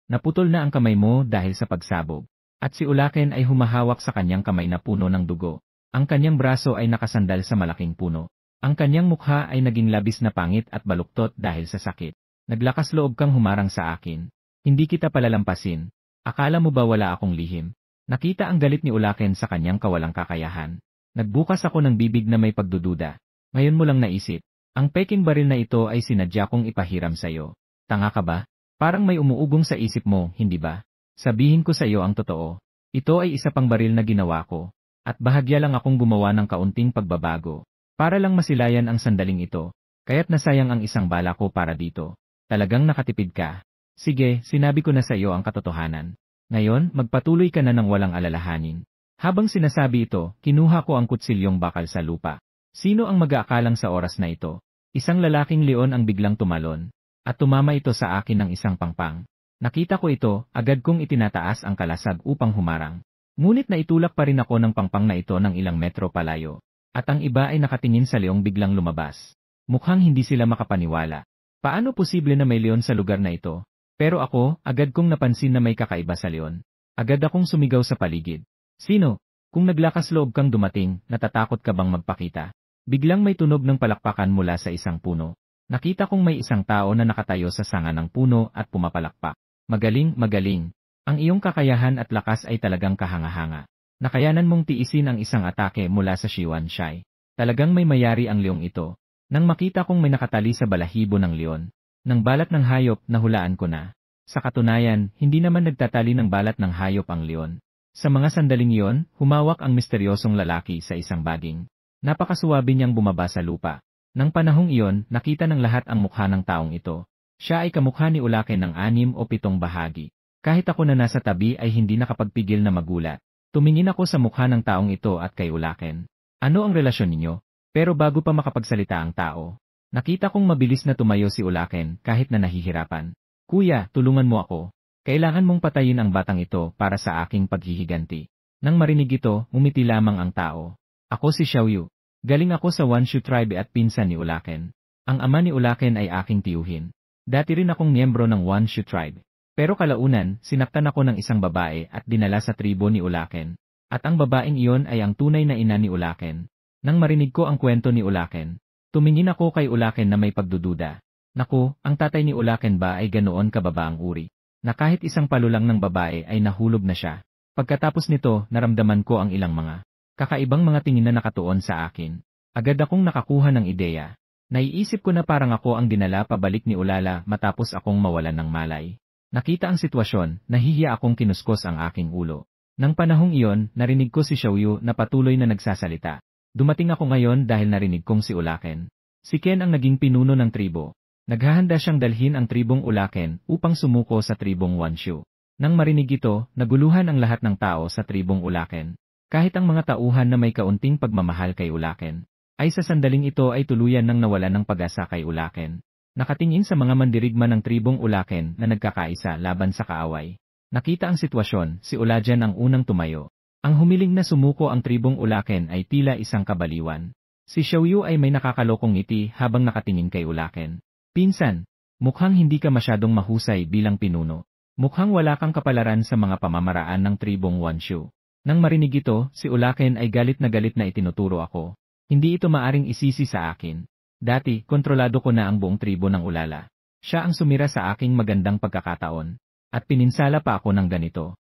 Naputol na ang kamay mo dahil sa pagsabog. At si Ulaken ay humahawak sa kanyang kamay na puno ng dugo. Ang kanyang braso ay nakasandal sa malaking puno. Ang kanyang mukha ay naging labis na pangit at baluktot dahil sa sakit. Naglakas loob kang humarang sa akin. Hindi kita palalampasin. Akala mo ba wala akong lihim? Nakita ang galit ni Ulaken sa kanyang kawalang kakayahan. Nagbukas ako ng bibig na may pagdududa. Ngayon mo lang naisip, ang peking baril na ito ay sinadya kong ipahiram sa'yo. Tanga ka ba? Parang may umuugong sa isip mo, hindi ba? Sabihin ko sa iyo ang totoo. Ito ay isa pang baril na ginawa ko. At bahagya lang akong gumawa ng kaunting pagbabago. Para lang masilayan ang sandaling ito. Kaya't nasayang ang isang bala ko para dito. Talagang nakatipid ka. Sige, sinabi ko na sa iyo ang katotohanan. Ngayon, magpatuloy ka na ng walang alalahanin. Habang sinasabi ito, kinuha ko ang kutsilyong bakal sa lupa. Sino ang mag-aakalang sa oras na ito? Isang lalaking leon ang biglang tumalon. At tumama ito sa akin ng isang pangpang. Nakita ko ito, agad kong itinataas ang kalasag upang humarang. Ngunit naitulak pa rin ako ng pangpang na ito ng ilang metro palayo. At ang iba ay nakatingin sa leong biglang lumabas. Mukhang hindi sila makapaniwala. Paano posible na may leon sa lugar na ito? Pero ako, agad kong napansin na may kakaiba sa leon. Agad akong sumigaw sa paligid. Sino? Kung naglakas loob kang dumating, natatakot ka bang magpakita? Biglang may tunog ng palakpakan mula sa isang puno. Nakita kong may isang tao na nakatayo sa sanga ng puno at pumapalakpak. Magaling, magaling. Ang iyong kakayahan at lakas ay talagang kahanga-hanga. Nakayanan mong tiisin ang isang atake mula sa Shiwan Shai. Talagang may mayari ang leong ito. Nang makita kong may nakatali sa balahibo ng leon, ng balat ng hayop, nahulaan ko na. Sa katunayan, hindi naman nagtatali ng balat ng hayop ang leon. Sa mga sandaling iyon, humawak ang misteryosong lalaki sa isang baging. Napakasuwabe niyang bumaba sa lupa. Nang panahong iyon, nakita ng lahat ang mukha ng taong ito. Siya ay kamukha ni Ulaken ng 6 o 7 bahagi. Kahit ako na nasa tabi ay hindi nakapagpigil na magulat. Tumingin ako sa mukha ng taong ito at kay Ulaken. Ano ang relasyon ninyo? Pero bago pa makapagsalita ang tao, nakita kong mabilis na tumayo si Ulaken kahit na nahihirapan. Kuya, tulungan mo ako. Kailangan mong patayin ang batang ito para sa aking paghihiganti. Nang marinig ito, umiti lamang ang tao. Ako si Xiaoyu. Galing ako sa Wanshu tribe at pinsan ni Ulaken. Ang ama ni Ulaken ay aking tiyuhin. Dati rin akong miyembro ng Wanshu tribe. Pero kalaunan, sinaktan ako ng isang babae at dinala sa tribo ni Ulaken. At ang babaeng iyon ay ang tunay na ina ni Ulaken. Nang marinig ko ang kwento ni Ulaken, tumingin ako kay Ulaken na may pagdududa. Naku, ang tatay ni Ulaken ba ay ganoon kababa ang uri? Na kahit isang palulang ng babae ay nahulog na siya. Pagkatapos nito, naramdaman ko ang ilang mga kakaibang mga tingin na nakatuon sa akin. Agad akong nakakuha ng ideya. Naiisip ko na parang ako ang dinala pabalik ni Ulala matapos akong mawalan ng malay. Nakita ang sitwasyon, nahihiya akong kinuskos ang aking ulo. Nang panahong iyon, narinig ko si Xiaoyu na patuloy na nagsasalita. Dumating ako ngayon dahil narinig kong si Ulaken. Si Ken ang naging pinuno ng tribo. Naghahanda siyang dalhin ang tribong Ulaken upang sumuko sa tribong Wanshu. Nang marinig ito, naguluhan ang lahat ng tao sa tribong Ulaken. Kahit ang mga tauhan na may kaunting pagmamahal kay Ulaken, ay sa sandaling ito ay tuluyan nang nawalan ng pag-asa kay Ulaken. Nakatingin sa mga mandirigma ng tribong Ulaken na nagkakaisa laban sa kaaway. Nakita ang sitwasyon, si Ulajan ang unang tumayo. Ang humiling na sumuko ang tribong Ulaken ay tila isang kabaliwan. Si Xiaoyu ay may nakakalokong ngiti habang nakatingin kay Ulaken. Pinsan, mukhang hindi ka masyadong mahusay bilang pinuno. Mukhang wala kang kapalaran sa mga pamamaraan ng tribong Wanshu. Nang marinig ito, si Ulaken ay galit na itinuturo ako. Hindi ito maaring isisi sa akin. Dati, kontrolado ko na ang buong tribo ng Ulala. Siya ang sumira sa aking magandang pagkakataon. At pininsala pa ako ng ganito.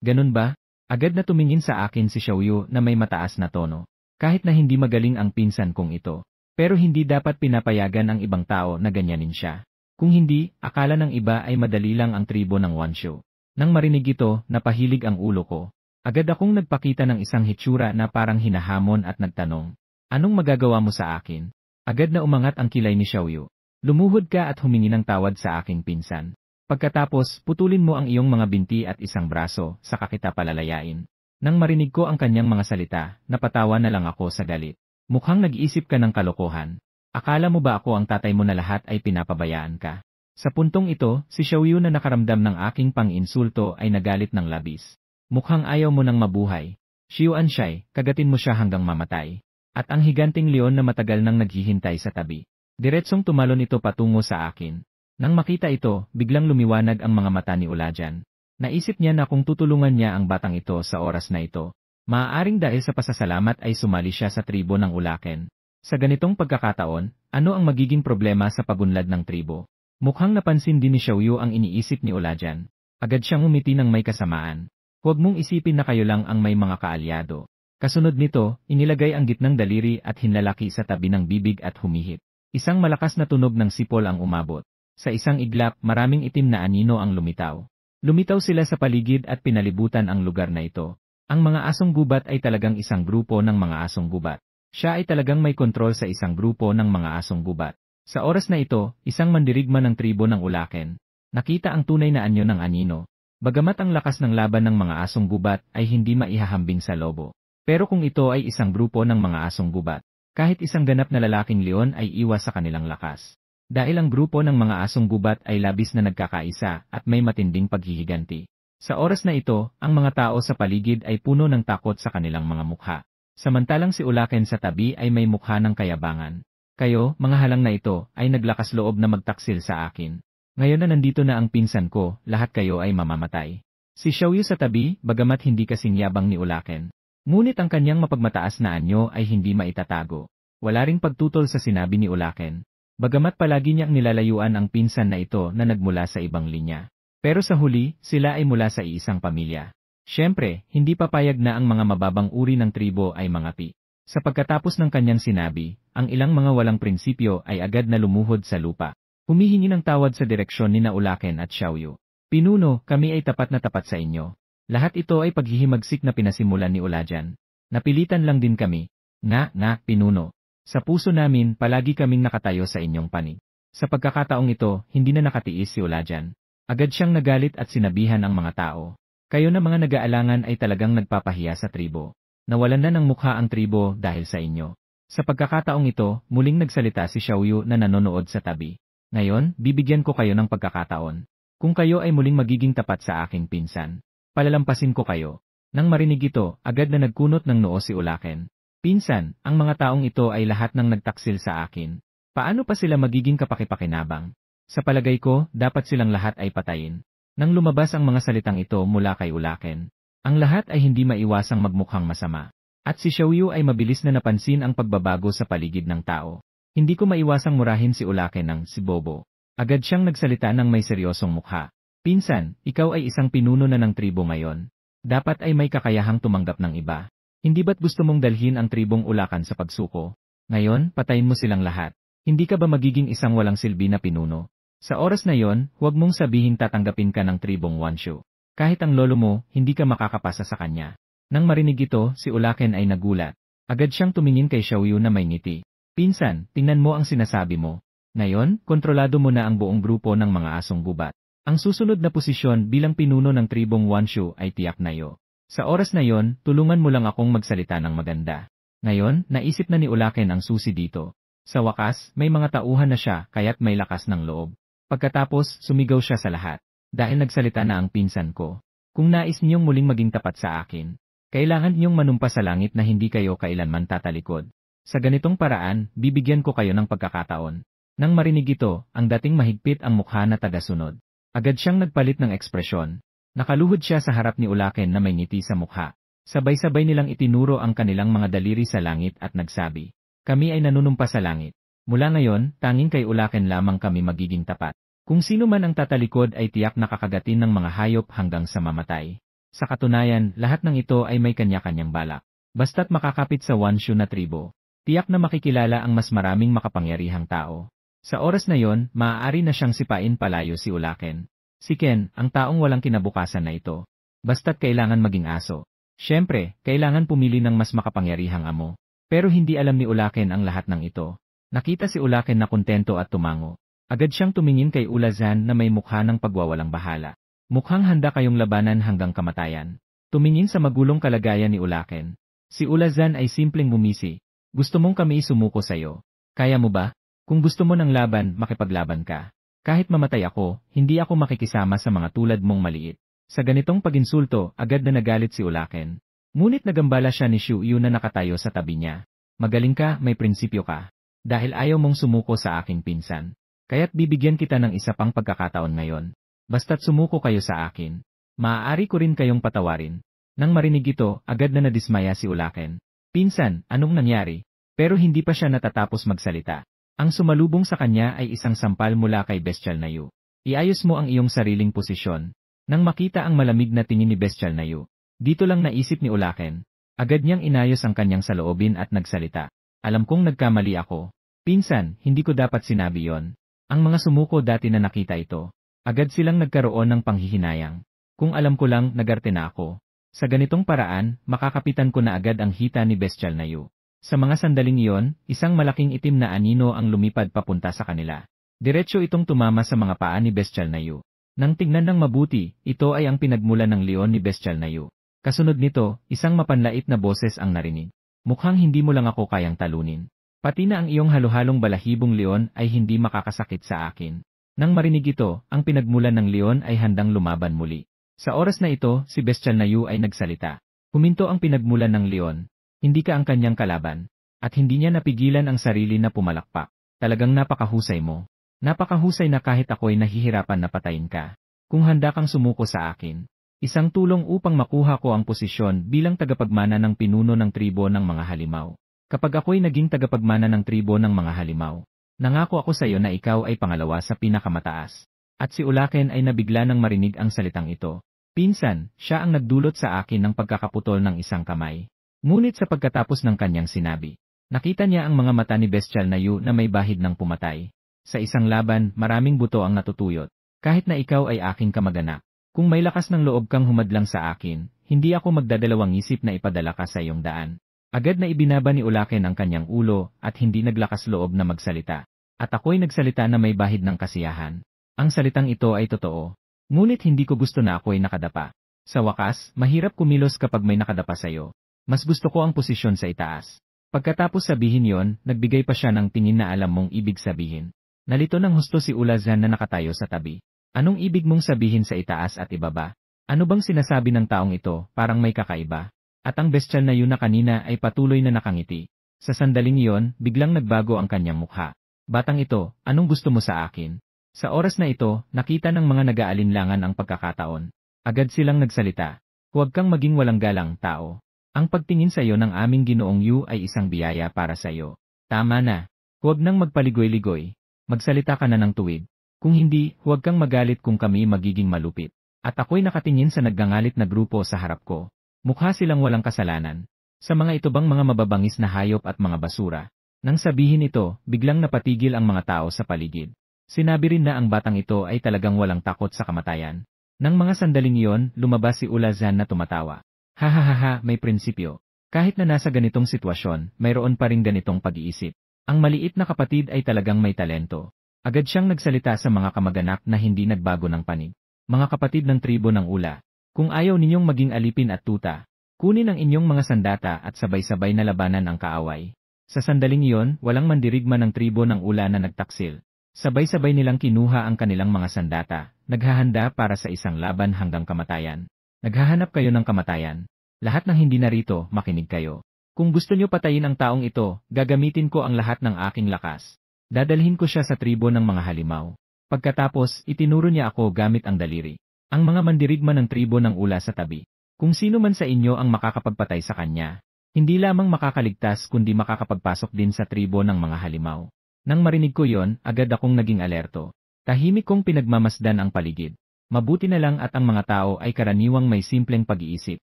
Ganun ba? Agad na tumingin sa akin si Xiaoyu na may mataas na tono. Kahit na hindi magaling ang pinsan kong ito. Pero hindi dapat pinapayagan ang ibang tao na ganyanin siya. Kung hindi, akala ng iba ay madali lang ang tribo ng Wanshu. Nang marinig ito, napahilig ang ulo ko. Agad akong nagpakita ng isang hitsura na parang hinahamon at nagtanong. Anong magagawa mo sa akin? Agad na umangat ang kilay ni Xiaoyu. Lumuhod ka at humingi ng tawad sa aking pinsan. Pagkatapos, putulin mo ang iyong mga binti at isang braso, saka kita palalayain. Nang marinig ko ang kanyang mga salita, napatawa na lang ako sa galit. Mukhang nag-iisip ka ng kalokohan. Akala mo ba ako ang tatay mo na lahat ay pinapabayaan ka? Sa puntong ito, si Xiaoyu na nakaramdam ng aking pang-insulto ay nagalit ng labis. Mukhang ayaw mo nang mabuhay. Shiuan Shai, kagatin mo siya hanggang mamatay. At ang higanting leon na matagal nang naghihintay sa tabi. Diretsong tumalon ito patungo sa akin. Nang makita ito, biglang lumiwanag ang mga mata ni Ulajan. Naisip niya na kung tutulungan niya ang batang ito sa oras na ito, maaaring dahil sa pasasalamat ay sumali siya sa tribo ng Ulaken. Sa ganitong pagkakataon, ano ang magiging problema sa pagunlad ng tribo? Mukhang napansin din ni Xiaoyu ang iniisip ni Ulajan. Agad siyang umiti ng may kasamaan. Huwag mong isipin na kayo lang ang may mga kaalyado. Kasunod nito, inilagay ang gitnang daliri at hinlalaki sa tabi ng bibig at humihit. Isang malakas na tunog ng sipol ang umabot. Sa isang iglap, maraming itim na anino ang lumitaw. Lumitaw sila sa paligid at pinalibutan ang lugar na ito. Ang mga asong gubat ay talagang isang grupo ng mga asong gubat. Siya ay talagang may kontrol sa isang grupo ng mga asong gubat. Sa oras na ito, isang mandirigma ng tribo ng Ulaken. Nakita ang tunay na anyo ng anino. Bagamat ang lakas ng laban ng mga asong gubat ay hindi maihahambing sa lobo. Pero kung ito ay isang grupo ng mga asong gubat, kahit isang ganap na lalaking leon ay iwas sa kanilang lakas. Dahil ang grupo ng mga asong gubat ay labis na nagkakaisa at may matinding paghihiganti. Sa oras na ito, ang mga tao sa paligid ay puno ng takot sa kanilang mga mukha. Samantalang si Ulaken sa tabi ay may mukha ng kayabangan. Kayo, mga halang na ito, ay naglakas loob na magtaksil sa akin. Ngayon na nandito na ang pinsan ko, lahat kayo ay mamamatay. Si Xiaoyu sa tabi, bagamat hindi kasing yabang ni Ulaken. Ngunit ang kanyang mapagmataas na anyo ay hindi maitatago. Wala ring pagtutol sa sinabi ni Ulaken. Bagamat palagi niyang nilalayuan ang pinsan na ito na nagmula sa ibang linya. Pero sa huli, sila ay mula sa iisang pamilya. Siyempre, hindi papayag na ang mga mababang uri ng tribo ay mangapi. Sa pagkatapos ng kanyang sinabi, ang ilang mga walang prinsipyo ay agad na lumuhod sa lupa. Humihingi ng tawad sa direksyon ni Ulaken at Xiaoyu. Pinuno, kami ay tapat na tapat sa inyo. Lahat ito ay paghihimagsik na pinasimulan ni Ulajan. Napilitan lang din kami. Nga, Pinuno. Sa puso namin, palagi kaming nakatayo sa inyong panig. Sa pagkakataong ito, hindi na nakatiis si Ulajan. Agad siyang nagalit at sinabihan ang mga tao. Kayo na mga nag-aalangan ay talagang nagpapahiya sa tribo. Nawalan na ng mukha ang tribo dahil sa inyo. Sa pagkakataong ito, muling nagsalita si Xiaoyu na nanonood sa tabi. Ngayon, bibigyan ko kayo ng pagkakataon. Kung kayo ay muling magiging tapat sa aking pinsan, palalampasin ko kayo. Nang marinig ito, agad na nagkunot ng noo si Ulaken. Pinsan, ang mga taong ito ay lahat ng nagtaksil sa akin. Paano pa sila magiging kapakipakinabang? Sa palagay ko, dapat silang lahat ay patayin. Nang lumabas ang mga salitang ito mula kay Ulaken, ang lahat ay hindi maiwasang magmukhang masama. At si Xiaoyu ay mabilis na napansin ang pagbabago sa paligid ng tao. Hindi ko maiwasang murahin si Ulaken ng si Bobo. Agad siyang nagsalita ng may seryosong mukha. Pinsan, ikaw ay isang pinuno na ng tribo ngayon. Dapat ay may kakayahang tumanggap ng iba. Hindi ba't gusto mong dalhin ang tribong Ulakan sa pagsuko? Ngayon, patayin mo silang lahat. Hindi ka ba magiging isang walang silbi na pinuno? Sa oras na yon, huwag mong sabihin tatanggapin ka ng tribong Wanshu. Kahit ang lolo mo, hindi ka makakapasa sa kanya. Nang marinig ito, si Ulaken ay nagulat. Agad siyang tumingin kay Xiaoyu na may ngiti. Pinsan, tingnan mo ang sinasabi mo. Ngayon, kontrolado mo na ang buong grupo ng mga asong gubat. Ang susunod na posisyon bilang pinuno ng tribong Wanshu ay tiyak na iyo. Sa oras na yon, tulungan mo lang akong magsalita ng maganda. Ngayon, naisip na ni Ulaken ang susi dito. Sa wakas, may mga tauhan na siya kaya't may lakas ng loob. Pagkatapos, sumigaw siya sa lahat. Dahil nagsalita na ang pinsan ko. Kung nais niyong muling maging tapat sa akin, kailangan niyong manumpa sa langit na hindi kayo kailanman tatalikod. Sa ganitong paraan, bibigyan ko kayo ng pagkakataon. Nang marinig ito, ang dating mahigpit ang mukha na tagasunod. Agad siyang nagpalit ng ekspresyon. Nakaluhod siya sa harap ni Ulaken na may ngiti sa mukha. Sabay-sabay nilang itinuro ang kanilang mga daliri sa langit at nagsabi, kami ay nanunumpa sa langit. Mula ngayon, tanging kay Ulaken lamang kami magiging tapat. Kung sino man ang tatalikod ay tiyak na kakagatin ng mga hayop hanggang sa mamatay. Sa katunayan, lahat ng ito ay may kanya-kanyang balak. Basta't makakapit sa Wanshu na tribo, tiyak na makikilala ang mas maraming makapangyarihang tao. Sa oras na yon, maaari na siyang sipain palayo si Ulaken. Si Ken, ang taong walang kinabukasan na ito. Basta't kailangan maging aso. Siyempre, kailangan pumili ng mas makapangyarihang amo. Pero hindi alam ni Ulaken ang lahat ng ito. Nakita si Ulaken na kontento at tumango. Agad siyang tumingin kay Ulazan na may mukha ng pagwawalang bahala. Mukhang handa kayong labanan hanggang kamatayan. Tumingin sa magulong kalagayan ni Ulaken. Si Ulazan ay simpleng ngumisi. Gusto mong kami sumuko sa'yo. Kaya mo ba? Kung gusto mo ng laban, makipaglaban ka. Kahit mamatay ako, hindi ako makikisama sa mga tulad mong maliit. Sa ganitong paginsulto, agad na nagalit si Ulaken. Ngunit nagambala siya ni Xiaoyu na nakatayo sa tabi niya. Magaling ka, may prinsipyo ka. Dahil ayaw mong sumuko sa aking pinsan. Kaya't bibigyan kita ng isa pang pagkakataon ngayon. Basta't sumuko kayo sa akin. Maaari ko rin kayong patawarin. Nang marinig ito, agad na nadismaya si Ulaken. Pinsan, anong nangyari? Pero hindi pa siya natatapos magsalita. Ang sumalubong sa kanya ay isang sampal mula kay Bestial na Yu. Iayos mo ang iyong sariling posisyon. Nang makita ang malamig na tingin ni Bestial na Yu, dito lang naisip ni Ulaken. Agad niyang inayos ang kanyang saloobin at nagsalita. Alam kong nagkamali ako. Pinsan, hindi ko dapat sinabi yon. Ang mga sumuko dati na nakita ito. Agad silang nagkaroon ng panghihinayang. Kung alam ko lang, nagarte na ako. Sa ganitong paraan, makakapitan ko na agad ang hita ni Bestial na Yu. Sa mga sandaling iyon, isang malaking itim na anino ang lumipad papunta sa kanila. Diretso itong tumama sa mga paa ni Bestial na Yu. Nang tingnan ng mabuti, ito ay ang pinagmulan ng leon ni Bestial na Yu. Kasunod nito, isang mapanlait na boses ang narinig. Mukhang hindi mo lang ako kayang talunin. Pati na ang iyong haluhalong balahibong leon ay hindi makakasakit sa akin. Nang marinig ito, ang pinagmulan ng leon ay handang lumaban muli. Sa oras na ito, si Bestial na Yu ay nagsalita. Huminto ang pinagmulan ng leon. Hindi ka ang kanyang kalaban. At hindi niya napigilan ang sarili na pumalakpak. Talagang napakahusay mo. Napakahusay na kahit ako'y nahihirapan na patayin ka. Kung handa kang sumuko sa akin. Isang tulong upang makuha ko ang posisyon bilang tagapagmana ng pinuno ng tribo ng mga halimaw. Kapag ako'y naging tagapagmana ng tribo ng mga halimaw, nangako ako sa iyo na ikaw ay pangalawa sa pinakamataas. At si Ulaken ay nabigla nang marinig ang salitang ito. Pinsan, siya ang nagdulot sa akin ng pagkakaputol ng isang kamay. Ngunit sa pagkatapos ng kanyang sinabi, nakita niya ang mga mata ni Bestial na Yu na may bahid ng pumatay. Sa isang laban, maraming buto ang natutuyot. Kahit na ikaw ay aking kamag-anak. Kung may lakas ng loob kang humadlang sa akin, hindi ako magdadalawang isip na ipadala ka sa iyong daan. Agad na ibinaba ni Ulaken ang kanyang ulo at hindi naglakas loob na magsalita. At ako'y nagsalita na may bahid ng kasiyahan. Ang salitang ito ay totoo. Ngunit hindi ko gusto na ako'y nakadapa. Sa wakas, mahirap kumilos kapag may nakadapa sa iyo. Mas gusto ko ang posisyon sa itaas. Pagkatapos sabihin yon, nagbigay pa siya ng tingin na alam mong ibig sabihin. Nalito ng husto si Ulazan na nakatayo sa tabi. Anong ibig mong sabihin sa itaas at ibaba? Ano bang sinasabi ng taong ito, parang may kakaiba? At ang Bestial na Yu na kanina ay patuloy na nakangiti. Sa sandaling iyon, biglang nagbago ang kanyang mukha. Batang ito, anong gusto mo sa akin? Sa oras na ito, nakita ng mga nag-aalinlangan ang pagkakataon. Agad silang nagsalita. Huwag kang maging walang galang, tao. Ang pagtingin sa iyo ng aming Ginoong Yu ay isang biyaya para sa iyo. Tama na. Huwag nang magpaligoy-ligoy. Magsalita ka na ng tuwid. Kung hindi, huwag kang magalit kung kami magiging malupit. At ako'y nakatingin sa naggangalit na grupo sa harap ko. Mukha silang walang kasalanan. Sa mga ito bang mga mababangis na hayop at mga basura? Nang sabihin ito, biglang napatigil ang mga tao sa paligid. Sinabi rin na ang batang ito ay talagang walang takot sa kamatayan. Nang mga sandaling iyon, lumabas si Ulazan na tumatawa. Hahaha, may prinsipyo. Kahit na nasa ganitong sitwasyon, mayroon pa rin ganitong pag-iisip. Ang maliit na kapatid ay talagang may talento. Agad siyang nagsalita sa mga kamag-anak na hindi nagbago ng panig. Mga kapatid ng tribo ng Ula, kung ayaw ninyong maging alipin at tuta, kunin ang inyong mga sandata at sabay-sabay na labanan ang kaaway. Sa sandaling iyon, walang mandirigma ng tribo ng Ula na nagtaksil. Sabay-sabay nilang kinuha ang kanilang mga sandata, naghahanda para sa isang laban hanggang kamatayan. Naghahanap kayo ng kamatayan. Lahat ng hindi narito, makinig kayo. Kung gusto nyo patayin ang taong ito, gagamitin ko ang lahat ng aking lakas. Dadalhin ko siya sa tribo ng mga halimaw. Pagkatapos, itinuro niya ako gamit ang daliri. Ang mga mandirigma ng tribo ng Ula sa tabi. Kung sino man sa inyo ang makakapagpatay sa kanya, hindi lamang makakaligtas kundi makakapagpasok din sa tribo ng mga halimaw. Nang marinig ko yon, agad akong naging alerto. Tahimik kong pinagmamasdan ang paligid. Mabuti na lang at ang mga tao ay karaniwang may simpleng pag-iisip.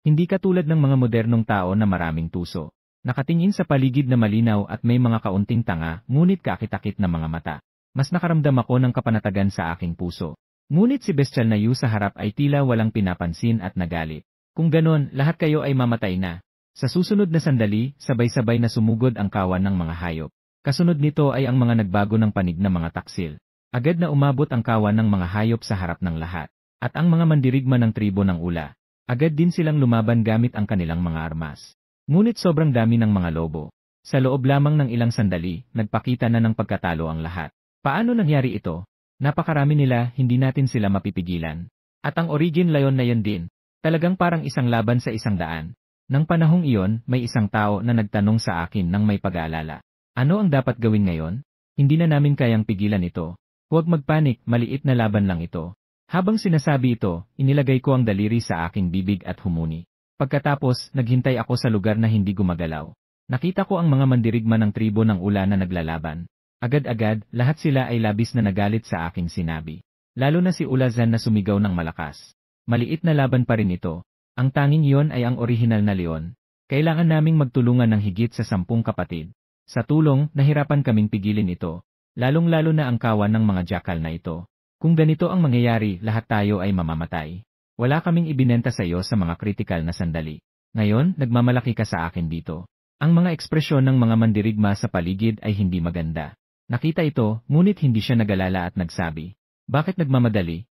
Hindi katulad ng mga modernong tao na maraming tuso. Nakatingin sa paligid na malinaw at may mga kaunting tanga, ngunit kakit-akit na mga mata. Mas nakaramdam ako ng kapanatagan sa aking puso. Ngunit si Bestial na Yu sa harap ay tila walang pinapansin at nagalit. Kung ganon, lahat kayo ay mamatay na. Sa susunod na sandali, sabay-sabay na sumugod ang kawan ng mga hayop. Kasunod nito ay ang mga nagbago ng panig na mga taksil. Agad na umabot ang kawan ng mga hayop sa harap ng lahat. At ang mga mandirigma ng tribo ng Ula, agad din silang lumaban gamit ang kanilang mga armas. Ngunit sobrang dami ng mga lobo. Sa loob lamang ng ilang sandali, nagpakita na ng pagkatalo ang lahat. Paano nangyari ito? Napakarami nila, hindi natin sila mapipigilan. At ang Origin Lion na yan din. Talagang parang isang laban sa isang daan. Nang panahong iyon, may isang tao na nagtanong sa akin ng may pag-aalala. Ano ang dapat gawin ngayon? Hindi na namin kayang pigilan ito. Huwag magpanik, maliit na laban lang ito. Habang sinasabi ito, inilagay ko ang daliri sa aking bibig at humuni. Pagkatapos, naghintay ako sa lugar na hindi gumagalaw. Nakita ko ang mga mandirigma ng tribo ng Ula na naglalaban. Agad-agad, lahat sila ay labis na nagalit sa aking sinabi. Lalo na si Ulazan na sumigaw ng malakas. Maliit na laban pa rin ito. Ang tanging iyon ay ang orihinal na leon. Kailangan naming magtulungan ng higit sa 10 kapatid. Sa tulong, nahirapan kaming pigilin ito. Lalong-lalo na ang kawan ng mga jackal na ito. Kung ganito ang mangyayari, lahat tayo ay mamamatay. Wala kaming ibinenta sa iyo sa mga kritikal na sandali. Ngayon, nagmamalaki ka sa akin dito. Ang mga ekspresyon ng mga mandirigma sa paligid ay hindi maganda. Nakita ito, ngunit hindi siya nagalala at nagsabi, "Bakit nagmamadali?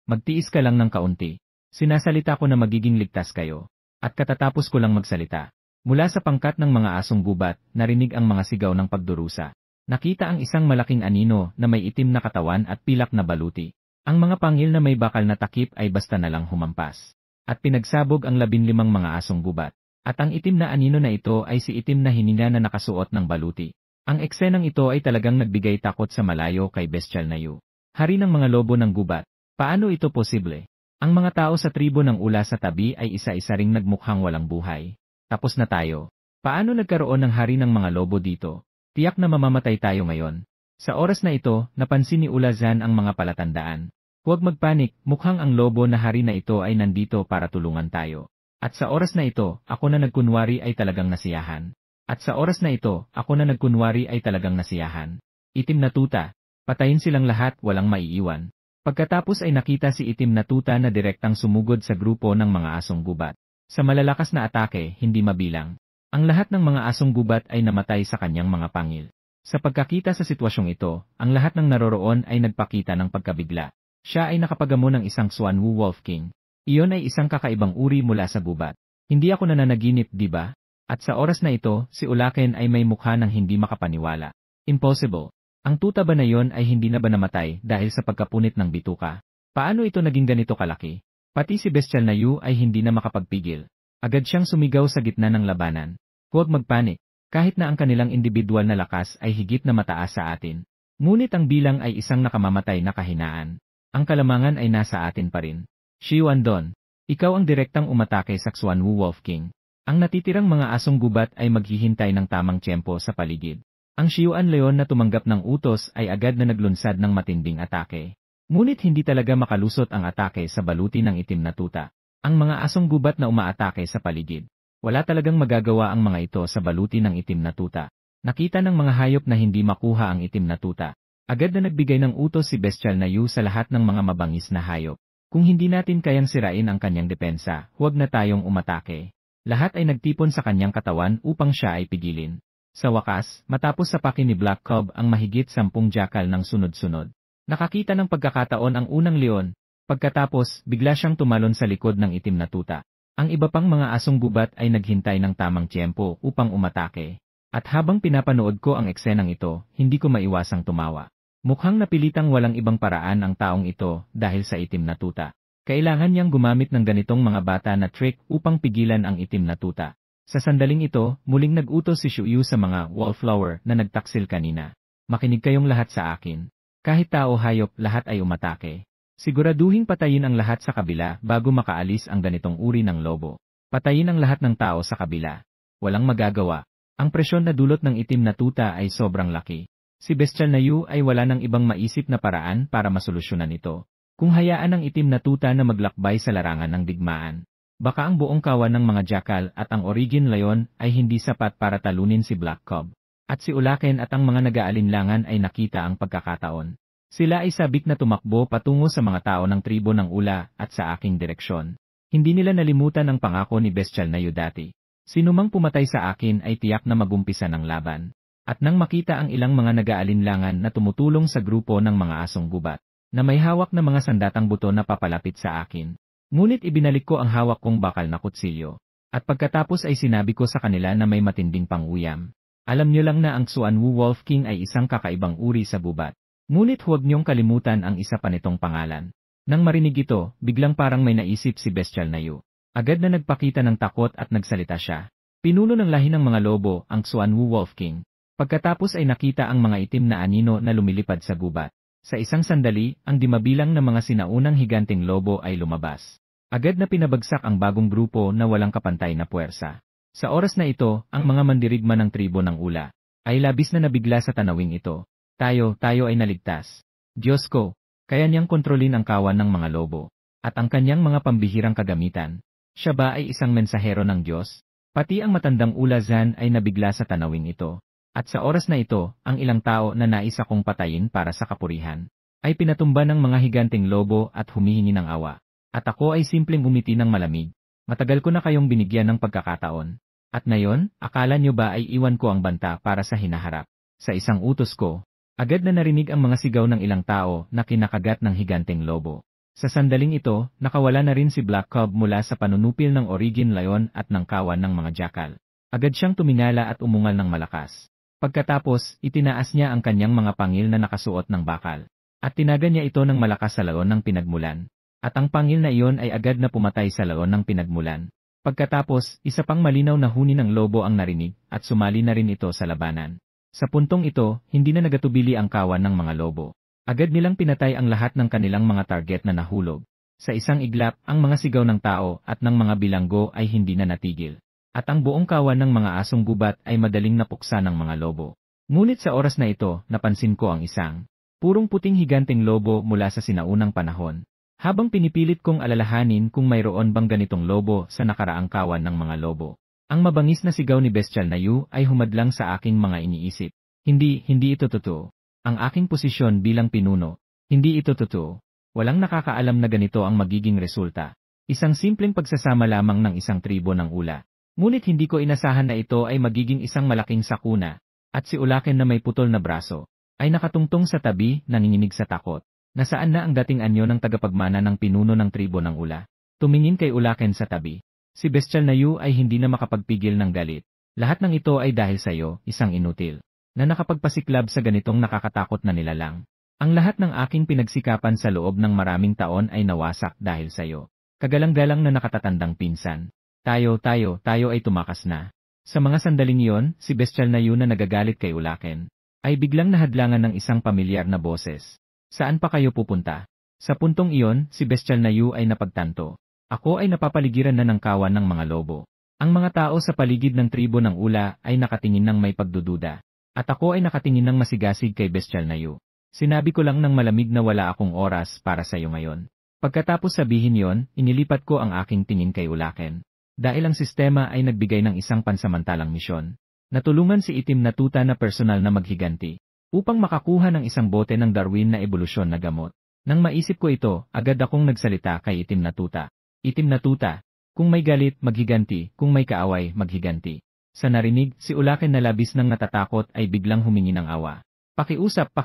Magtiis ka lang ng kaunti. Sinasalita ko na magiging ligtas kayo." At katatapos ko lang magsalita. Mula sa pangkat ng mga asong gubat, narinig ang mga sigaw ng pagdurusa. Nakita ang isang malaking anino na may itim na katawan at pilak na baluti. Ang mga pangil na may bakal na takip ay basta na lang humampas. At pinagsabog ang 15 mga asong gubat. At ang itim na anino na ito ay si itim na hininga na nakasuot ng baluti. Ang eksenang ito ay talagang nagbigay takot sa malayo kay Bestial na Yu. Hari ng mga lobo ng gubat. Paano ito posible? Ang mga tao sa tribo ng ula sa tabi ay isa-isa ring nagmukhang walang buhay. Tapos na tayo. Paano nagkaroon ng hari ng mga lobo dito? Tiyak na mamamatay tayo ngayon. Sa oras na ito, napansin ni Ulazan ang mga palatandaan. Huwag magpanik, mukhang ang lobo na hari na ito ay nandito para tulungan tayo. At sa oras na ito, ako na nagkunwari ay talagang nasiyahan. At sa oras na ito, ako na nagkunwari ay talagang nasiyahan. Itim na tuta. Patayin silang lahat, walang maiiwan. Pagkatapos ay nakita si itim na tuta na direktang sumugod sa grupo ng mga asong gubat. Sa malalakas na atake, hindi mabilang. Ang lahat ng mga asong gubat ay namatay sa kanyang mga pangil. Sa pagkakita sa sitwasyong ito, ang lahat ng naroroon ay nagpakita ng pagkabigla. Siya ay nakapagamo ng isang Xuanwu Wolf King. Iyon ay isang kakaibang uri mula sa gubat. Hindi ako nananaginip, di ba? At sa oras na ito, si Ulaken ay may mukha ng hindi makapaniwala. Impossible. Ang tuta ba na yon ay hindi na ba namatay dahil sa pagkapunit ng bituka? Paano ito naging ganito kalaki? Pati si Bestial na Yu ay hindi na makapagpigil. Agad siyang sumigaw sa gitna ng labanan. Huwag magpanik. Kahit na ang kanilang individual na lakas ay higit na mataas sa atin. Ngunit ang bilang ay isang nakamamatay na kahinaan. Ang kalamangan ay nasa atin pa rin. Xiuandon, ikaw ang direktang umatake sa Xuanwu Wolf King. Ang natitirang mga asong gubat ay maghihintay ng tamang tiyempo sa paligid. Ang Xiuan Leon na tumanggap ng utos ay agad na naglunsad ng matinding atake. Ngunit hindi talaga makalusot ang atake sa baluti ng itim na tuta. Ang mga asong gubat na umaatake sa paligid. Wala talagang magagawa ang mga ito sa baluti ng itim na tuta. Nakita ng mga hayop na hindi makuha ang itim na tuta. Agad na nagbigay ng utos si Bestial na Yu sa lahat ng mga mabangis na hayop. Kung hindi natin kayang sirain ang kanyang depensa, huwag na tayong umatake. Lahat ay nagtipon sa kanyang katawan upang siya ay pigilin. Sa wakas, matapos sapakin ni Black Cub ang mahigit 10 jackal ng sunod-sunod. Nakakita ng pagkakataon ang unang leon. Pagkatapos, bigla siyang tumalon sa likod ng itim na tuta. Ang iba pang mga asong gubat ay naghintay ng tamang tiyempo upang umatake. At habang pinapanood ko ang eksenang ito, hindi ko maiwasang tumawa. Mukhang napilitang walang ibang paraan ang taong ito dahil sa itim na tuta. Kailangan niyang gumamit ng ganitong mga bata na trick upang pigilan ang itim na tuta. Sa sandaling ito, muling nag-utos si Shuyu sa mga wallflower na nagtaksil kanina. Makinig kayong lahat sa akin. Kahit tao hayop, lahat ay umatake. Siguraduhing patayin ang lahat sa kabila bago makaalis ang ganitong uri ng lobo. Patayin ang lahat ng tao sa kabila. Walang magagawa. Ang presyon na dulot ng itim na tuta ay sobrang laki. Si Bestial na Yu ay wala ng ibang maisip na paraan para masolusyonan ito. Kung hayaan ang itim na tuta na maglakbay sa larangan ng digmaan, baka ang buong kawan ng mga jackal at ang Origin Leon ay hindi sapat para talunin si Black Cub. At si Ulaken at ang mga nag-aalinlangan ay nakita ang pagkakataon. Sila ay sabik na tumakbo patungo sa mga tao ng tribo ng ula at sa aking direksyon. Hindi nila nalimutan ang pangako ni Bestial na Yu dati. Sinumang pumatay sa akin ay tiyak na magumpisa ng laban. At nang makita ang ilang mga nag-aalinlangan na tumutulong sa grupo ng mga asong gubat, na may hawak na mga sandatang buto na papalapit sa akin. Ngunit ibinalik ko ang hawak kong bakal na kutsilyo. At pagkatapos ay sinabi ko sa kanila na may matinding panguyam. Alam niyo lang na ang Xuanwu Wolf King ay isang kakaibang uri sa gubat. Ngunit huwag niyong kalimutan ang isa pa nitong pangalan. Nang marinig ito, biglang parang may naisip si Bestial na Yu. Agad na nagpakita ng takot at nagsalita siya. Pinuno ng lahi ng mga lobo ang Xuanwu Wolf King. Pagkatapos ay nakita ang mga itim na anino na lumilipad sa gubat. Sa isang sandali, ang dimabilang na mga sinaunang higanting lobo ay lumabas. Agad na pinabagsak ang bagong grupo na walang kapantay na puwersa. Sa oras na ito, ang mga mandirigma ng tribo ng ula ay labis na nabigla sa tanawing ito. Tayo ay naligtas. Diyos ko, kaya niyang kontrolin ang kawan ng mga lobo, at ang kanyang mga pambihirang kagamitan. Siya ba ay isang mensahero ng Diyos? Pati ang matandang ulazan ay nabigla sa tanawing ito. At sa oras na ito, ang ilang tao na nais akong patayin para sa kapurihan, ay pinatumba ng mga higanting lobo at humihingi ng awa. At ako ay simpleng umiti ng malamig. Matagal ko na kayong binigyan ng pagkakataon. At ngayon, akala nyo ba ay iwan ko ang banta para sa hinaharap? Sa isang utos ko, agad na narinig ang mga sigaw ng ilang tao na kinakagat ng higanting lobo. Sa sandaling ito, nakawala na rin si Black Cub mula sa panunupil ng Origin Lion at ng kawan ng mga jackal. Agad siyang tumingala at umungal ng malakas. Pagkatapos, itinaas niya ang kanyang mga pangil na nakasuot ng bakal. At tinaga niya ito ng malakas sa laon ng pinagmulan. At ang pangil na iyon ay agad na pumatay sa laon ng pinagmulan. Pagkatapos, isa pang malinaw na huni ng lobo ang narinig, at sumali na rin ito sa labanan. Sa puntong ito, hindi na nagatubili ang kawan ng mga lobo. Agad nilang pinatay ang lahat ng kanilang mga target na nahulog. Sa isang iglap, ang mga sigaw ng tao at ng mga bilanggo ay hindi na natigil. At ang buong kawan ng mga asong gubat ay madaling napuksa ng mga lobo. Ngunit sa oras na ito, napansin ko ang isang purong puting higanting lobo mula sa sinaunang panahon. Habang pinipilit kong alalahanin kung mayroon bang ganitong lobo sa nakaraang kawan ng mga lobo, ang mabangis na sigaw ni Bestial na Yu ay humadlang sa aking mga iniisip. Hindi ito totoo. Ang aking posisyon bilang pinuno, hindi ito totoo. Walang nakakaalam na ganito ang magiging resulta. Isang simpleng pagsasama lamang ng isang tribo ng ula. Ngunit hindi ko inasahan na ito ay magiging isang malaking sakuna, at si Ulaken na may putol na braso, ay nakatungtong sa tabi, nanginginig sa takot. Nasaan na ang dating anyo ng tagapagmana ng pinuno ng tribo ng ula? Tumingin kay Ulaken sa tabi. Si Bestial na Yu ay hindi na makapagpigil ng galit. Lahat ng ito ay dahil sa'yo, isang inutil, na nakapagpasiklab sa ganitong nakakatakot na nilalang. Ang lahat ng aking pinagsikapan sa loob ng maraming taon ay nawasak dahil sa'yo. Kagalang-galang na nakatatandang pinsan. Tayo ay tumakas na. Sa mga sandaling iyon, si Bestial na Yu na nagagalit kay Ulaken, ay biglang nahadlangan ng isang pamilyar na boses. Saan pa kayo pupunta? Sa puntong iyon, si Bestial na Yu ay napagtanto. Ako ay napapaligiran na ng kawan ng mga lobo. Ang mga tao sa paligid ng tribo ng ula ay nakatingin ng may pagdududa. At ako ay nakatingin ng masigasig kay Bestial na Yu. Sinabi ko lang ng malamig na wala akong oras para sa iyo ngayon. Pagkatapos sabihin yon, inilipat ko ang aking tingin kay Ulaken. Dahil ang sistema ay nagbigay ng isang pansamantalang misyon. Natulungan si Itim na Tuta na personal na maghiganti, upang makakuha ng isang bote ng Darwin na ebolusyon na gamot. Nang maisip ko ito, agad akong nagsalita kay Itim na Tuta. Itim na Tuta, kung may galit, maghiganti, kung may kaaway, maghiganti. Sa narinig, si Ulaken na labis ng natatakot ay biglang humingi ng awa. Pakiusap.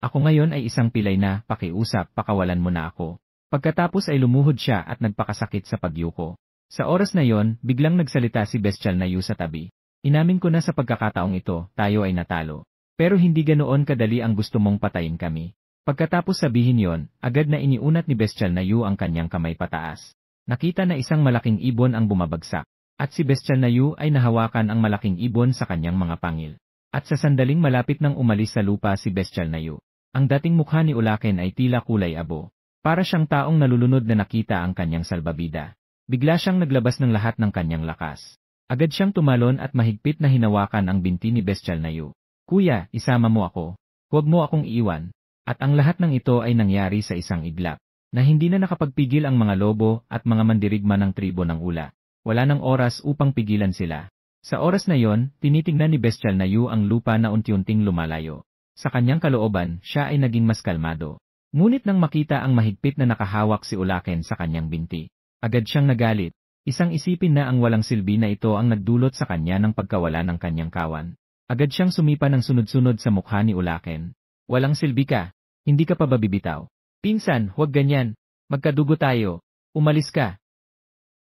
Ako ngayon ay isang pilay na, pakiusap, pakawalan mo na ako. Pagkatapos ay lumuhod siya at nagpakasakit sa pagyuko. Sa oras na yon, biglang nagsalita si Bestial na Yu sa tabi. Inamin ko na sa pagkakataong ito, tayo ay natalo. Pero hindi ganoon kadali ang gusto mong patayin kami. Pagkatapos sabihin yon, agad na iniunat ni Bestial na Yu ang kanyang kamay pataas. Nakita na isang malaking ibon ang bumabagsak. At si Bestial na Yu ay nahawakan ang malaking ibon sa kanyang mga pangil. At sa sandaling malapit nang umalis sa lupa si Bestial na Yu, ang dating mukha ni Ulaken ay tila kulay abo. Para siyang taong nalulunod na nakita ang kanyang salbabida. Bigla siyang naglabas ng lahat ng kanyang lakas. Agad siyang tumalon at mahigpit na hinawakan ang binti ni Bestial na Yu. Kuya, isama mo ako. Huwag mo akong iiwan. At ang lahat ng ito ay nangyari sa isang iglap, na hindi na nakapagpigil ang mga lobo at mga mandirigma ng tribo ng ula. Wala nang oras upang pigilan sila. Sa oras na yon, tinitingnan ni Bestial na Yu ang lupa na unti-unting lumalayo. Sa kanyang kalooban, siya ay naging mas kalmado. Ngunit nang makita ang mahigpit na nakahawak si Ulaken sa kanyang binti, agad siyang nagalit. Isang isipin na ang walang silbi na ito ang nagdulot sa kanya ng pagkawala ng kanyang kawan. Agad siyang sumipa ng sunod-sunod sa mukha ni Ulaken. Walang silbi ka. Hindi ka pa ba bibitaw? Pinsan, huwag ganyan. Magkadugo tayo. Umalis ka.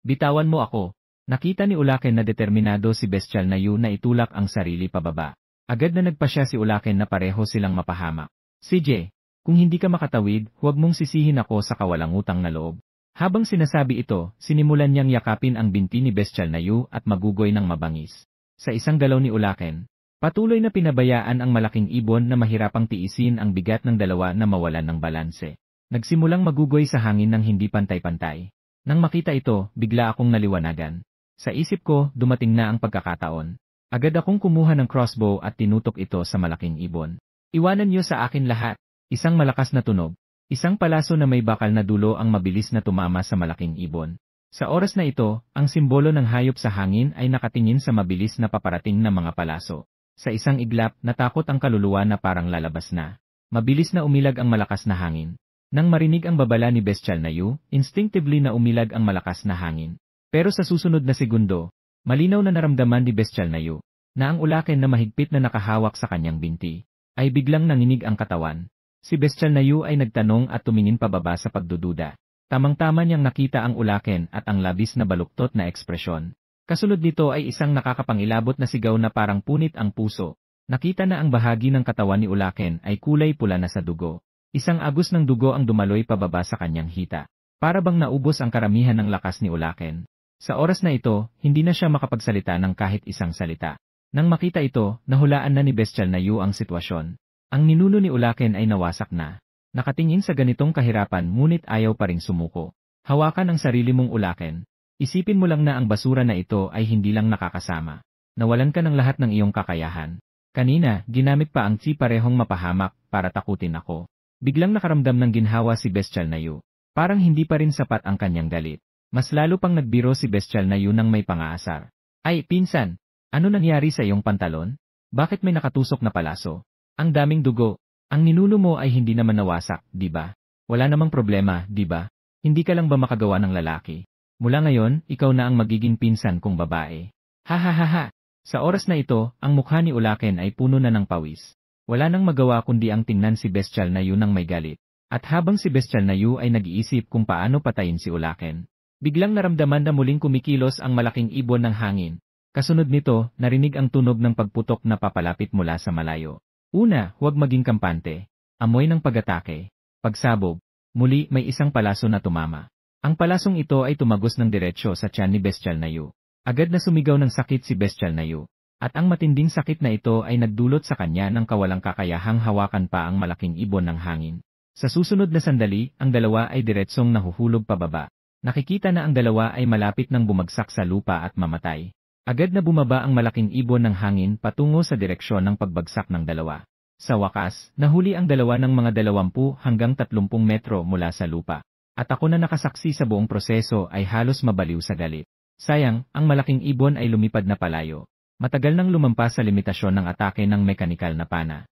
Bitawan mo ako. Nakita ni Ulaken na determinado si Bestial na Yu na itulak ang sarili pababa. Agad na nagpasya si Ulaken na pareho silang mapahamak. CJ, kung hindi ka makatawid, huwag mong sisihin ako sa kawalangutang na loob. Habang sinasabi ito, sinimulan niyang yakapin ang binti ni Bestial na Yu at magugoy ng mabangis. Sa isang galaw ni Ulaken, patuloy na pinabayaan ang malaking ibon na mahirapang tiisin ang bigat ng dalawa na mawalan ng balanse. Nagsimulang magugoy sa hangin ng hindi pantay-pantay. Nang makita ito, bigla akong naliwanagan. Sa isip ko, dumating na ang pagkakataon. Agad akong kumuha ng crossbow at tinutok ito sa malaking ibon. Iwanan niyo sa akin lahat. Isang malakas na tunog. Isang palaso na may bakal na dulo ang mabilis na tumama sa malaking ibon. Sa oras na ito, ang simbolo ng hayop sa hangin ay nakatingin sa mabilis na paparating na mga palaso. Sa isang iglap, natakot ang kaluluwa na parang lalabas na. Mabilis na umilag ang malakas na hangin. Nang marinig ang babala ni Bestial na Yu, instinctively na umilag ang malakas na hangin. Pero sa susunod na segundo, malinaw na naramdaman ni Bestial na Yu, na ang ulaken na mahigpit na nakahawak sa kanyang binti, ay biglang nanginig ang katawan. Si Bestial na Yu ay nagtanong at tumingin pababa sa pagdududa. Tamang-tama niyang nakita ang ulaken at ang labis na baluktot na ekspresyon. Kasunod nito ay isang nakakapangilabot na sigaw na parang punit ang puso. Nakita na ang bahagi ng katawan ni ulaken ay kulay pula na sa dugo. Isang agos ng dugo ang dumaloy pababa sa kanyang hita. Para bang naubos ang karamihan ng lakas ni ulaken. Sa oras na ito, hindi na siya makapagsalita ng kahit isang salita. Nang makita ito, nahulaan na ni Bestial na Yu ang sitwasyon. Ang ninuno ni ulaken ay nawasak na. Nakatingin sa ganitong kahirapan ngunit ayaw pa ring sumuko. Hawakan ang sarili mong ulaken. Isipin mo lang na ang basura na ito ay hindi lang nakakasama. Nawalan ka ng lahat ng iyong kakayahan. Kanina, ginamit pa ang chi parehong mapahamak para takutin ako. Biglang nakaramdam ng ginhawa si Bestial na Yu. Parang hindi pa rin sapat ang kanyang galit. Mas lalo pang nagbiro si Bestial na Yu nang may pangaasar. Ay, pinsan! Ano nangyari sa iyong pantalon? Bakit may nakatusok na palaso? Ang daming dugo. Ang ninuno mo ay hindi naman nawasak, di ba? Wala namang problema, di ba? Hindi ka lang ba makagawa ng lalaki? Mula ngayon, ikaw na ang magiging pinsan kong babae. Ha ha ha ha! Sa oras na ito, ang mukha ni ulaken ay puno na ng pawis. Wala nang magawa kundi ang tingnan si Bestial na Yu nang may galit. At habang si Bestial na Yu ay nag-iisip kung paano patayin si ulaken, biglang naramdaman na muling kumikilos ang malaking ibon ng hangin. Kasunod nito, narinig ang tunog ng pagputok na papalapit mula sa malayo. Una, huwag maging kampante. Amoy ng pag-atake. Pagsabog. Muli may isang palaso na tumama. Ang palasong ito ay tumagos ng diretsyo sa tiyan ni Bestial na Yu. Agad na sumigaw ng sakit si Bestial na Yu. At ang matinding sakit na ito ay nagdulot sa kanya ng kawalang kakayahang hawakan pa ang malaking ibon ng hangin. Sa susunod na sandali, ang dalawa ay diretsong nahuhulog pababa. Nakikita na ang dalawa ay malapit nang bumagsak sa lupa at mamatay. Agad na bumaba ang malaking ibon ng hangin patungo sa direksyon ng pagbagsak ng dalawa. Sa wakas, nahuli ang dalawa ng mga 20 hanggang 30 metro mula sa lupa. At ako na nakasaksi sa buong proseso ay halos mabaliw sa galit. Sayang, ang malaking ibon ay lumipad na palayo. Matagal nang lumampas sa limitasyon ng atake ng mekanikal na pana.